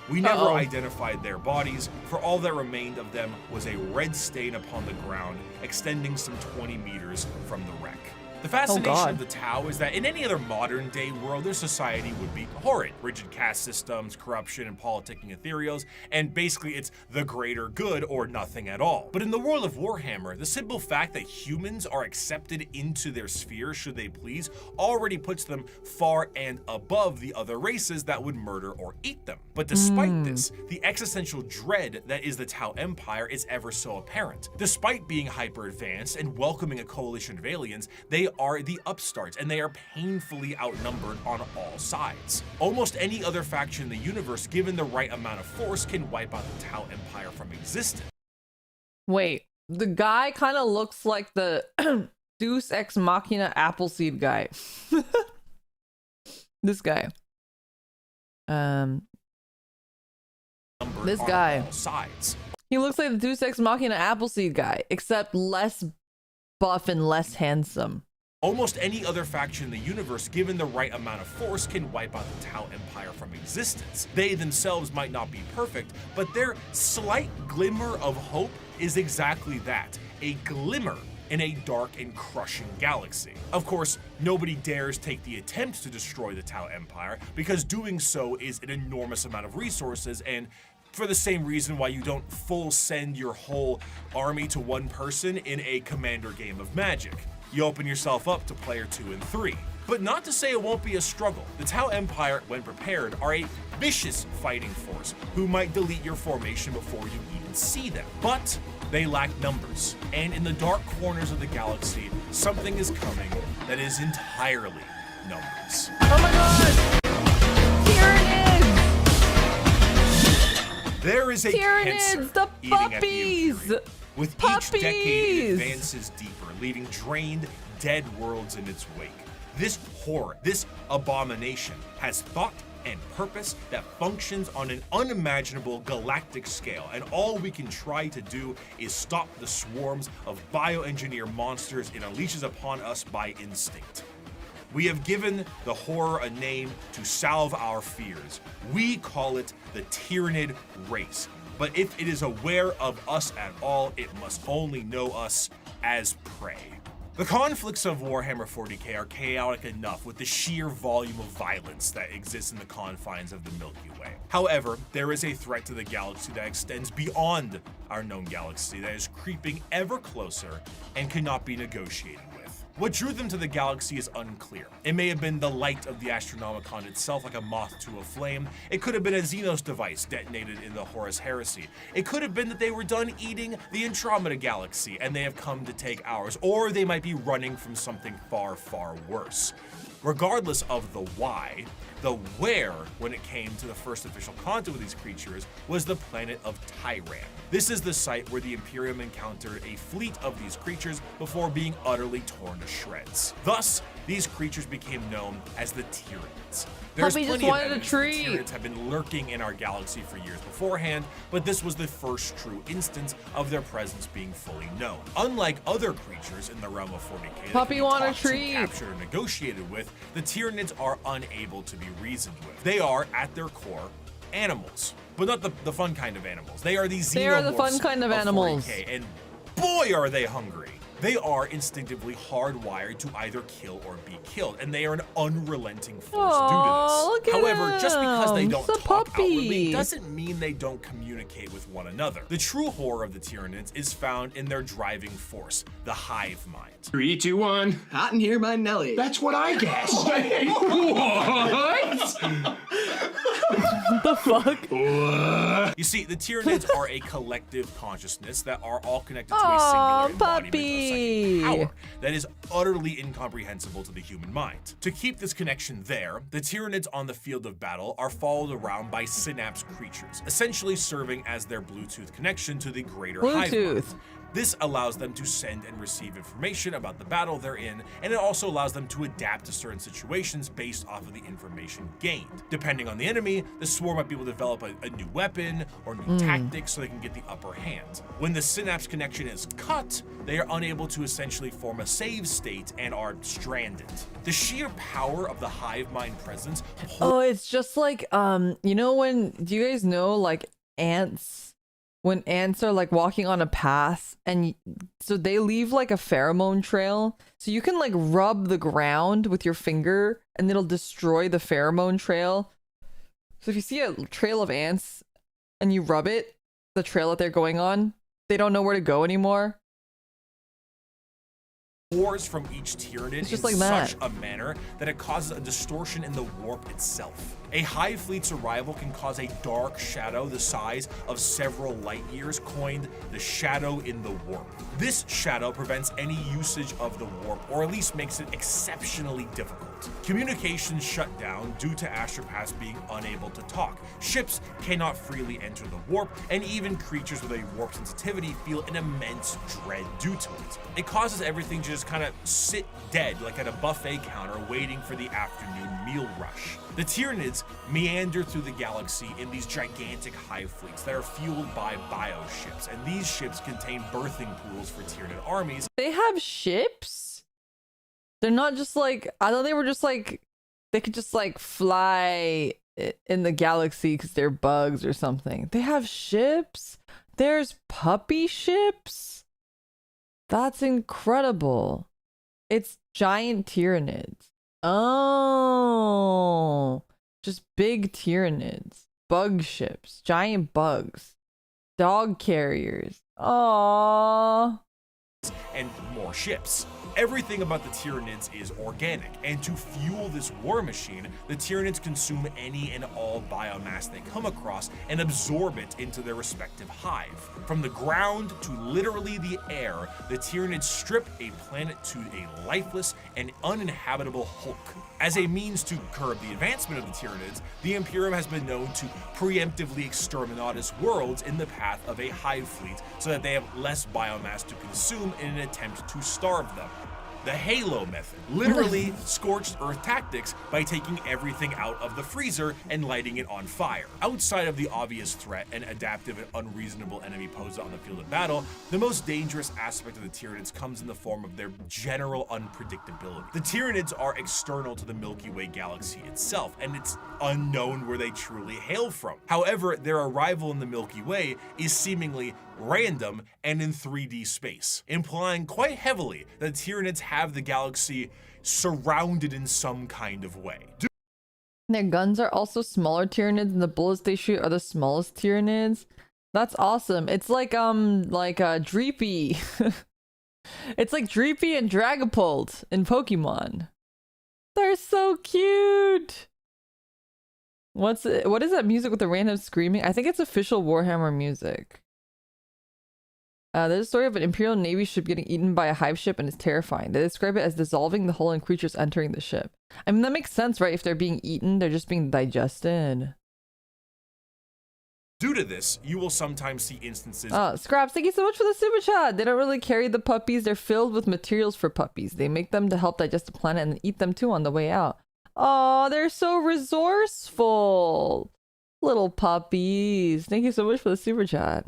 We never identified their bodies, for all that remained of them was a red stain upon the ground, extending some 20 meters from the wreck. The fascination of the Tau is that in any other modern day world, their society would be horrid. Rigid caste systems, corruption, and politicking ethereals, and basically it's the greater good or nothing at all. But in the world of Warhammer, the simple fact that humans are accepted into their sphere should they please already puts them far and above the other races that would murder or eat them. But despite this, the existential dread that is the Tau Empire is ever so apparent. Despite being hyper advanced and welcoming a coalition of aliens, they are the upstarts, and they are painfully outnumbered on all sides. Almost any other faction in the universe, given the right amount of force, can wipe out the Tau Empire from existence. Wait, the guy kind of looks like the Deus Ex Machina Appleseed guy. This guy. This guy. All sides. He looks like the Deus Ex Machina Appleseed guy, except less buff and less handsome. Almost any other faction in the universe, given the right amount of force, can wipe out the Tau Empire from existence. They themselves might not be perfect, but their slight glimmer of hope is exactly that, a glimmer in a dark and crushing galaxy. Of course, nobody dares take the attempt to destroy the Tau Empire, because doing so is an enormous amount of resources, and for the same reason why you don't full send your whole army to one person in a commander game of Magic. You open yourself up to player 2 and 3. But not to say it won't be a struggle. The Tau Empire, when prepared, are a vicious fighting force who might delete your formation before you even see them. But they lack numbers, and in the dark corners of the galaxy, something is coming that is entirely numbers. Oh my god! Tyranids! There is a cancer the eating at the puppies! Imperium. With each decade, it advances deeper, leaving drained, dead worlds in its wake. This horror, this abomination, has thought and purpose that functions on an unimaginable galactic scale, and all we can try to do is stop the swarms of bioengineer monsters it unleashes upon us by instinct. We have given the horror a name to salve our fears. We call it the Tyranid race. But if it is aware of us at all, it must only know us as prey. The conflicts of Warhammer 40k are chaotic enough with the sheer volume of violence that exists in the confines of the Milky Way. However, there is a threat to the galaxy that extends beyond our known galaxy that is creeping ever closer and cannot be negotiated with. What drew them to the galaxy is unclear. It may have been the light of the Astronomicon itself, like a moth to a flame. It could have been a Xenos device detonated in the Horus Heresy. It could have been that they were done eating the Andromeda galaxy and they have come to take ours, or they might be running from something far, far worse. Regardless of the why, the where, when it came to the first official contact with these creatures, was the planet of Tyran. This is the site where the Imperium encountered a fleet of these creatures before being utterly torn to shreds. Thus, these creatures became known as the Tyranids. There's Puppy just plenty of wanted a evidence that treat. Tyranids have been lurking in our galaxy for years beforehand, but this was the first true instance of their presence being fully known. Unlike other creatures in the realm of 40k that Puppy can be want a talked to, treat. captured, or negotiated with, the Tyranids are unable to be reasoned with. They are, at their core, animals, but not the fun kind of animals. They are the xenomorphs. They are the fun kind of animals. 40k, and boy are they hungry. They are instinctively hardwired to either kill or be killed, and they are an unrelenting force Aw, due to this. However, just because they him. don't It's a talk puppy. outwardly doesn't mean they don't communicate with one another. The true horror of the Tyranids is found in their driving force, the hive mind. 3, 2, 1. Hot in here by Nelly. That's what I guessed. What? The fuck? You see, the Tyranids are a collective consciousness that are all connected to a singular embodiment of psychic power that is utterly incomprehensible to the human mind. To keep this connection there, the Tyranids on the field of battle are followed around by synapse creatures, essentially serving as their Bluetooth connection to the greater hive mind. This allows them to send and receive information about the battle they're in, and it also allows them to adapt to certain situations based off of the information gained. Depending on the enemy, the swarm might be able to develop a new weapon or new tactics so they can get the upper hand. When the synapse connection is cut, they are unable to essentially form a save state and are stranded. The sheer power of the hive mind presence. Oh, it's just like you know, when, do you guys know, like, ants, when ants are like walking on a path, and so they leave like a pheromone trail, so you can like rub the ground with your finger and it'll destroy the pheromone trail. So if you see a trail of ants and you rub it, the trail that they're going on, they don't know where to go anymore. Pours from each Tyranid It's just in like that. such a manner that it causes a distortion in the warp itself. A hive fleet's arrival can cause a dark shadow the size of several light years, coined the shadow in the warp. This shadow prevents any usage of the warp, or at least makes it exceptionally difficult. Communications shut down due to astropaths being unable to talk. Ships cannot freely enter the warp, and even creatures with a warp sensitivity feel an immense dread due to it. It causes everything to just kind of sit dead, like at a buffet counter waiting for the afternoon meal rush. The Tyranids meander through the galaxy in these gigantic hive fleets that are fueled by bioships, and these ships contain birthing pools for Tyranid armies. They have ships? They're not just like, I thought they were just like, they could just like fly in the galaxy because they're bugs or something. They have ships? There's puppy ships? That's incredible. It's giant Tyranids. Oh, just big Tyranids. Bug ships. Giant bugs. Dog carriers. Aww. And more ships. Everything about the Tyranids is organic, and to fuel this war machine, the Tyranids consume any and all biomass they come across and absorb it into their respective hive. From the ground to literally the air, the Tyranids strip a planet to a lifeless and uninhabitable hulk. As a means to curb the advancement of the Tyranids, the Imperium has been known to preemptively exterminatus worlds in the path of a hive fleet so that they have less biomass to consume in an attempt to starve them. The Halo method, literally scorched earth tactics by taking everything out of the freezer and lighting it on fire. Outside of the obvious threat and adaptive and unreasonable enemy posed on the field of battle, the most dangerous aspect of the Tyranids comes in the form of their general unpredictability. The Tyranids are external to the Milky Way galaxy itself, and it's unknown where they truly hail from. However, their arrival in the Milky Way is seemingly random and in 3D space, implying quite heavily that Tyranids have the galaxy surrounded in some kind of way. Their guns are also smaller Tyranids, and the bullets they shoot are the smallest Tyranids. That's awesome. It's like Dreepy. It's like Dreepy and Dragapult in Pokemon. They're so cute. What is that music with the random screaming? I think it's official Warhammer music. There's a story of an Imperial Navy ship getting eaten by a hive ship, and it's terrifying. They describe it as dissolving the hull and creatures entering the ship. I mean, that makes sense, right? If they're being eaten, they're just being digested. Due to this, you will sometimes see instances. Scraps, thank you so much for the super chat. They don't really carry the puppies. They're filled with materials for puppies. They make them to help digest the planet and then eat them too on the way out. Oh, they're so resourceful. Little puppies. Thank you so much for the super chat.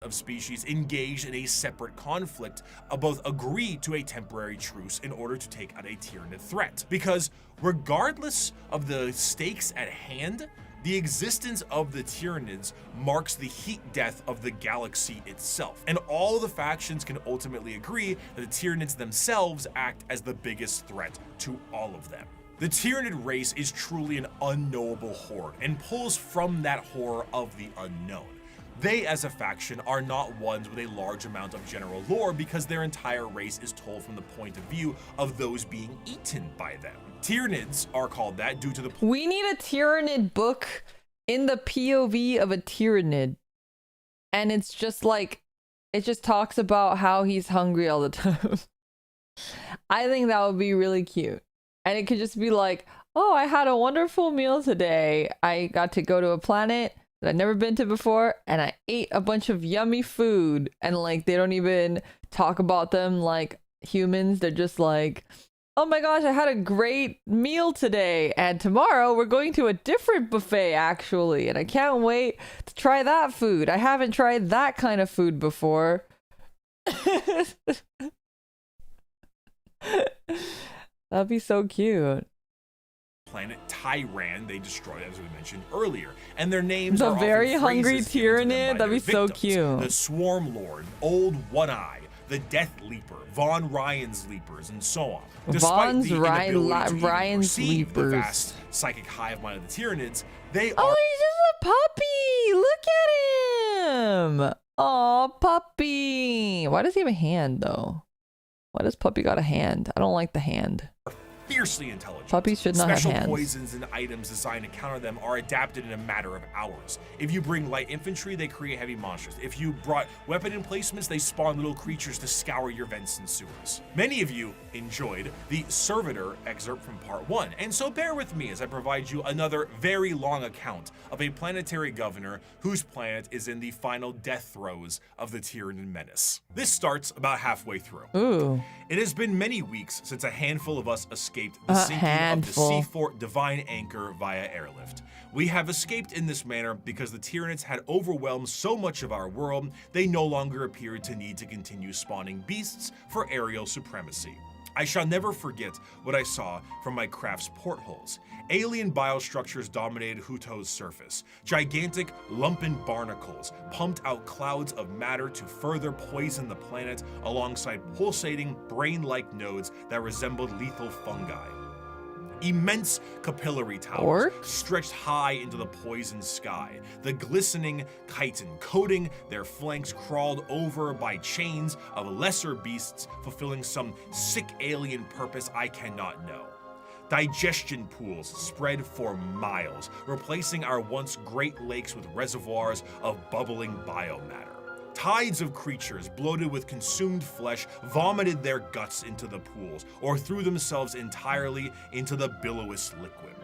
Of species engaged in a separate conflict both agree to a temporary truce in order to take out a Tyranid threat. Because regardless of the stakes at hand, the existence of the Tyranids marks the heat death of the galaxy itself, and all the factions can ultimately agree that the Tyranids themselves act as the biggest threat to all of them. The Tyranid race is truly an unknowable horde, and pulls from that horror of the unknown. They, as a faction, are not ones with a large amount of general lore because their entire race is told from the point of view of those being eaten by them. Tyranids are called that due to the— We need a Tyranid book in the POV of a Tyranid. And it's just like, it just talks about how he's hungry all the time. I think that would be really cute. And it could just be like, oh, I had a wonderful meal today. I got to go to a planet that I've never been to before, and I ate a bunch of yummy food, and like they don't even talk about them like humans. They're just like, oh my gosh, I had a great meal today, and tomorrow we're going to a different buffet actually, and I can't wait to try that food. I haven't tried that kind of food before. That'd be so cute. Planet Tyran they destroyed, as we mentioned earlier, and their names The are very often hungry phrases given to them Tyranid? by That'd be their so victims. cute. The Swarm Lord, Old One Eye, the Death Leaper, Von Ryan's Leapers, and so on. Despite Von's the inability to even Ryan's perceive the Leapers. vast psychic hive mind of the Tyranids, they Oh, are he's just a puppy! Look at him! Oh, puppy! Why does he have a hand, though? Why does puppy got a hand? I don't like the hand. fiercely intelligent. Puppies should not have Special hands. poisons and items designed to counter them are adapted in a matter of hours. If you bring light infantry, they create heavy monsters. If you brought weapon emplacements, they spawn little creatures to scour your vents and sewers. Many of you enjoyed the Servitor excerpt from part 1, and so bear with me as I provide you another very long account of a planetary governor whose planet is in the final death throes of the Tyranid menace. This starts about halfway through. Ooh. It has been many weeks since a handful of us escaped the A sinking handful. of the Seafort Divine Anchor via airlift. We have escaped in this manner because the Tyranids had overwhelmed so much of our world, they no longer appeared to need to continue spawning beasts for aerial supremacy. I shall never forget what I saw from my craft's portholes. Alien biostructures dominated Huto's surface. Gigantic, lumpen barnacles pumped out clouds of matter to further poison the planet alongside pulsating, brain-like nodes that resembled lethal fungi. Immense capillary towers Orcs? stretched high into the poisoned sky. The glistening chitin coating their flanks crawled over by chains of lesser beasts fulfilling some sick alien purpose I cannot know. Digestion pools spread for miles, replacing our once great lakes with reservoirs of bubbling biomatter. Tides of creatures bloated with consumed flesh vomited their guts into the pools or threw themselves entirely into the billowous liquid.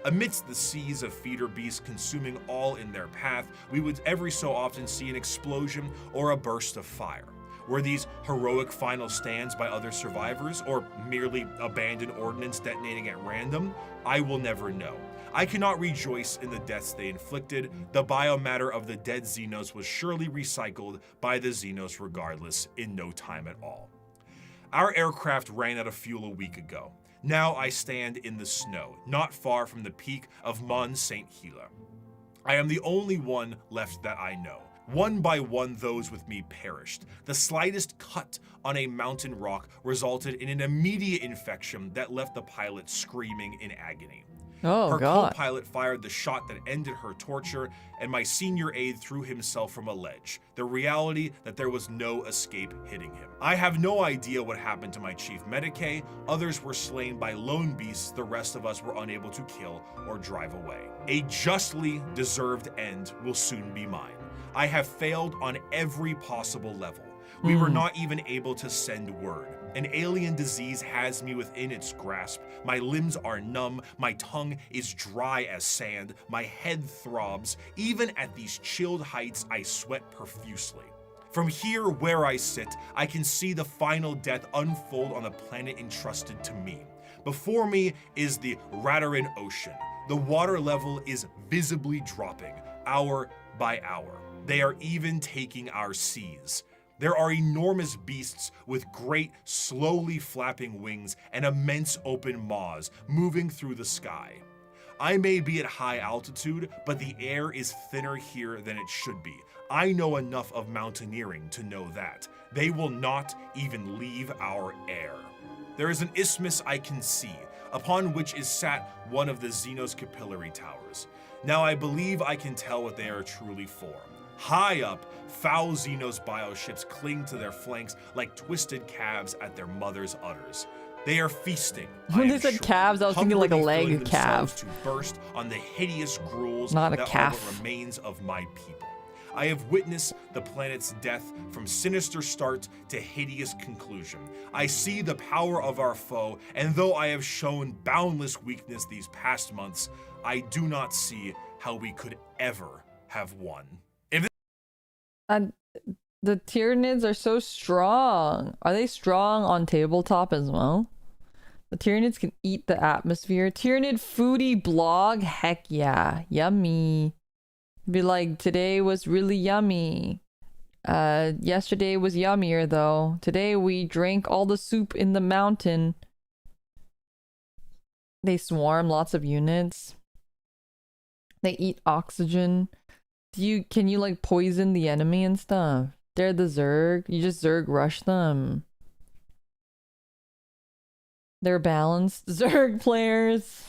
Amidst the seas of feeder beasts consuming all in their path, we would every so often see an explosion or a burst of fire. Were these heroic final stands by other survivors, or merely abandoned ordnance detonating at random? I will never know. I cannot rejoice in the deaths they inflicted. The biomatter of the dead Xenos was surely recycled by the Xenos regardless in no time at all. Our aircraft ran out of fuel a week ago. Now I stand in the snow, not far from the peak of Mont Saint Hila. I am the only one left that I know. One by one, those with me perished. The slightest cut on a mountain rock resulted in an immediate infection that left the pilot screaming in agony. Oh, Her God. co-pilot fired the shot that ended her torture, and my senior aide threw himself from a ledge, the reality that there was no escape hitting him. I have no idea what happened to my chief medicae. Others were slain by lone beasts the rest of us were unable to kill or drive away. A justly deserved end will soon be mine. I have failed on every possible level. We were not even able to send word. An alien disease has me within its grasp. My limbs are numb, my tongue is dry as sand, my head throbs. Even at these chilled heights, I sweat profusely. From here where I sit, I can see the final death unfold on the planet entrusted to me. Before me is the Radarin Ocean. The water level is visibly dropping, hour by hour. They are even taking our seas. There are enormous beasts with great, slowly flapping wings and immense open maws moving through the sky. I may be at high altitude, but the air is thinner here than it should be. I know enough of mountaineering to know that. They will not even leave our air. There is an isthmus I can see, upon which is sat one of the Xenos capillary towers. Now I believe I can tell what they are truly for. High up, foul Xenos bioships cling to their flanks like twisted calves at their mother's udders. They are feasting. When I they am said sure, calves, I was thinking like a hungrily leg filling themselves calf. to burst on the hideous gruels Not a that are calf. what remains of my people. I have witnessed the planet's death from sinister start to hideous conclusion. I see the power of our foe, and though I have shown boundless weakness these past months, I do not see how we could ever have won. If And the Tyranids are so strong. Are they strong on tabletop as well? The Tyranids can eat the atmosphere. Tyranid foodie blog? Heck yeah. Yummy. Be like, today was really yummy. Yesterday was yummier though. Today we drank all the soup in the mountain. They swarm lots of units. They eat oxygen. Can you like poison the enemy and stuff? They're the Zerg. You just Zerg rush them. They're balanced Zerg players.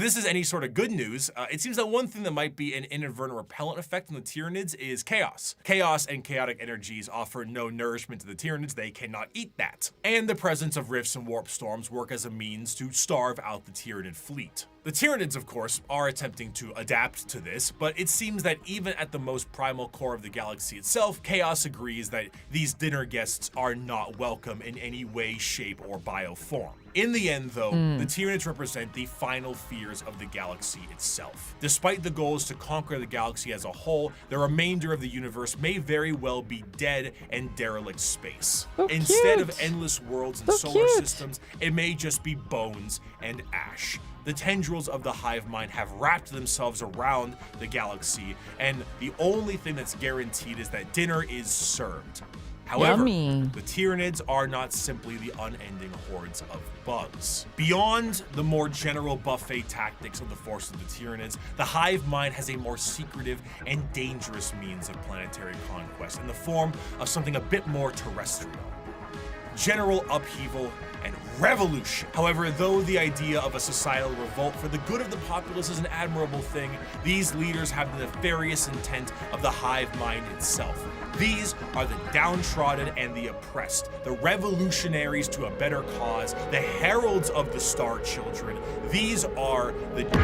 this is any sort of good news, it seems that one thing that might be an inadvertent repellent effect on the Tyranids is chaos. Chaos and chaotic energies offer no nourishment to the Tyranids, they cannot eat that. And the presence of rifts and warp storms work as a means to starve out the Tyranid fleet. The Tyranids, of course, are attempting to adapt to this, but it seems that even at the most primal core of the galaxy itself, Chaos agrees that these dinner guests are not welcome in any way, shape, or bioform. In the end, though, the Tyranids represent the final fears of the galaxy itself. Despite the goals to conquer the galaxy as a whole, the remainder of the universe may very well be dead and derelict space. Instead of endless worlds and solar systems, it may just be bones and ash. The tendrils of the hive mind have wrapped themselves around the galaxy, and the only thing that's guaranteed is that dinner is served. However, the Tyranids are not simply the unending hordes of bugs. Beyond the more general buffet tactics of the force of the Tyranids, the hive mind has a more secretive and dangerous means of planetary conquest in the form of something a bit more terrestrial. General upheaval and revolution. However, though the idea of a societal revolt for the good of the populace is an admirable thing, these leaders have the nefarious intent of the hive mind itself. These are the downtrodden and the oppressed, the revolutionaries to a better cause, the heralds of the Star Children. These are the... Did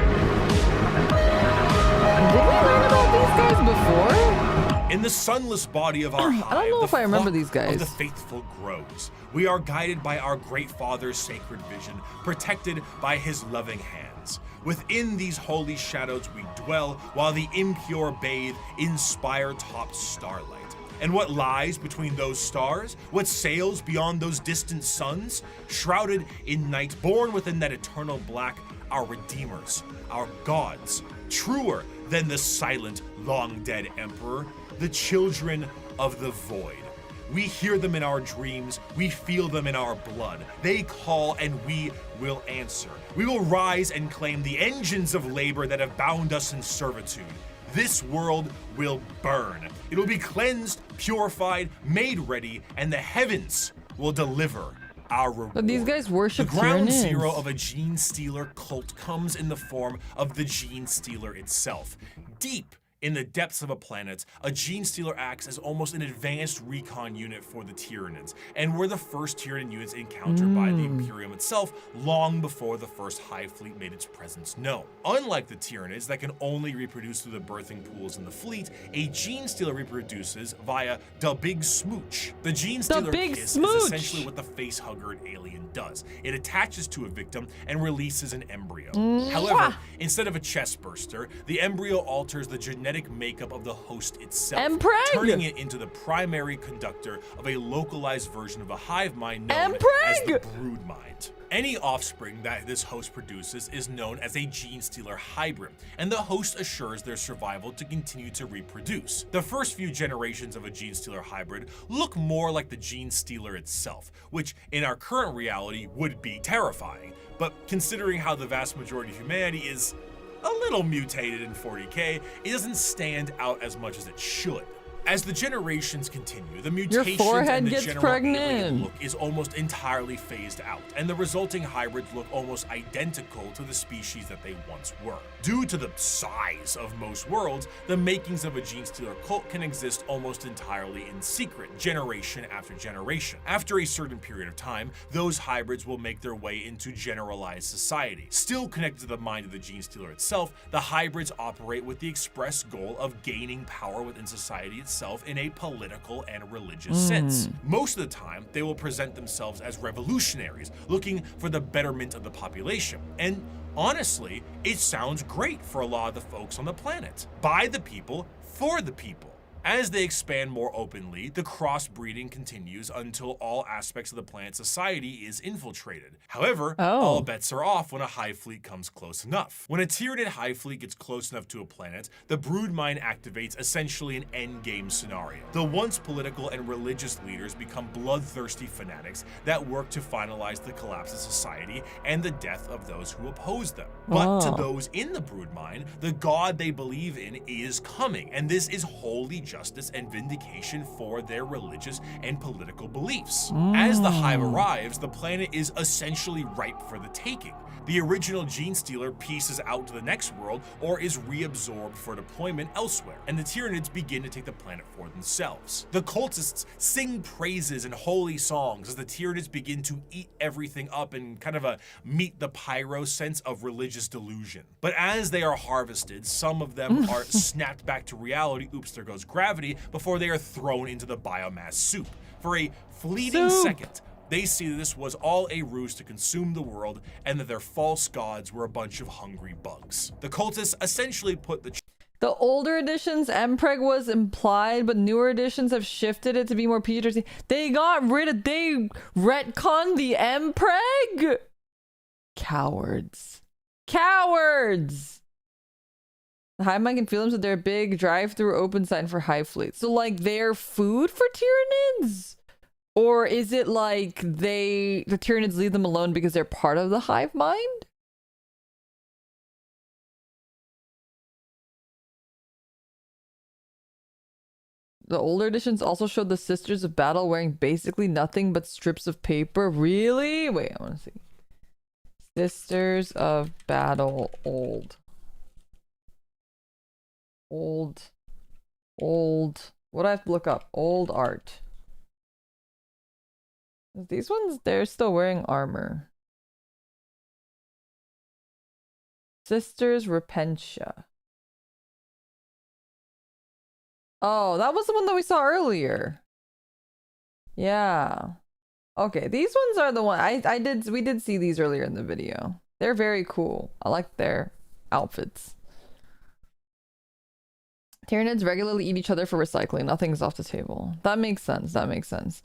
we learn about these guys before? In the sunless body of our hive, I don't know if I remember these guys. Of the faithful grows. We are guided by our great Father's sacred vision, protected by his loving hands. Within these holy shadows we dwell, while the impure bathe in spire-topped starlight. And what lies between those stars? What sails beyond those distant suns? Shrouded in night, born within that eternal black, our redeemers, our gods, truer than the silent, long-dead emperor, the children of the void. We hear them in our dreams, we feel them in our blood. They call and we will answer. We will rise and claim the engines of labor that have bound us in servitude. This world will burn. It will be cleansed, purified, made ready, and the heavens will deliver our reward. But these guys worship The ground Tyranids. zero of a Gene Stealer cult comes in the form of the Gene Stealer itself. Deep in the depths of a planet, a Gene Stealer acts as almost an advanced recon unit for the Tyranids, and were the first Tyranid units encountered by the Imperium itself long before the first Hive Fleet made its presence known. Unlike the Tyranids that can only reproduce through the birthing pools in the fleet, a Gene Stealer reproduces via the Big Smooch. The Gene Stealer kiss is essentially what the facehugger alien does. It attaches to a victim and releases an embryo. However, instead of a chest burster, the embryo alters the genetic makeup of the host itself, turning it into the primary conductor of a localized version of a hive mind known as the brood mind. Any offspring that this host produces is known as a Gene Stealer hybrid, and the host assures their survival to continue to reproduce. The first few generations of a Gene Stealer hybrid look more like the Gene Stealer itself, which in our current reality would be terrifying, but considering how the vast majority of humanity is a little mutated in 40k, it doesn't stand out as much as it should. As the generations continue, the mutations and the general alien look is almost entirely phased out, and the resulting hybrids look almost identical to the species that they once were. Due to the size of most worlds, the makings of a Gene Stealer cult can exist almost entirely in secret, generation after generation. After a certain period of time, those hybrids will make their way into generalized society. Still connected to the mind of the Gene Stealer itself, the hybrids operate with the express goal of gaining power within society itself in a political and religious sense. Most of the time, they will present themselves as revolutionaries, looking for the betterment of the population. And Honestly, it sounds great for a lot of the folks on the planet. By the people, for the people. As they expand more openly, the crossbreeding continues until all aspects of the planet's society is infiltrated. However, all bets are off when a hive fleet comes close enough. When a Tyranid hive fleet gets close enough to a planet, the broodmine activates essentially an endgame scenario. The once political and religious leaders become bloodthirsty fanatics that work to finalize the collapse of society and the death of those who oppose them. But to those in the broodmine, the god they believe in is coming, and this is wholly justice and vindication for their religious and political beliefs. As the hive arrives, the planet is essentially ripe for the taking. The original gene stealer pieces out to the next world or is reabsorbed for deployment elsewhere, and the Tyranids begin to take the planet for themselves. The cultists sing praises and holy songs as the Tyranids begin to eat everything up in kind of a meet the pyro sense of religious delusion. But as they are harvested, some of them are snapped back to reality, oops, there goes gravity, before they are thrown into the biomass soup. For a fleeting second, they see that this was all a ruse to consume the world and that their false gods were a bunch of hungry bugs. The cultists essentially put the older editions, Mpreg was implied, but newer editions have shifted it to be more PG-13. They retconned the Mpreg? Cowards. Cowards! The hive mind can feel them, so they're a big drive-through open sign for hive fleets. So like they're food for Tyranids? Or is it like the Tyranids leave them alone because they're part of the hive mind? The older editions also showed the Sisters of Battle wearing basically nothing but strips of paper. Really? Wait, I want to see. Sisters of Battle old. What do I have to look up? Old art. These ones, they're still wearing armor. Sisters Repentia. Oh, that was the one that we saw earlier. Yeah. Okay, these ones are the one we did see these earlier in the video. They're very cool. I like their outfits. Tyranids regularly eat each other for recycling. Nothing's off the table. That makes sense. That makes sense.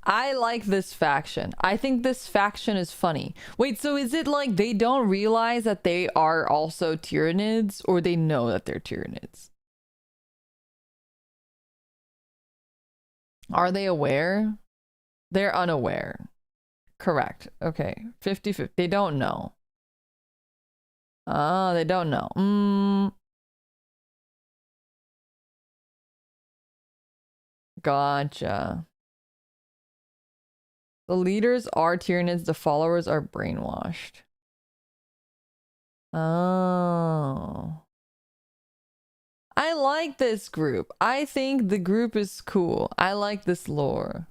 I like this faction. I think this faction is funny. Wait, so is it like they don't realize that they are also Tyranids, or they know that they're Tyranids? Are they aware? They're unaware. Correct. Okay. 50-50. They don't know. They don't know. Gotcha. The leaders are Tyranids, the followers are brainwashed. Oh. I like this group. I think the group is cool. I like this lore.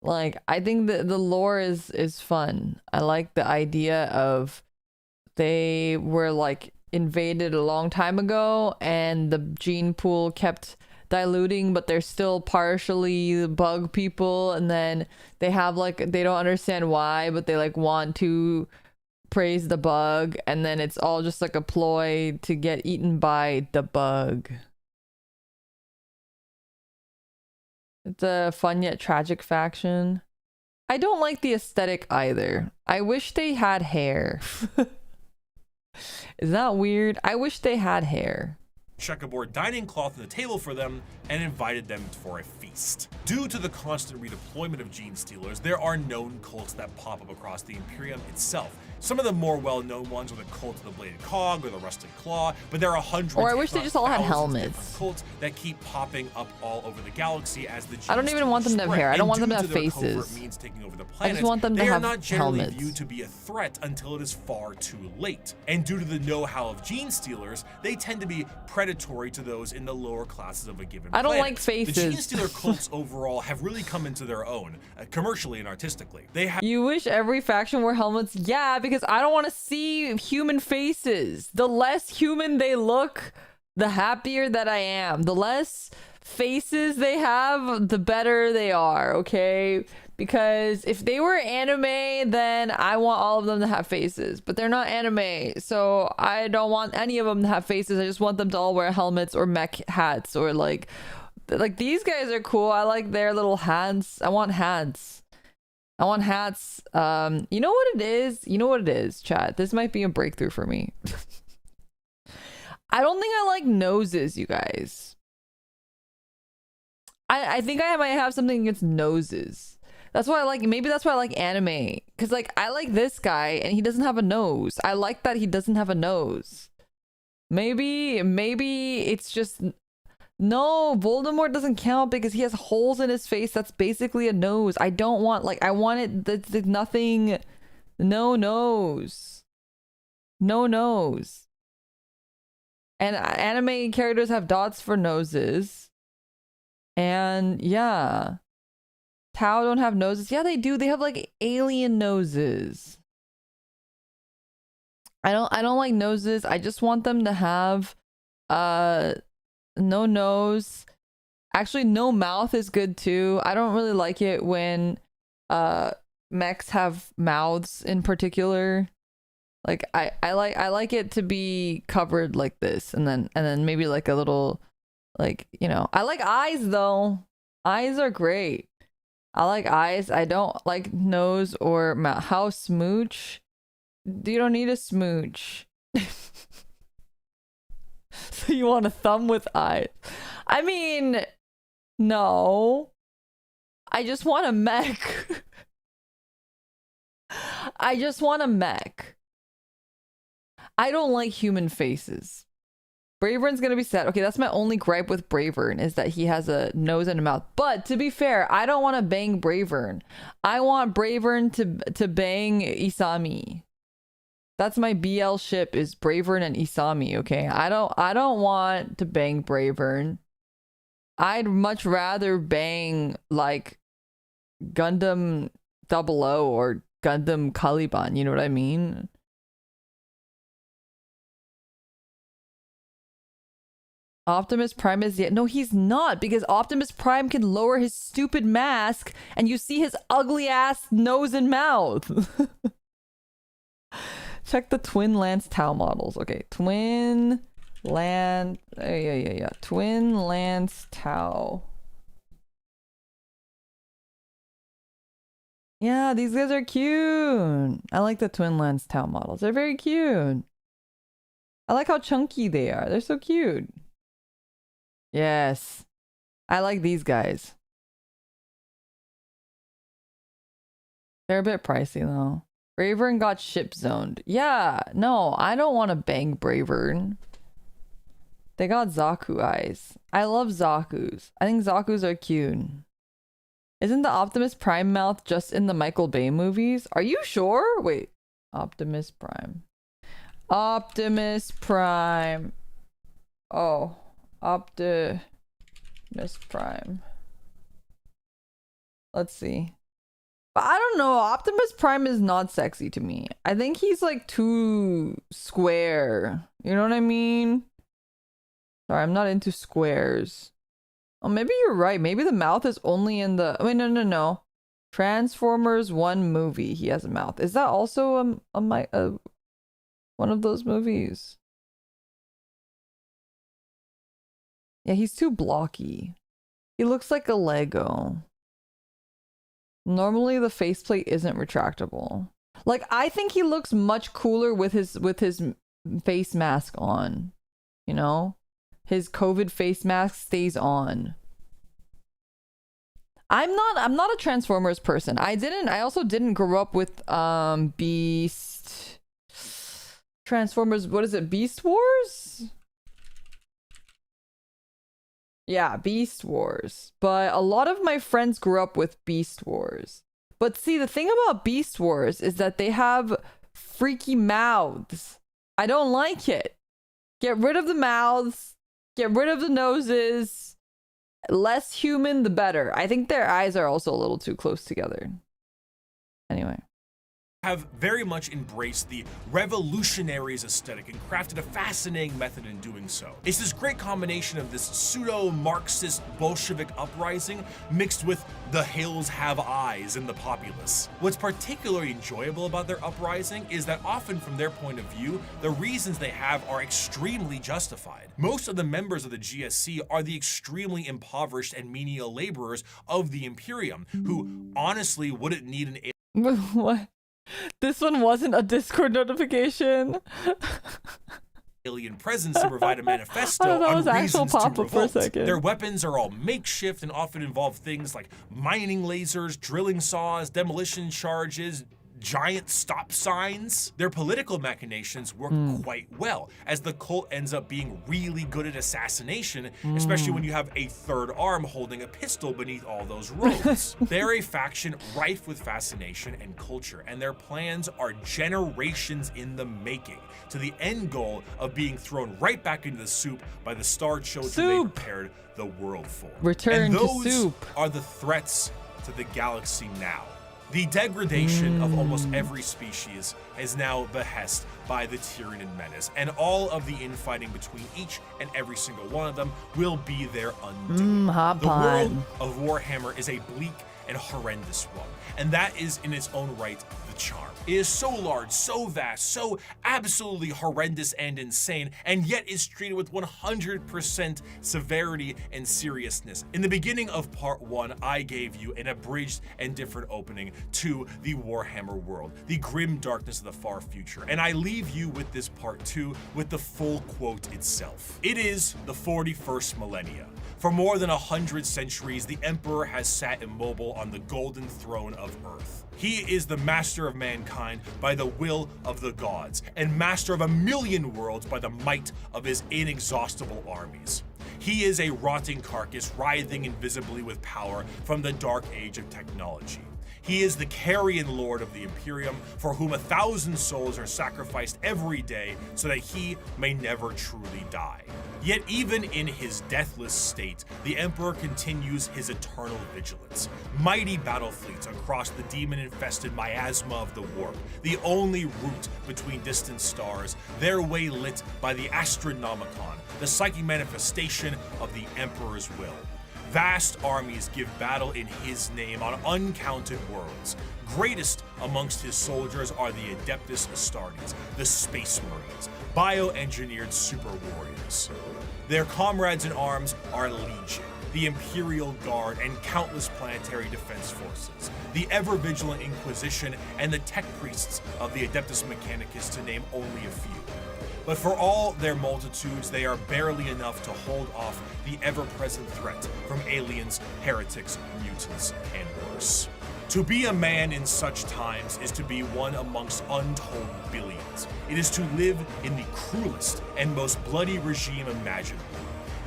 Like, I think the lore is fun. I like the idea of they were like invaded a long time ago and the gene pool kept diluting, but they're still partially bug people, and then they have like, they don't understand why, but they like want to praise the bug, and then it's all just like a ploy to get eaten by the bug. It's a fun yet tragic faction. I don't like the aesthetic either. I wish they had hair. Is that weird? I wish they had hair. checkerboard dining cloth on the table for them and invited them for a feast. Due to the constant redeployment of gene stealers, there are known cults that pop up across the Imperium itself. Some of the more well-known ones are the cult of the Bladed Cog or the Rusted Claw, but there are hundreds, or I wish they just all had helmets. Cults that keep popping up all over the galaxy as the I don't even want them to have hair. I don't want them to have faces. I just want them to have helmets. They are not generally viewed to be a threat until it is far too late. And due to the know-how of gene stealers, they tend to be predatory to those in the lower classes of a given planet. I don't like faces. The gene stealer cults overall have really come into their own, commercially and artistically. They have. You wish every faction wore helmets? Yeah, because I don't want to see human faces. The less human they look, the happier that I am. The less faces they have, the better they are, okay? Because if they were anime, then I want all of them to have faces. But they're not anime, so I don't want any of them to have faces. I just want them to all wear helmets or mech hats or like these guys are cool. I like their little hats. I want hats. I want hats. You know what it is? You know what it is, chat? This might be a breakthrough for me. I don't think I like noses, you guys. I think I might have something against noses. That's why I like, maybe that's why I like anime. Because, like, I like this guy and he doesn't have a nose. I like that he doesn't have a nose. Maybe it's just... No, Voldemort doesn't count because he has holes in his face. That's basically a nose. I don't want, like, I want it, that's nothing... No nose. No nose. And anime characters have dots for noses. And, yeah... Tau don't have noses. Yeah, they do. They have like alien noses. I don't like noses. I just want them to have no nose. Actually, no mouth is good too. I don't really like it when mechs have mouths in particular. Like I like it to be covered like this and then maybe like a little, like, you know. I like eyes though. Eyes are great. I like eyes. I don't like nose or mouth. How smooch? You don't need a smooch. So you want a thumb with eyes? I mean, no. I just want a mech. I just want a mech. I don't like human faces. Bravern's gonna be sad. Okay, that's my only gripe with Bravern, is that he has a nose and a mouth. But to be fair, I don't want to bang Bravern. I want Bravern to bang Isami. That's my BL ship, is Bravern and Isami, okay? I don't want to bang Bravern. I'd much rather bang like Gundam 00 or Gundam Caliban, you know what I mean? Optimus Prime is yet. No, he's not, because Optimus Prime can lower his stupid mask and you see his ugly ass nose and mouth. Check the Twin Lance Tau models. Okay, Twin Lance. Yeah. Twin Lance Tau. Yeah, these guys are cute. I like the Twin Lance Tau models. They're very cute. I like how chunky they are. They're so cute. Yes. I like these guys. They're a bit pricey though. Bravern got ship zoned. Yeah, no, I don't want to bang Bravern. They got Zaku eyes. I love Zaku's. I think Zaku's are cute. Isn't the Optimus Prime mouth just in the Michael Bay movies? Are you sure? Wait. Optimus Prime. Optimus Prime. Oh. Optimus Prime. Let's see. But I don't know. Optimus Prime is not sexy to me. I think he's like too square. You know what I mean? Sorry, I'm not into squares. Oh, maybe you're right. Maybe the mouth is only in the... Wait, no. Transformers 1 movie. He has a mouth. Is that also one of those movies? Yeah, he's too blocky. He looks like a Lego. Normally the faceplate isn't retractable. Like, I think he looks much cooler with his face mask on. You know? His COVID face mask stays on. I'm not a Transformers person. I also didn't grow up with Beast Transformers, what is it? Beast Wars? Yeah, Beast Wars. But a lot of my friends grew up with Beast Wars. But see, the thing about Beast Wars is that they have freaky mouths. I don't like it. Get rid of the mouths. Get rid of the noses. Less human, the better. I think their eyes are also a little too close together. Anyway. have very much embraced the revolutionaries aesthetic and crafted a fascinating method in doing so. It's this great combination of this pseudo-Marxist Bolshevik uprising mixed with the hills have eyes in the populace. What's particularly enjoyable about their uprising is that often from their point of view, the reasons they have are extremely justified. Most of the members of the GSC are the extremely impoverished and menial laborers of the Imperium, who honestly wouldn't need an What? This one wasn't a Discord notification. alien presence to provide a manifesto that on was actual reasons to pop-up for a revolt. second. Their weapons are all makeshift and often involve things like mining lasers, drilling saws, demolition charges, giant stop signs. Their political machinations work quite well, as the cult ends up being really good at assassination, especially when you have a third arm holding a pistol beneath all those robes. They're a faction rife with fascination and culture, and their plans are generations in the making, to the end goal of being thrown right back into the soup by the star children they prepared the world for. Return and to those soup. are the threats to the galaxy now. The degradation of almost every species is now behest by the Tyranid menace, and all of the infighting between each and every single one of them will be their undoing. The world of Warhammer is a bleak and horrendous one, and that is in its own right the charm. It is so large, so vast, so absolutely horrendous and insane, and yet is treated with 100% severity and seriousness. In the beginning of part 1, I gave you an abridged and different opening to the Warhammer world, the grim darkness of the far future, and I leave you with this part 2 with the full quote itself. It is the 41st millennia. For more than 100 centuries, the Emperor has sat immobile on the golden throne of Earth. He is the master of mankind by the will of the gods, and master of 1,000,000 worlds by the might of his inexhaustible armies. He is a rotting carcass, writhing invisibly with power from the dark age of technology. He is the carrion lord of the Imperium, for whom 1,000 souls are sacrificed every day so that he may never truly die. Yet even in his deathless state, the Emperor continues his eternal vigilance. Mighty battle fleets across the demon-infested miasma of the warp, the only route between distant stars, their way lit by the Astronomicon, the psychic manifestation of the Emperor's will. Vast armies give battle in his name on uncounted worlds. Greatest amongst his soldiers are the Adeptus Astartes, the Space Marines, bioengineered super warriors. Their comrades in arms are Legion, the Imperial Guard, and countless planetary defense forces, the ever-vigilant Inquisition, and the tech priests of the Adeptus Mechanicus, to name only a few. But for all their multitudes, they are barely enough to hold off the ever-present threat from aliens, heretics, mutants, and worse. To be a man in such times is to be one amongst untold billions. It is to live in the cruelest and most bloody regime imaginable.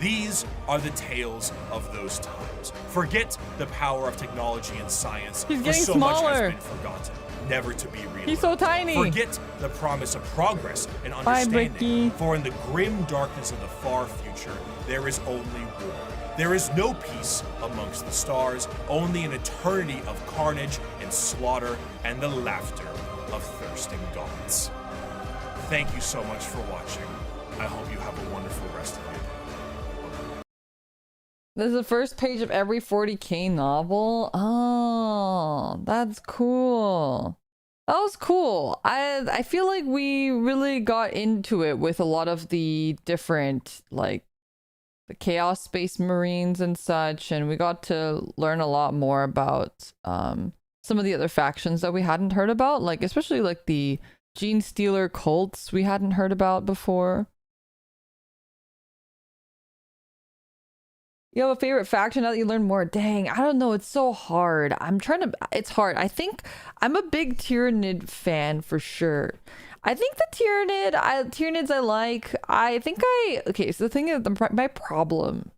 These are the tales of those times. Forget the power of technology and science, He's for getting so much smaller. has been forgotten, never to be realized. He's so tiny. Forget the promise of progress and Bye, understanding, Bricky. for in the grim darkness of the far future, there is only war. There is no peace amongst the stars, only an eternity of carnage and slaughter and the laughter of thirsting gods. Thank you so much for watching. I hope you have a wonderful rest of your day. This is the first page of every 40k novel. Oh, that's cool. That was cool. I feel like we really got into it with a lot of the different, like, the Chaos Space Marines and such, and we got to learn a lot more about some of the other factions that we hadn't heard about, like especially like the Gene Stealer cults we hadn't heard about before. You have a favorite faction now that you learn more? Dang, I don't know. It's so hard. It's hard. I think I'm a big Tyranid fan for sure. I think the Tyranids I like. Okay, so the thing is,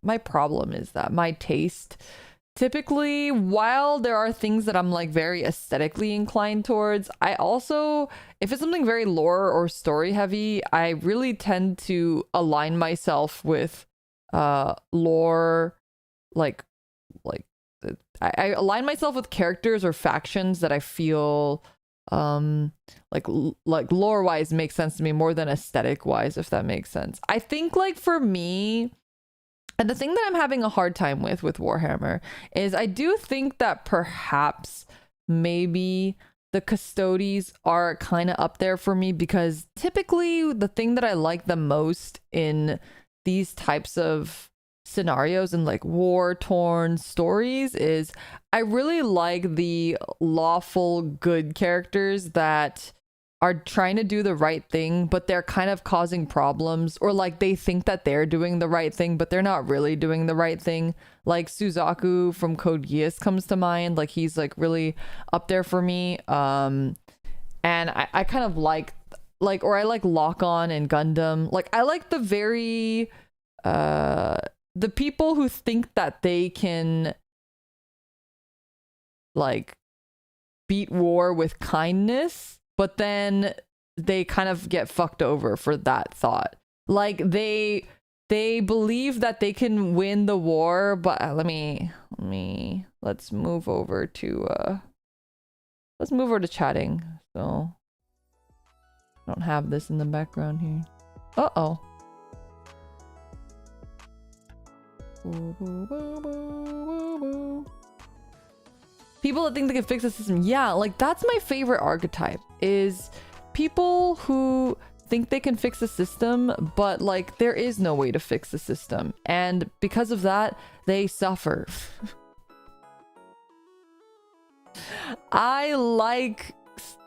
my problem is that my taste, typically, while there are things that I'm like very aesthetically inclined towards, I also, if it's something very lore or story heavy, I really tend to align myself with lore, I align myself with characters or factions that I feel like lore wise makes sense to me more than aesthetic wise, if that makes sense. I think like for me, and the thing that I'm having a hard time with Warhammer is I do think that perhaps maybe the Custodes are kind of up there for me, because typically the thing that I like the most in these types of scenarios and like war-torn stories is I really like the lawful good characters that are trying to do the right thing, but they're kind of causing problems, or like they think that they're doing the right thing, but they're not really doing the right thing. Like Suzaku from Code Geass comes to mind. Like he's like really up there for me. And I kind of like, or I like Lock-On and Gundam. Like I like the very, the people who think that they can like beat war with kindness, but then they kind of get fucked over for that thought. Like they believe that they can win the war, but let's move over to chatting. So I don't have this in the background here. Uh-oh. People that think they can fix the system. Yeah, like that's my favorite archetype, is people who think they can fix the system, but like there is no way to fix the system, and because of that they suffer. I like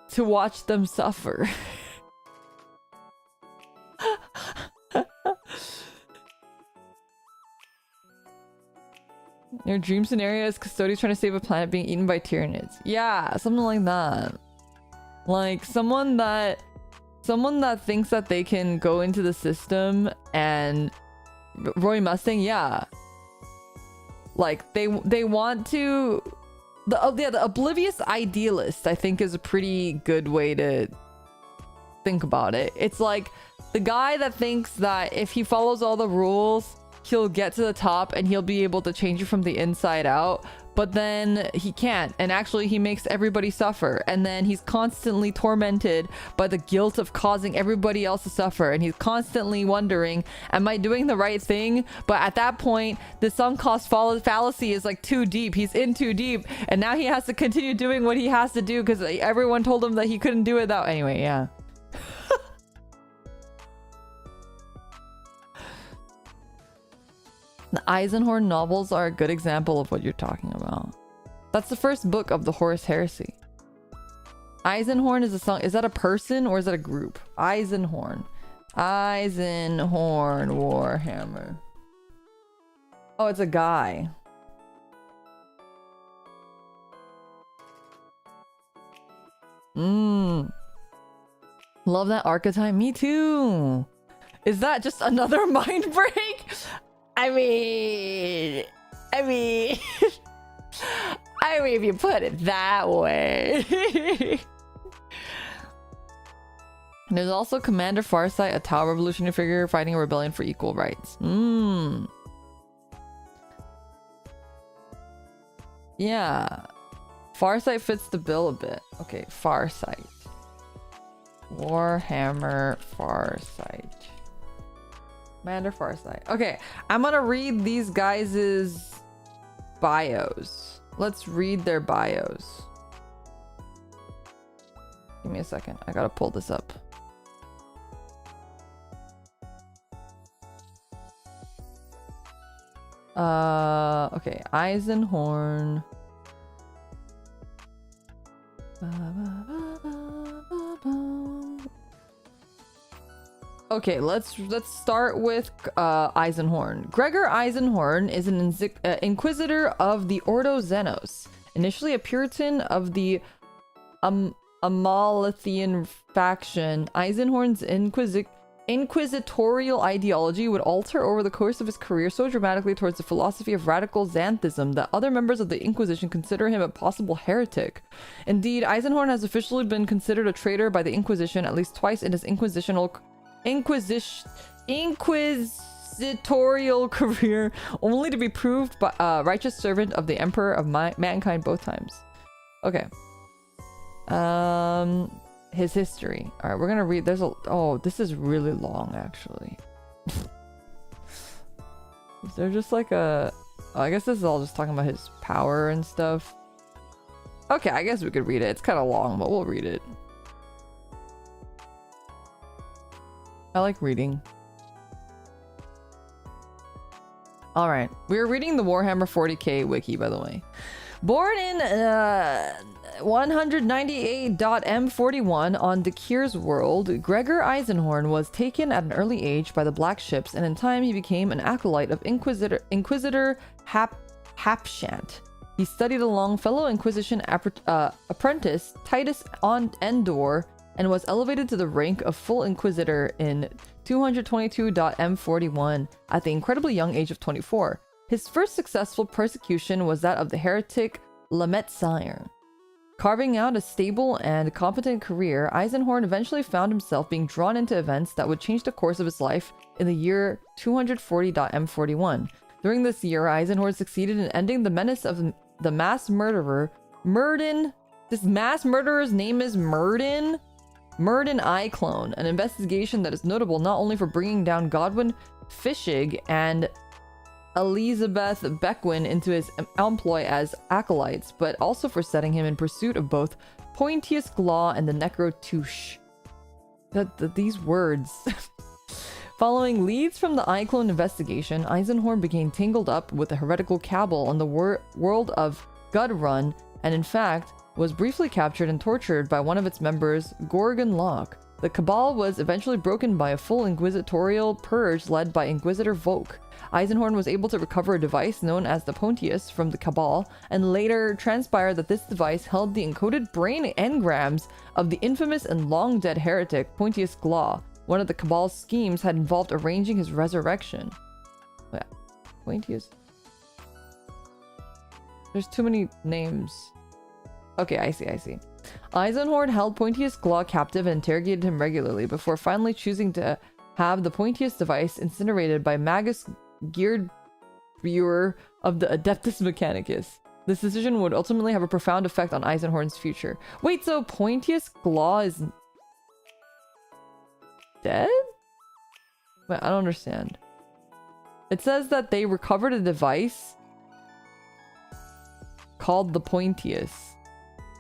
to watch them suffer. Your dream scenario is Custodes trying to save a planet being eaten by Tyranids. Yeah, something like that. Like someone that thinks that they can go into the system and Roy Mustang, yeah. Like they want to the oblivious idealist, I think, is a pretty good way to think about it. It's like the guy that thinks that if he follows all the rules, he'll get to the top and he'll be able to change you from the inside out, but then he can't, and actually he makes everybody suffer, and then he's constantly tormented by the guilt of causing everybody else to suffer, and he's constantly wondering, am I doing the right thing? But at that point the sunk cost fallacy is like too deep. He's in too deep, and now he has to continue doing what he has to do because everyone told him that he couldn't do it without. Anyway, yeah. The Eisenhorn novels are a good example of what you're talking about. That's the first book of the Horus Heresy. Eisenhorn is a song. Is that a person or is that a group? Eisenhorn. Eisenhorn Warhammer. Oh, it's a guy. Love that archetype. Me too. Is that just another mind break? I mean, if you put it that way. There's also Commander Farsight, a Tau revolutionary figure fighting a rebellion for equal rights. Yeah. Farsight fits the bill a bit. Okay, Farsight. Warhammer Farsight. Commander Farsight. Okay, I'm gonna read these guys' bios. Let's read their bios. Give me a second. I gotta pull this up. Okay, Eisenhorn. Okay, let's start with Eisenhorn. Gregor Eisenhorn is an inquisitor of the Ordo Xenos, initially a Puritan of the Amalthian faction. Eisenhorn's inquisitorial ideology would alter over the course of his career so dramatically towards the philosophy of radical Xanthism that other members of the Inquisition consider him a possible heretic. Indeed, Eisenhorn has officially been considered a traitor by the Inquisition at least twice in his inquisitorial career, only to be proved by righteous servant of the Emperor of mankind both times. Okay. His history. All right, we're gonna read. There's a. Oh, this is really long, actually. Is there just like a? Oh, I guess this is all just talking about his power and stuff. Okay, I guess we could read it. It's kind of long, but we'll read it. I like reading. All right, we are reading the Warhammer 40k wiki, by the way. Born in 198.m41 on Dekir's world, Gregor Eisenhorn was taken at an early age by the Black Ships, and in time he became an acolyte of Inquisitor Hapshant. He studied along fellow Inquisition apprentice Titus Endor and was elevated to the rank of full Inquisitor in 222.m41 at the incredibly young age of 24. His first successful persecution was that of the heretic Lametsire. Carving out a stable and competent career, Eisenhorn eventually found himself being drawn into events that would change the course of his life in the year 240.m41. During this year, Eisenhorn succeeded in ending the menace of the mass murderer, Murden. This mass murderer's name is Murden Eye Clone, an investigation that is notable not only for bringing down Godwin Fishig and Elizabeth Beckwin into his employ as acolytes, but also for setting him in pursuit of both Pointius Glaw and the Necrotouche. These words. Following leads from the Eye Clone investigation, Eisenhorn became tangled up with the heretical cabal on the world of Gudrun, and in fact, was briefly captured and tortured by one of its members, Gorgon Locke. The cabal was eventually broken by a full inquisitorial purge led by Inquisitor Volk. Eisenhorn was able to recover a device known as the Pontius from the cabal, and later transpired that this device held the encoded brain engrams of the infamous and long-dead heretic Pointius Glaw. One of the cabal's schemes had involved arranging his resurrection. Yeah, Pointius. There's too many names. Okay, I see. Eisenhorn held Pointius Glaw captive and interrogated him regularly before finally choosing to have the Pointius device incinerated by Magus Geardbrewer of the Adeptus Mechanicus. This decision would ultimately have a profound effect on Eisenhorn's future. Wait, so Pointius Glaw is dead? Wait, I don't understand. It says that they recovered a device called the Pointius,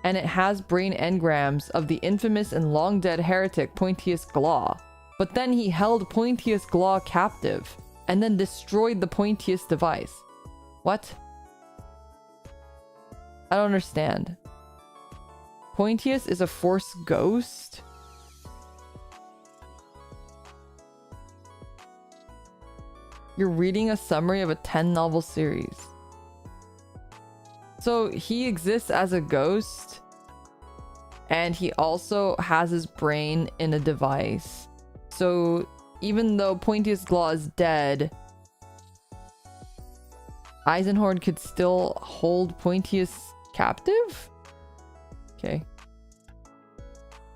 and it has brain engrams of the infamous and long-dead heretic Pointius Glaw. But then he held Pointius Glaw captive, and then destroyed the Pointius device. What? I don't understand. Pointius is a Force ghost? You're reading a summary of a 10-novel series. So he exists as a ghost, and he also has his brain in a device. So even though Pointius Glaw is dead, Eisenhorn could still hold Pointius captive? Okay.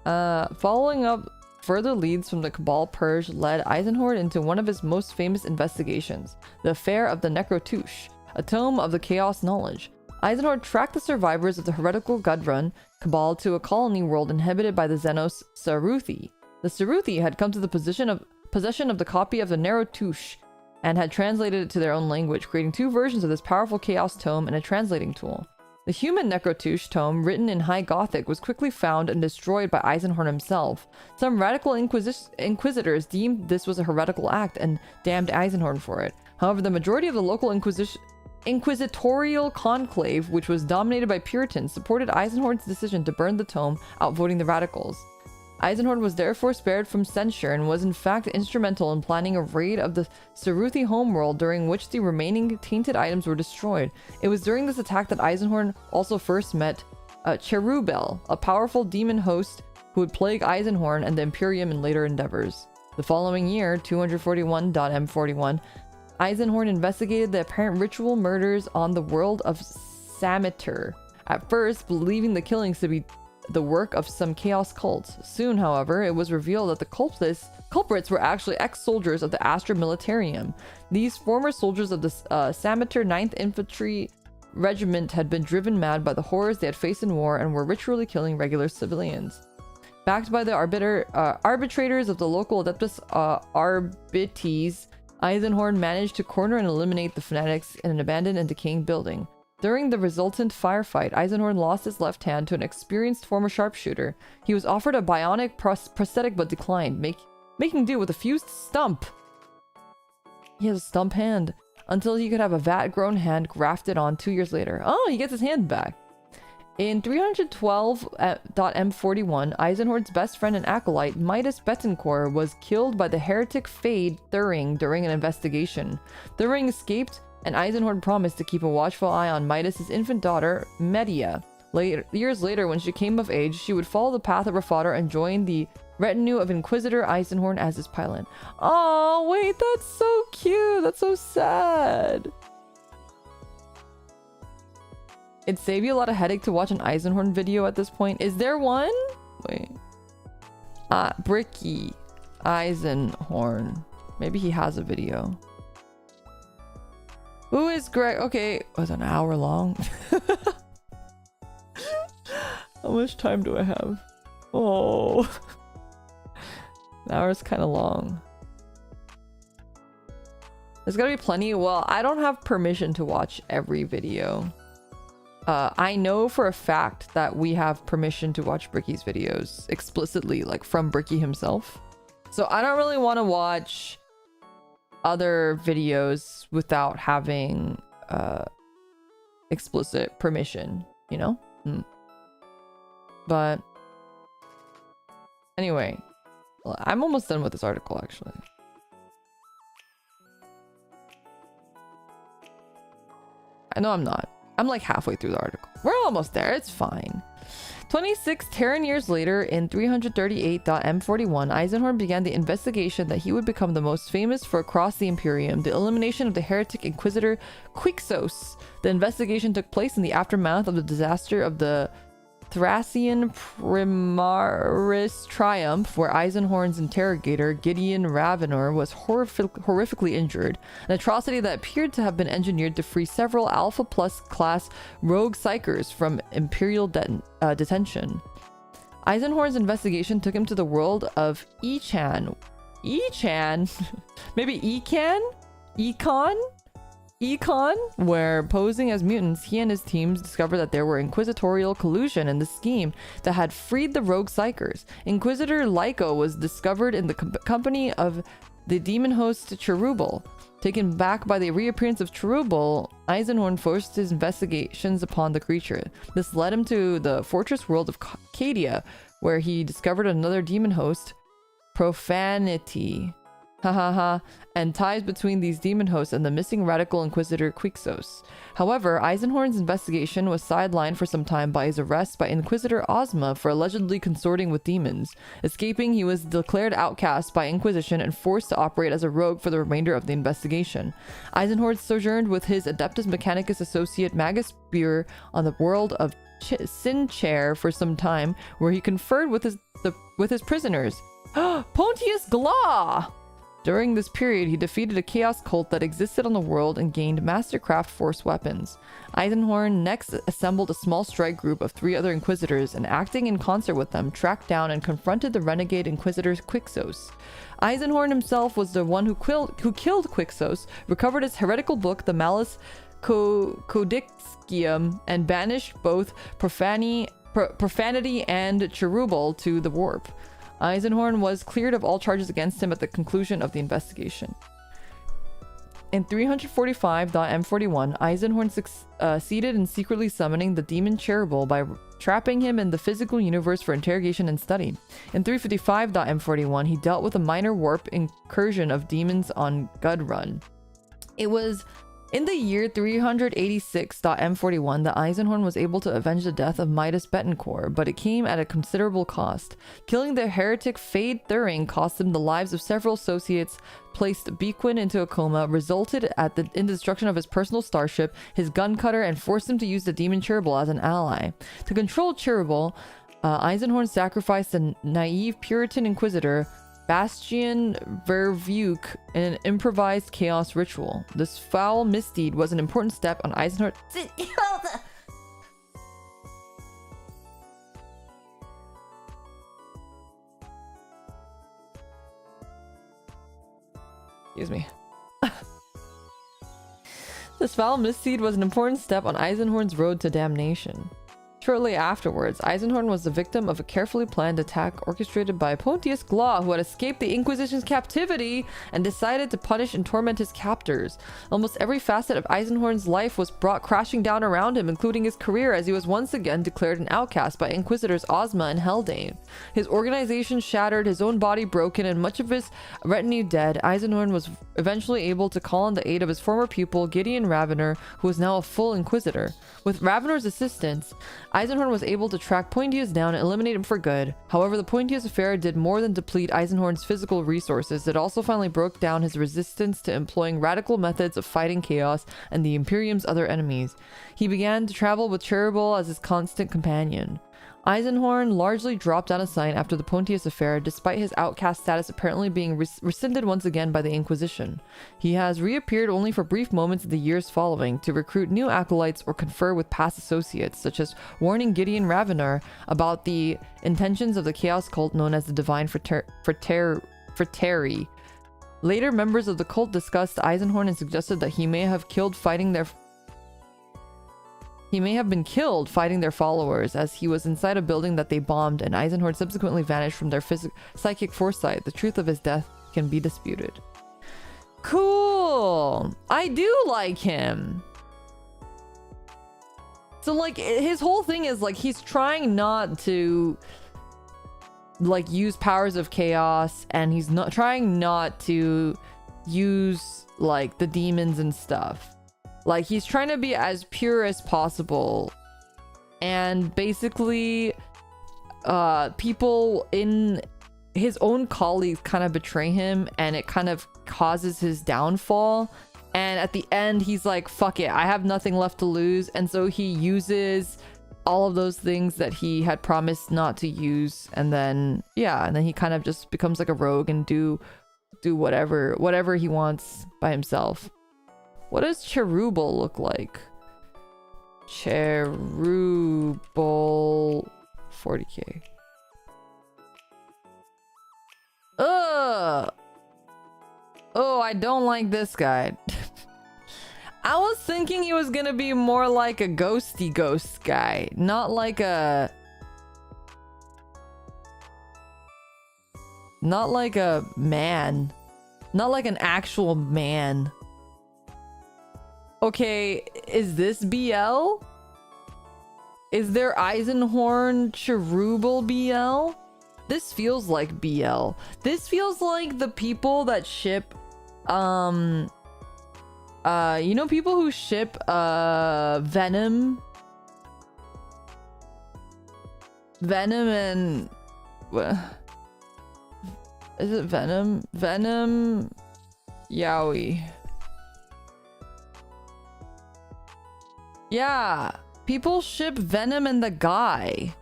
Following up, further leads from the Cabal Purge led Eisenhorn into one of his most famous investigations, the affair of the Necrotouche, a tome of the Chaos knowledge. Eisenhorn tracked the survivors of the heretical Gudrun Cabal to a colony world inhabited by the Xenos Saruthi. The Saruthi had come to the possession of the copy of the Necrotouche and had translated it to their own language, creating two versions of this powerful Chaos tome and a translating tool. The human Necrotouche tome, written in High Gothic, was quickly found and destroyed by Eisenhorn himself. Some radical inquisitors deemed this was a heretical act and damned Eisenhorn for it. However, the majority of the local inquisitorial conclave, which was dominated by Puritans, supported Eisenhorn's decision to burn the tome, outvoting the radicals. Eisenhorn was therefore spared from censure and was in fact instrumental in planning a raid of the Saruthi homeworld, during which the remaining tainted items were destroyed. It was during this attack that Eisenhorn also first met Cherubel, a powerful demon host who would plague Eisenhorn and the Imperium in later endeavors. The following year, 241.m41, Eisenhorn investigated the apparent ritual murders on the world of Sameter, at first believing the killings to be the work of some chaos cults. Soon, however, it was revealed that the culprits were actually ex-soldiers of the Astra Militarium. These former soldiers of the Sameter 9th Infantry regiment had been driven mad by the horrors they had faced in war and were ritually killing regular civilians. Backed by the arbitrators of the local Adeptus Arbites, Eisenhorn managed to corner and eliminate the fanatics in an abandoned and decaying building. During the resultant firefight, Eisenhorn lost his left hand to an experienced former sharpshooter. He was offered a bionic prosthetic but declined, making do with a fused stump. He has a stump hand. Until he could have a vat-grown hand grafted on 2 years later. Oh, he gets his hand back. In 312.M41, Eisenhorn's best friend and acolyte, Midas Betancourt, was killed by the heretic Fade Thuring during an investigation. Thuring escaped, and Eisenhorn promised to keep a watchful eye on Midas' infant daughter, Medea. Years later, when she came of age, she would follow the path of her father and join the retinue of Inquisitor Eisenhorn as his pilot. Oh, wait, that's so cute. That's so sad. It'd save you a lot of headache to watch an Eisenhorn video at this point. Is there one? Wait. Bricky Eisenhorn. Maybe he has a video. Who is Greg? Okay, it was an hour long. How much time do I have? Oh. An hour is kind of long. There's gotta be plenty. Well, I don't have permission to watch every video. I know for a fact that we have permission to watch Bricky's videos explicitly, like from Bricky himself. So I don't really want to watch other videos without having explicit permission, you know? But anyway, I'm almost done with this article, actually. I know I'm not. I'm like halfway through the article. We're almost there. It's fine. 26 Terran years later, in 338.M41, Eisenhorn began the investigation that he would become the most famous for across the Imperium, the elimination of the heretic Inquisitor Quixos. The investigation took place in the aftermath of the disaster of the Thracian Primaris Triumph, where Eisenhorn's interrogator, Gideon Ravenor, was horrifically injured, an atrocity that appeared to have been engineered to free several Alpha Plus class rogue psychers from Imperial detention. Eisenhorn's investigation took him to the world of Echan. Echan? Maybe Econ? Econ, where posing as mutants, he and his teams discovered that there were inquisitorial collusion in the scheme that had freed the rogue psychers. Inquisitor Lyco was discovered in the company of the demon host Cherubal. Taken back by the reappearance of Cherubal, Eisenhorn forced his investigations upon the creature. This led him to the fortress world of Cadia, where he discovered another demon host, Profanity. And ties between these demon hosts and the missing radical Inquisitor Quixos. However, Eisenhorn's investigation was sidelined for some time by his arrest by Inquisitor Ozma for allegedly consorting with demons. Escaping, he was declared outcast by Inquisition and forced to operate as a rogue for the remainder of the investigation. Eisenhorn sojourned with his Adeptus Mechanicus associate Magus Buer on the world of Sinchair for some time, where he conferred with his prisoners. Pontius Glaw! During this period, he defeated a chaos cult that existed on the world and gained Mastercraft Force weapons. Eisenhorn next assembled a small strike group of 3 other Inquisitors and, acting in concert with them, tracked down and confronted the renegade Inquisitor Quixos. Eisenhorn himself was the one who killed Quixos, recovered his heretical book, the Malus Codicium, and banished both Profanity and Cherubal to the warp. Eisenhorn was cleared of all charges against him at the conclusion of the investigation. In 345.M41, Eisenhorn succeeded in secretly summoning the demon Cherubal by trapping him in the physical universe for interrogation and study. In 355.M41, he dealt with a minor warp incursion of demons on Gudrun. It was in the year 386.M41 that Eisenhorn was able to avenge the death of Midas Betancourt, but it came at a considerable cost. Killing the heretic Fade Thuring cost him the lives of several associates, placed Bequin into a coma, resulted in the destruction of his personal starship, his gun cutter, and forced him to use the demon Cherubal as an ally. To control Cherubal, Eisenhorn sacrificed a naive Puritan Inquisitor, Bastian Vervuke in an improvised chaos ritual. This foul misdeed was an important step on Eisenhorn. Excuse me. This foul misdeed was an important step on Eisenhorn's road to damnation. Shortly afterwards, Eisenhorn was the victim of a carefully planned attack orchestrated by Pontius Glaw, who had escaped the Inquisition's captivity and decided to punish and torment his captors. Almost every facet of Eisenhorn's life was brought crashing down around him, including his career, as he was once again declared an outcast by Inquisitors Ozma and Haldane. His organization shattered, his own body broken, and much of his retinue dead. Eisenhorn was eventually able to call on the aid of his former pupil, Gideon Ravener, who was now a full Inquisitor. With Ravener's assistance, Eisenhorn was able to track Pointius down and eliminate him for good. However, the Pointius affair did more than deplete Eisenhorn's physical resources. It also finally broke down his resistance to employing radical methods of fighting chaos and the Imperium's other enemies. He began to travel with Cherubal as his constant companion. Eisenhorn largely dropped out of sight after the Pontius affair, despite his outcast status apparently being rescinded once again by the Inquisition. He has reappeared only for brief moments in the years following to recruit new acolytes or confer with past associates, such as warning Gideon Ravener about the intentions of the chaos cult known as the Divine Frateri. Later, members of the cult discussed Eisenhorn and suggested that he may have been killed fighting their followers, as he was inside a building that they bombed, and Eisenhorn subsequently vanished from their psychic foresight. The truth of his death can be disputed. Cool! I do like him. So, like, his whole thing is, like, he's trying not to, like, use powers of chaos, and he's not trying not to use, like, the demons and stuff. Like, he's trying to be as pure as possible. And basically, people in his own colleagues kind of betray him, and it kind of causes his downfall. And at the end, he's like, fuck it, I have nothing left to lose. And so he uses all of those things that he had promised not to use. And then, yeah, and then he kind of just becomes like a rogue and do whatever he wants by himself. What does Cherubal look like? Cherubal 40k. Ugh! Oh, I don't like this guy. I was thinking he was gonna be more like a ghosty ghost guy, not like a man. Not like an actual man. Okay, is this BL? Is there Eisenhorn Cherubal BL? This feels like BL. This feels like the people that ship, you know, people who ship, Venom? Venom and... Is it Venom? Venom... Yowie. Yeah, people ship Venom and the guy.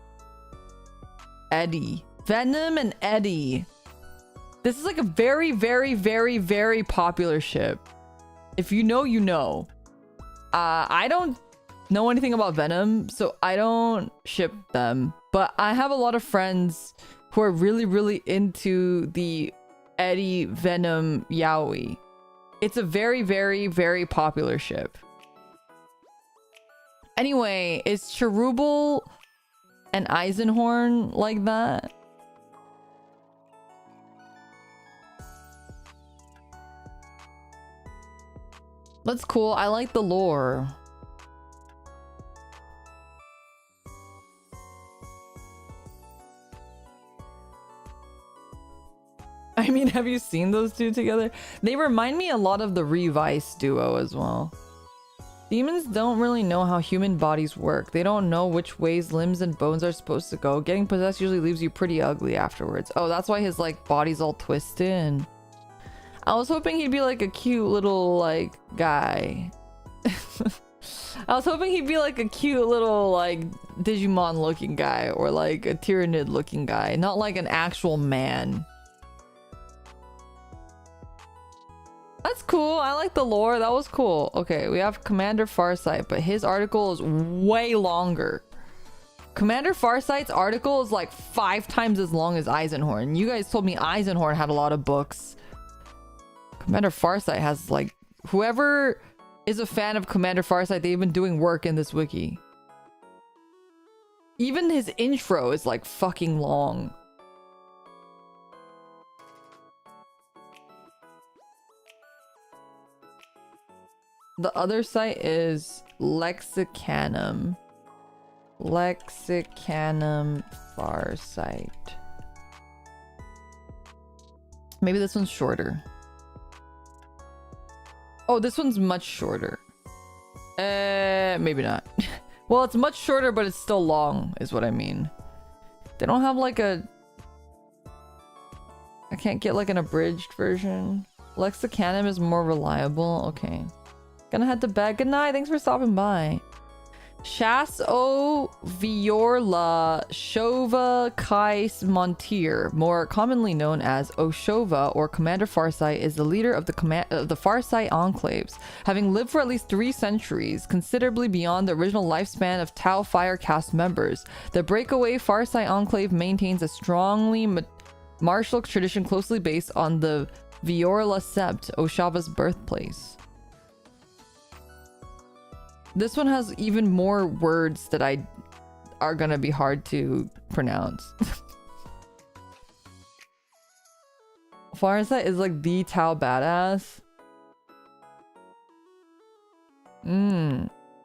Eddie. Venom and Eddie. This is like a very, very, very, very popular ship. If you know, you know. I don't know anything about Venom, so I don't ship them. But I have a lot of friends who are really, really into the Eddie Venom Yowie. It's a very, very, very popular ship. Anyway, is Cherubal and Eisenhorn like that? That's cool. I like the lore. I mean, have you seen those two together? They remind me a lot of the Revice duo as well. Demons don't really know how human bodies work. They don't know which ways limbs and bones are supposed to go. Getting possessed usually leaves you pretty ugly afterwards. Oh, that's why his, like, body's all twisted. I was hoping he'd be, like, a cute little, like, guy. I was hoping he'd be, like, a cute little, like, Digimon-looking guy. Or, like, a Tyranid-looking guy. Not, like, an actual man. That's cool. I like the lore. That was cool. Okay, we have Commander Farsight, but his article is way longer. Commander Farsight's article is like 5 times as long as Eisenhorn. You guys told me Eisenhorn had a lot of books. Commander Farsight has like... Whoever is a fan of Commander Farsight, they've been doing work in this wiki. Even his intro is like fucking long. The other site is Lexicanum. Lexicanum Farsight. Maybe this one's shorter. Oh, this one's much shorter. Maybe not. Well, it's much shorter, but it's still long, is what I mean. They don't have like a... I can't get like an abridged version. Lexicanum is more reliable. Okay. Gonna head to bed. Good night. Thanks for stopping by. Shas o Viorla Shova Kais Montier, more commonly known as Oshova or Commander Farsight, is the leader of the Farsight enclaves, having lived for at least 3 centuries, considerably beyond the original lifespan of Tau Firecast members. The breakaway Farsight enclave maintains a strongly martial tradition closely based on the Viorla Sept, Oshova's birthplace. This one has even more words that are gonna be hard to pronounce. Farsight is like the Tau badass.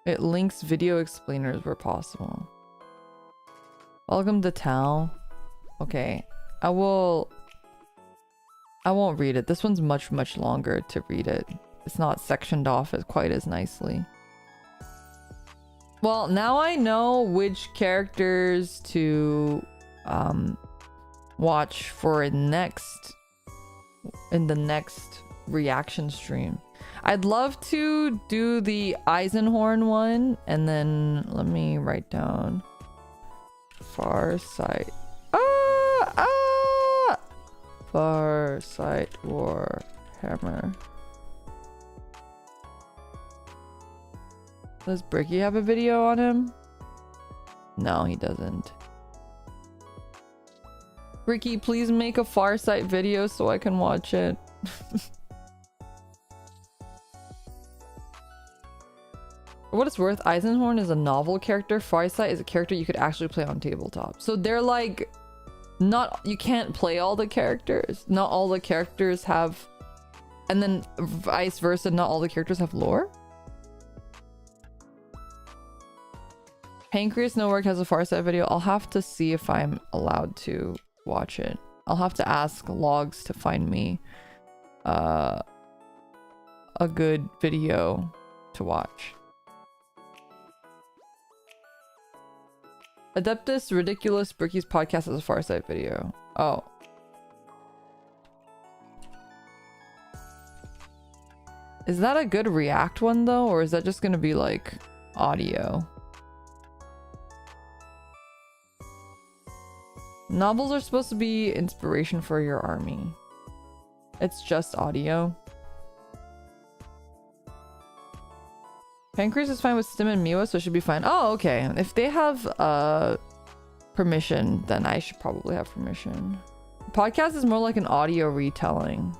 It links video explainers where possible. Welcome to Tau. Okay, I won't read it. This one's much longer to read it. It's not sectioned off as quite as nicely. Well, now I know which characters to watch for in the next reaction stream. I'd love to do the Eisenhorn one, and then let me write down Farsight. Farsight Warhammer. Does Bricky have a video on him? No, he doesn't. Bricky, please make a Farsight video so I can watch it. For what it's worth, Eisenhorn is a novel character. Farsight is a character you could actually play on tabletop. So they're like... you can't play all the characters. Not all the characters have... And then vice versa, not all the characters have lore? Pancreas No Work has a Farsight video. I'll have to see if I'm allowed to watch it. I'll have to ask Logs to find me a good video to watch. Adeptus Ridiculous Bricky's podcast has a Farsight video. Oh. Is that a good React one though, or is that just gonna be like audio? Novels are supposed to be inspiration for your army. It's just audio. Pancreas is fine with Stim and Miwa, so it should be fine. Oh, okay. If they have permission, then I should probably have permission. Podcast is more like an audio retelling.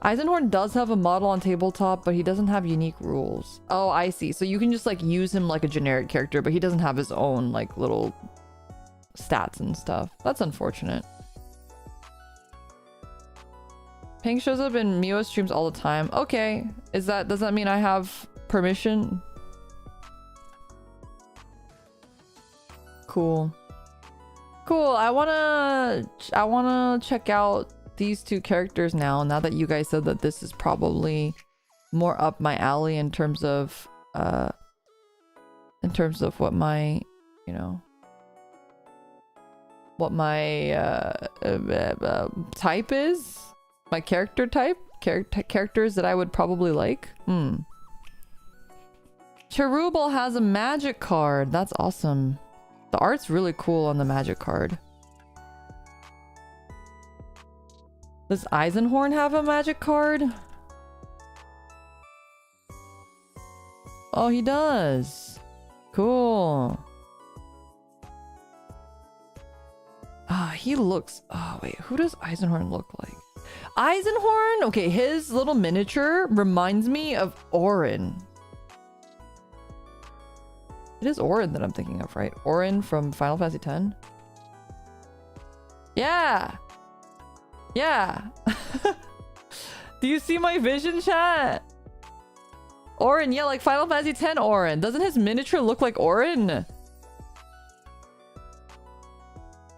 Eisenhorn does have a model on tabletop, but he doesn't have unique rules. Oh, I see. So you can just like use him like a generic character, but he doesn't have his own like little stats and stuff. That's unfortunate. Pink shows up in Miwa streams all the time. Okay. Does that mean I have permission? Cool. Cool. I wanna check out these 2 characters now that you guys said that this is probably more up my alley in terms of what my, you know, what my type is, my character type, characters that I would probably like. Cherubal has a magic card. That's awesome. The art's really cool on the magic card. Does Eisenhorn have a magic card? Oh, he does. Cool. Ah, he looks... Oh, wait. Who does Eisenhorn look like? Eisenhorn? Okay, his little miniature reminds me of Orin. It is Orin that I'm thinking of, right? Orin from Final Fantasy X? Yeah! Yeah! Do you see my vision, chat? Orin, yeah, like Final Fantasy X Orin. Doesn't his miniature look like Orin?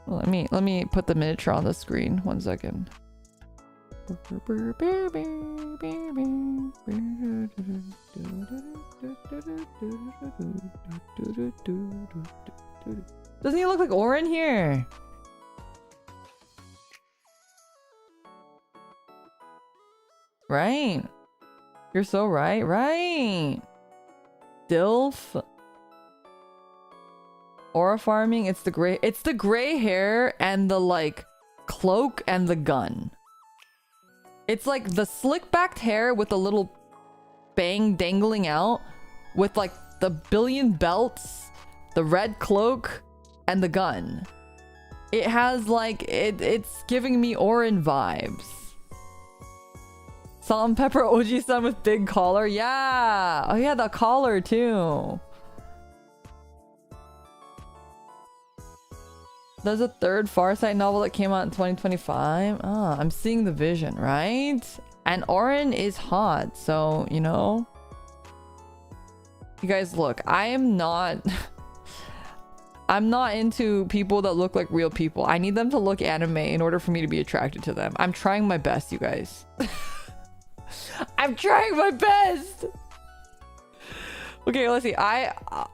Let me put the miniature on the screen. 1 second. Doesn't he look like Orin here? Right. You're so right. Right. Dilf. Aura farming. It's the gray hair and the like cloak and the gun. It's like the slick backed hair with a little bang dangling out with like the billion belts, the red cloak, and the gun. It has like it's giving me Orin vibes. Salt and pepper OG-san with big collar. Yeah. Oh yeah, the collar too. There's a third Farsight novel that came out in 2025. Ah, I'm seeing the vision, right? And Orin is hot, so, you know. You guys, look, I am not... I'm not into people that look like real people. I need them to look anime in order for me to be attracted to them. I'm trying my best, you guys. I'm trying my best! Okay, let's see. Eisenhorn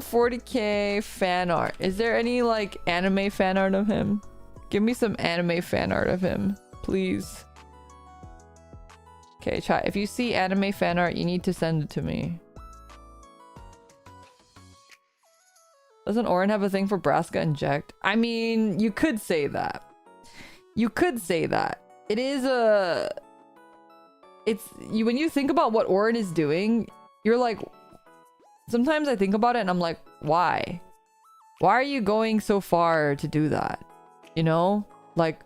40k fan art. Is there any like anime fan art of him? Give me some anime fan art of him, please. Okay, chat. If you see anime fan art, you need to send it to me. Doesn't Orin have a thing for Braska Inject? I mean, you could say that. You could say that. It is a... when you think about what Orin is doing, you're like, sometimes I think about it and I'm like, why? Why are you going so far to do that? You know? Like,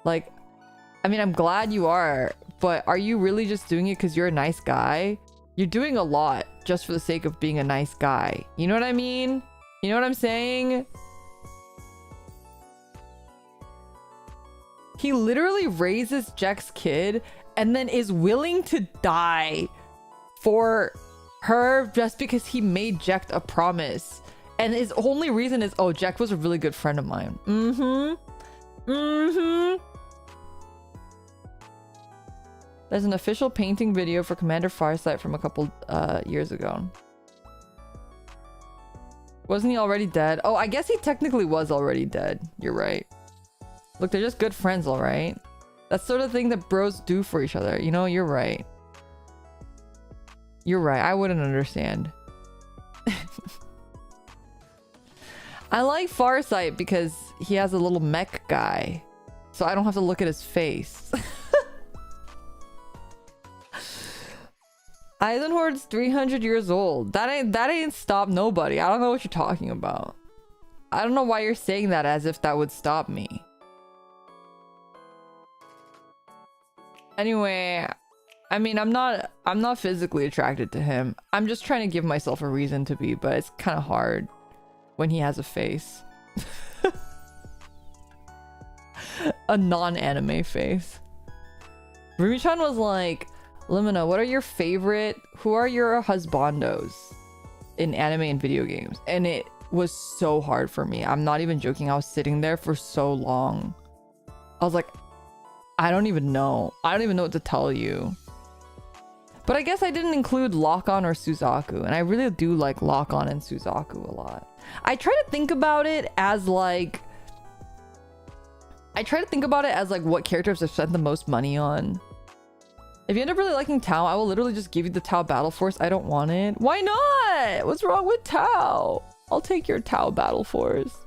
I mean, I'm glad you are, but are you really just doing it because you're a nice guy? You're doing a lot just for the sake of being a nice guy. You know what I mean? You know what I'm saying? He literally raises Jack's kid and then is willing to die for her just because he made Jack a promise. And his only reason is, oh, Jack was a really good friend of mine. There's an official painting video for Commander Farsight from a couple years ago. Wasn't he already dead? Oh, I guess he technically was already dead. You're right. Look, they're just good friends, all right? That's sort of thing that bros do for each other. You know, you're right. You're right. I wouldn't understand. I like Farsight because he has a little mech guy. So I don't have to look at his face. Eisenhorn's 300 years old. That ain't stopped nobody. I don't know what you're talking about. I don't know why you're saying that as if that would stop me. Anyway, I mean, I'm not physically attracted to him. I'm just trying to give myself a reason to be, but it's kind of hard when he has a face. A non-anime face. Rumi-chan was like, Limina, what are your favorite, who are your husbandos in anime and video games? And it was so hard for me. I'm not even joking. I was sitting there for so long. I was like, I don't even know. I don't even know what to tell you. But I guess I didn't include Lock-On or Suzaku. And I really do like Lock-On and Suzaku a lot. I try to think about it as like... what characters I've spent the most money on. If you end up really liking Tao, I will literally just give you the Tao Battle Force. I don't want it. Why not? What's wrong with Tao? I'll take your Tao Battle Force.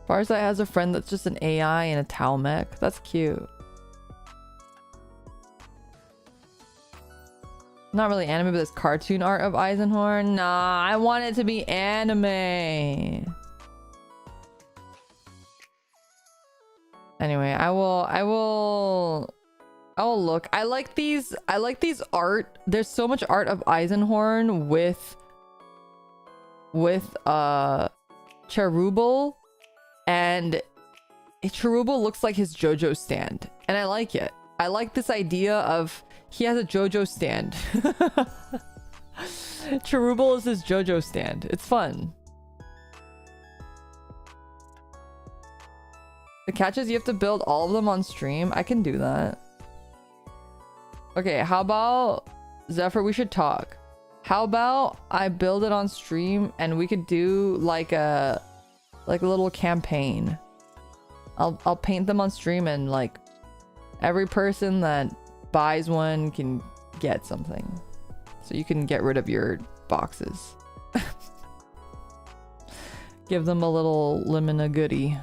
Farsight has a friend that's just an AI and a Tau mech. That's cute. Not really anime, but this cartoon art of Eisenhorn. Nah, I want it to be anime. Anyway, I will look. I like these art. There's so much art of Eisenhorn with Cherubel, and Cherubel looks like his JoJo stand, and I like it. I like this idea of he has a JoJo stand. Cherubel is his JoJo stand. It's fun. The catch is you have to build all of them on stream. I can do that. Okay, how about Zephyr? We should talk. How about I build it on stream and we could do like a little campaign. I'll paint them on stream, and like every person that buys one can get something. So you can get rid of your boxes. Give them a little Limina goodie.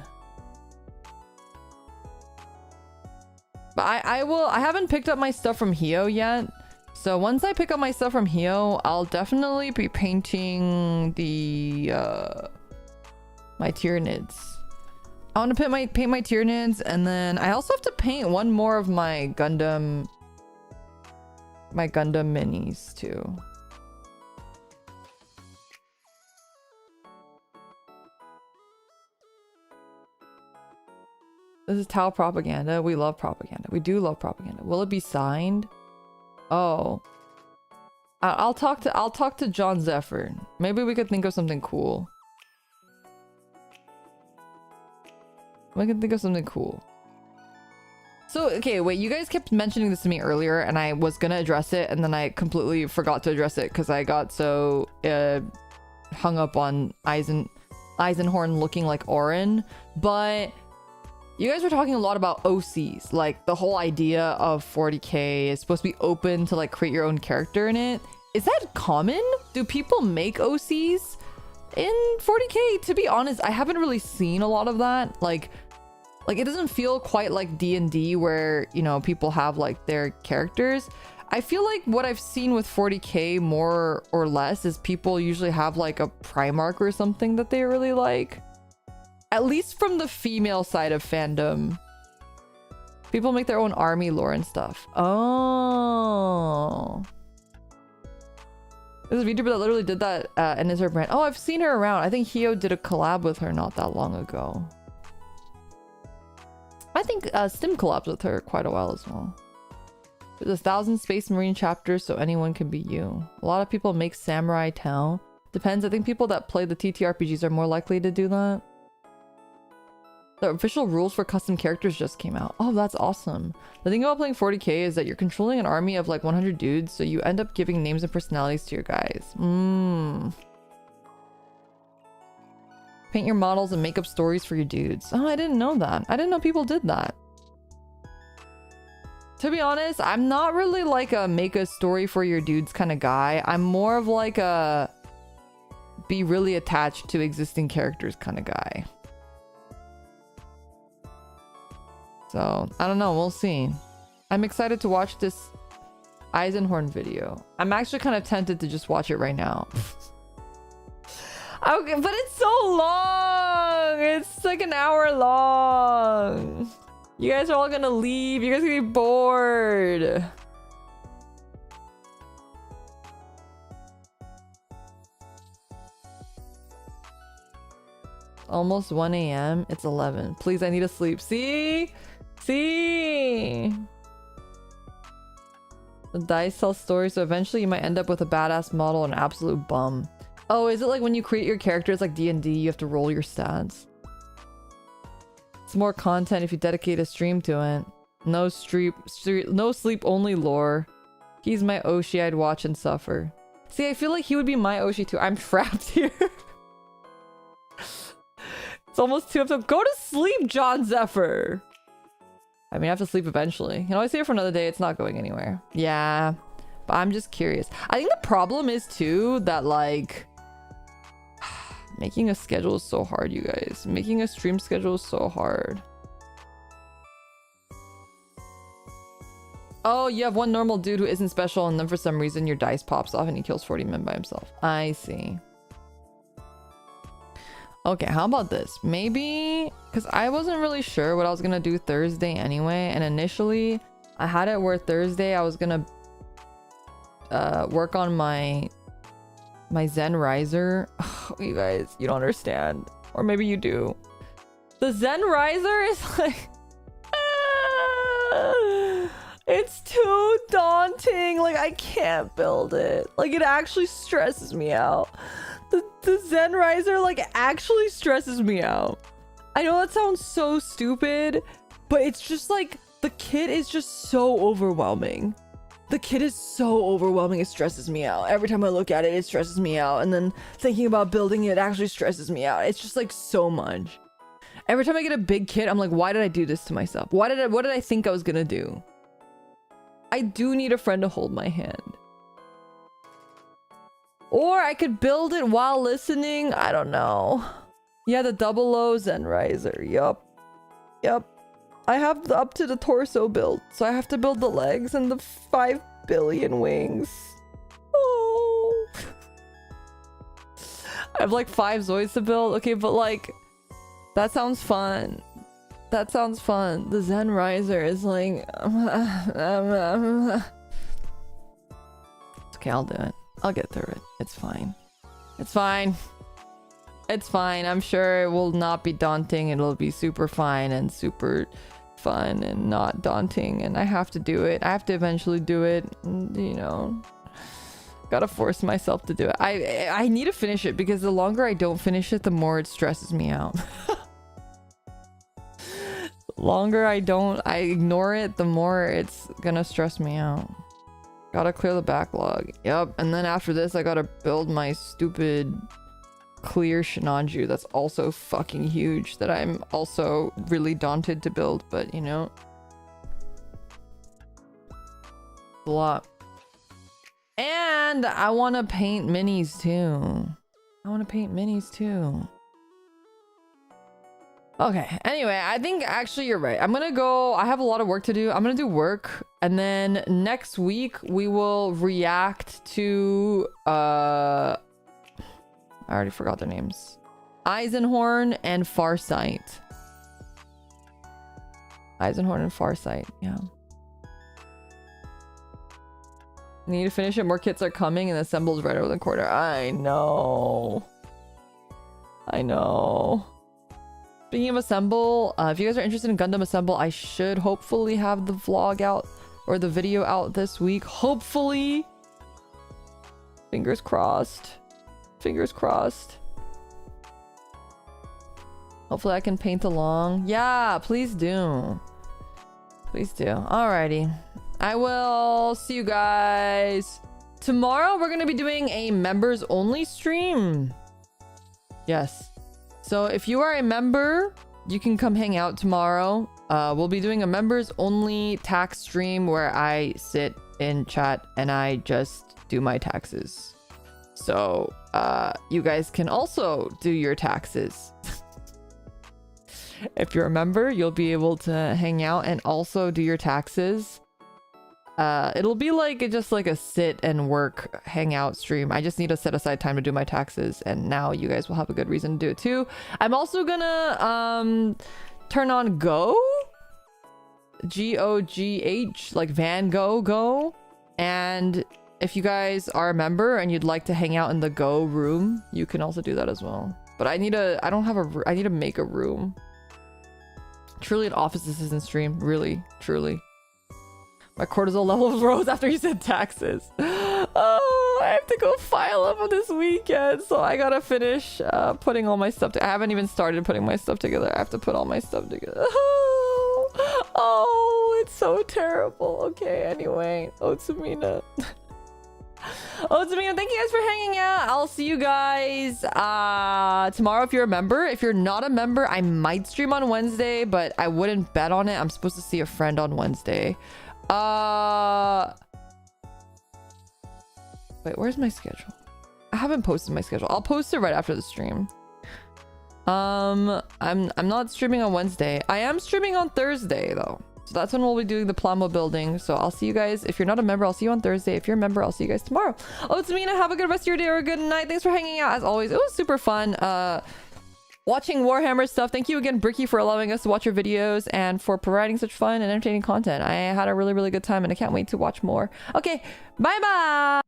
But I haven't picked up my stuff from Hio yet. So once I pick up my stuff from Hio, I'll definitely be painting the my Tyranids. I want to paint my Tyranids, and then I also have to paint one more of my Gundam minis too. This is Tau propaganda. We love propaganda. We do love propaganda. Will it be signed? Oh, I'll talk to John Zephyr. Maybe we could think of something cool. We can think of something cool. So, okay, wait, you guys kept mentioning this to me earlier, and I was gonna address it, and then I completely forgot to address it because I got so hung up on Eisenhorn looking like Orin. But you guys were talking a lot about OCs, like the whole idea of 40k is supposed to be open to like create your own character in it. Is that common? Do people make OCs in 40k? To be honest, I haven't really seen a lot of that. Like it doesn't feel quite like D&D where, you know, people have like their characters. I feel like what I've seen with 40k more or less is people usually have like a Primarch or something that they really like. At least from the female side of fandom. People make their own army lore and stuff. Oh. There's a VTuber that literally did that and is her brand. Oh, I've seen her around. I think Hio did a collab with her not that long ago. I think Stim collabs with her quite a while as well. There's 1,000 Space Marine chapters, so anyone can be you. A lot of people make Samurai Town. Depends. I think people that play the TTRPGs are more likely to do that. The official rules for custom characters just came out. Oh, that's awesome. The thing about playing 40k is that you're controlling an army of like 100 dudes, so you end up giving names and personalities to your guys. Paint your models and make up stories for your dudes. Oh, I didn't know that. I didn't know people did that. To be honest, I'm not really like a make a story for your dudes kind of guy. I'm more of like a be really attached to existing characters kind of guy. So, I don't know. We'll see. I'm excited to watch this Eisenhorn video. I'm actually kind of tempted to just watch it right now. Okay, but it's so long. It's like an hour long. You guys are all gonna leave. You guys are gonna be bored. Almost 1 a.m. It's 11. Please, I need to sleep. See? See? The dice tell stories, so eventually you might end up with a badass model and an absolute bum. Oh, is it like when you create your characters like D&D, you have to roll your stats? It's more content if you dedicate a stream to it. No sleep only lore. He's my Oshi, I'd watch and suffer. See, I feel like he would be my Oshi too. I'm trapped here. It's almost 2 episodes. Go to sleep, John Zephyr. I mean, I have to sleep eventually. You can always save it for another day. It's not going anywhere. Yeah, but I'm just curious. I think the problem is too that like Making a schedule is so hard, you guys. Making a stream schedule is so hard. Oh, you have one normal dude who isn't special, and then for some reason your dice pops off and he kills 40 men by himself. I see. Okay, how about this? Maybe, because I wasn't really sure what I was gonna do Thursday anyway, and initially I had it where Thursday I was gonna work on my Zen Riser. Oh, you guys, you don't understand. Or maybe you do. The Zen Riser is like... it's too daunting. Like, I can't build it. Like, it actually stresses me out. The Zen Riser, like, actually stresses me out. I know that sounds so stupid, but it's just like, the kit is just so overwhelming. The kit is so overwhelming, it stresses me out. Every time I look at it, it stresses me out. And then thinking about building it actually stresses me out. It's just like so much. Every time I get a big kit, I'm like, why did I do this to myself? What did I think I was gonna do? I do need a friend to hold my hand. Or I could build it while listening. I don't know. Yeah, the double O Zen Riser. Yup. Yup. I have the up to the torso build. So I have to build the legs and the 5 billion wings. Oh. I have like 5 Zoids to build. Okay, but like, that sounds fun. That sounds fun. The Zen Riser is like... okay, I'll do it. I'll get through it. It's fine. It's fine. It's fine. I'm sure it will not be daunting. It'll be super fine and super fun and not daunting. And I have to do it. I have to eventually do it. You know, gotta force myself to do it. I need to finish it because the longer I don't finish it, the more it stresses me out. The longer I ignore it, the more it's gonna stress me out. Gotta clear the backlog. Yep. And then after this, I gotta build my stupid clear Shinanju. That's also fucking huge. That I'm also really daunted to build. But, you know. A lot. And I want to paint minis too. Okay, anyway, I think actually you're right. I'm gonna go, I have a lot of work to do. I'm gonna do work, and then next week we will react to I already forgot their names. Eisenhorn and Farsight. Yeah. I need to finish it. More kits are coming and assembles right over the corner. I know. Speaking of Assemble, if you guys are interested in Gundam Assemble, I should hopefully have the vlog out or the video out this week. Hopefully. Fingers crossed. Hopefully I can paint along. Yeah, please do. Alrighty. I will see you guys tomorrow. We're going to be doing a members only stream. Yes. So if you are a member, you can come hang out tomorrow. We'll be doing a members only tax stream where I sit in chat and I just do my taxes. So you guys can also do your taxes. If you're a member, you'll be able to hang out and also do your taxes. It'll be like just like a sit and work hangout stream. I just need to set aside time to do my taxes, and now you guys will have a good reason to do it too. I'm also gonna turn on Go, G-O-G-H, like Van Go. And if you guys are a member and you'd like to hang out in the Go room, you can also do that as well. But I need to make a room. Truly an office assistant stream, really, truly. My cortisol levels rose after you said taxes. Oh, I have to go file them this weekend. So I gotta finish putting all my stuff. I haven't even started putting my stuff together. I have to put all my stuff together. Oh, it's so terrible. Okay, anyway. Otsamina. Otsamina, thank you guys for hanging out. I'll see you guys tomorrow if you're a member. If you're not a member, I might stream on Wednesday, but I wouldn't bet on it. I'm supposed to see a friend on Wednesday. Wait, where's my schedule? I haven't posted my schedule. I'll post it right after the stream. I'm not streaming on Wednesday. I am streaming on Thursday though. So that's when we'll be doing the Plamo building. So I'll see you guys. If you're not a member, I'll see you on Thursday. If you're a member, I'll see you guys tomorrow. Oh, it's Limina. Have a good rest of your day or a good night. Thanks for hanging out as always. It was super fun. Watching Warhammer stuff. Thank you again, Bricky, for allowing us to watch your videos and for providing such fun and entertaining content. I had a really, really good time and I can't wait to watch more. Okay, bye-bye!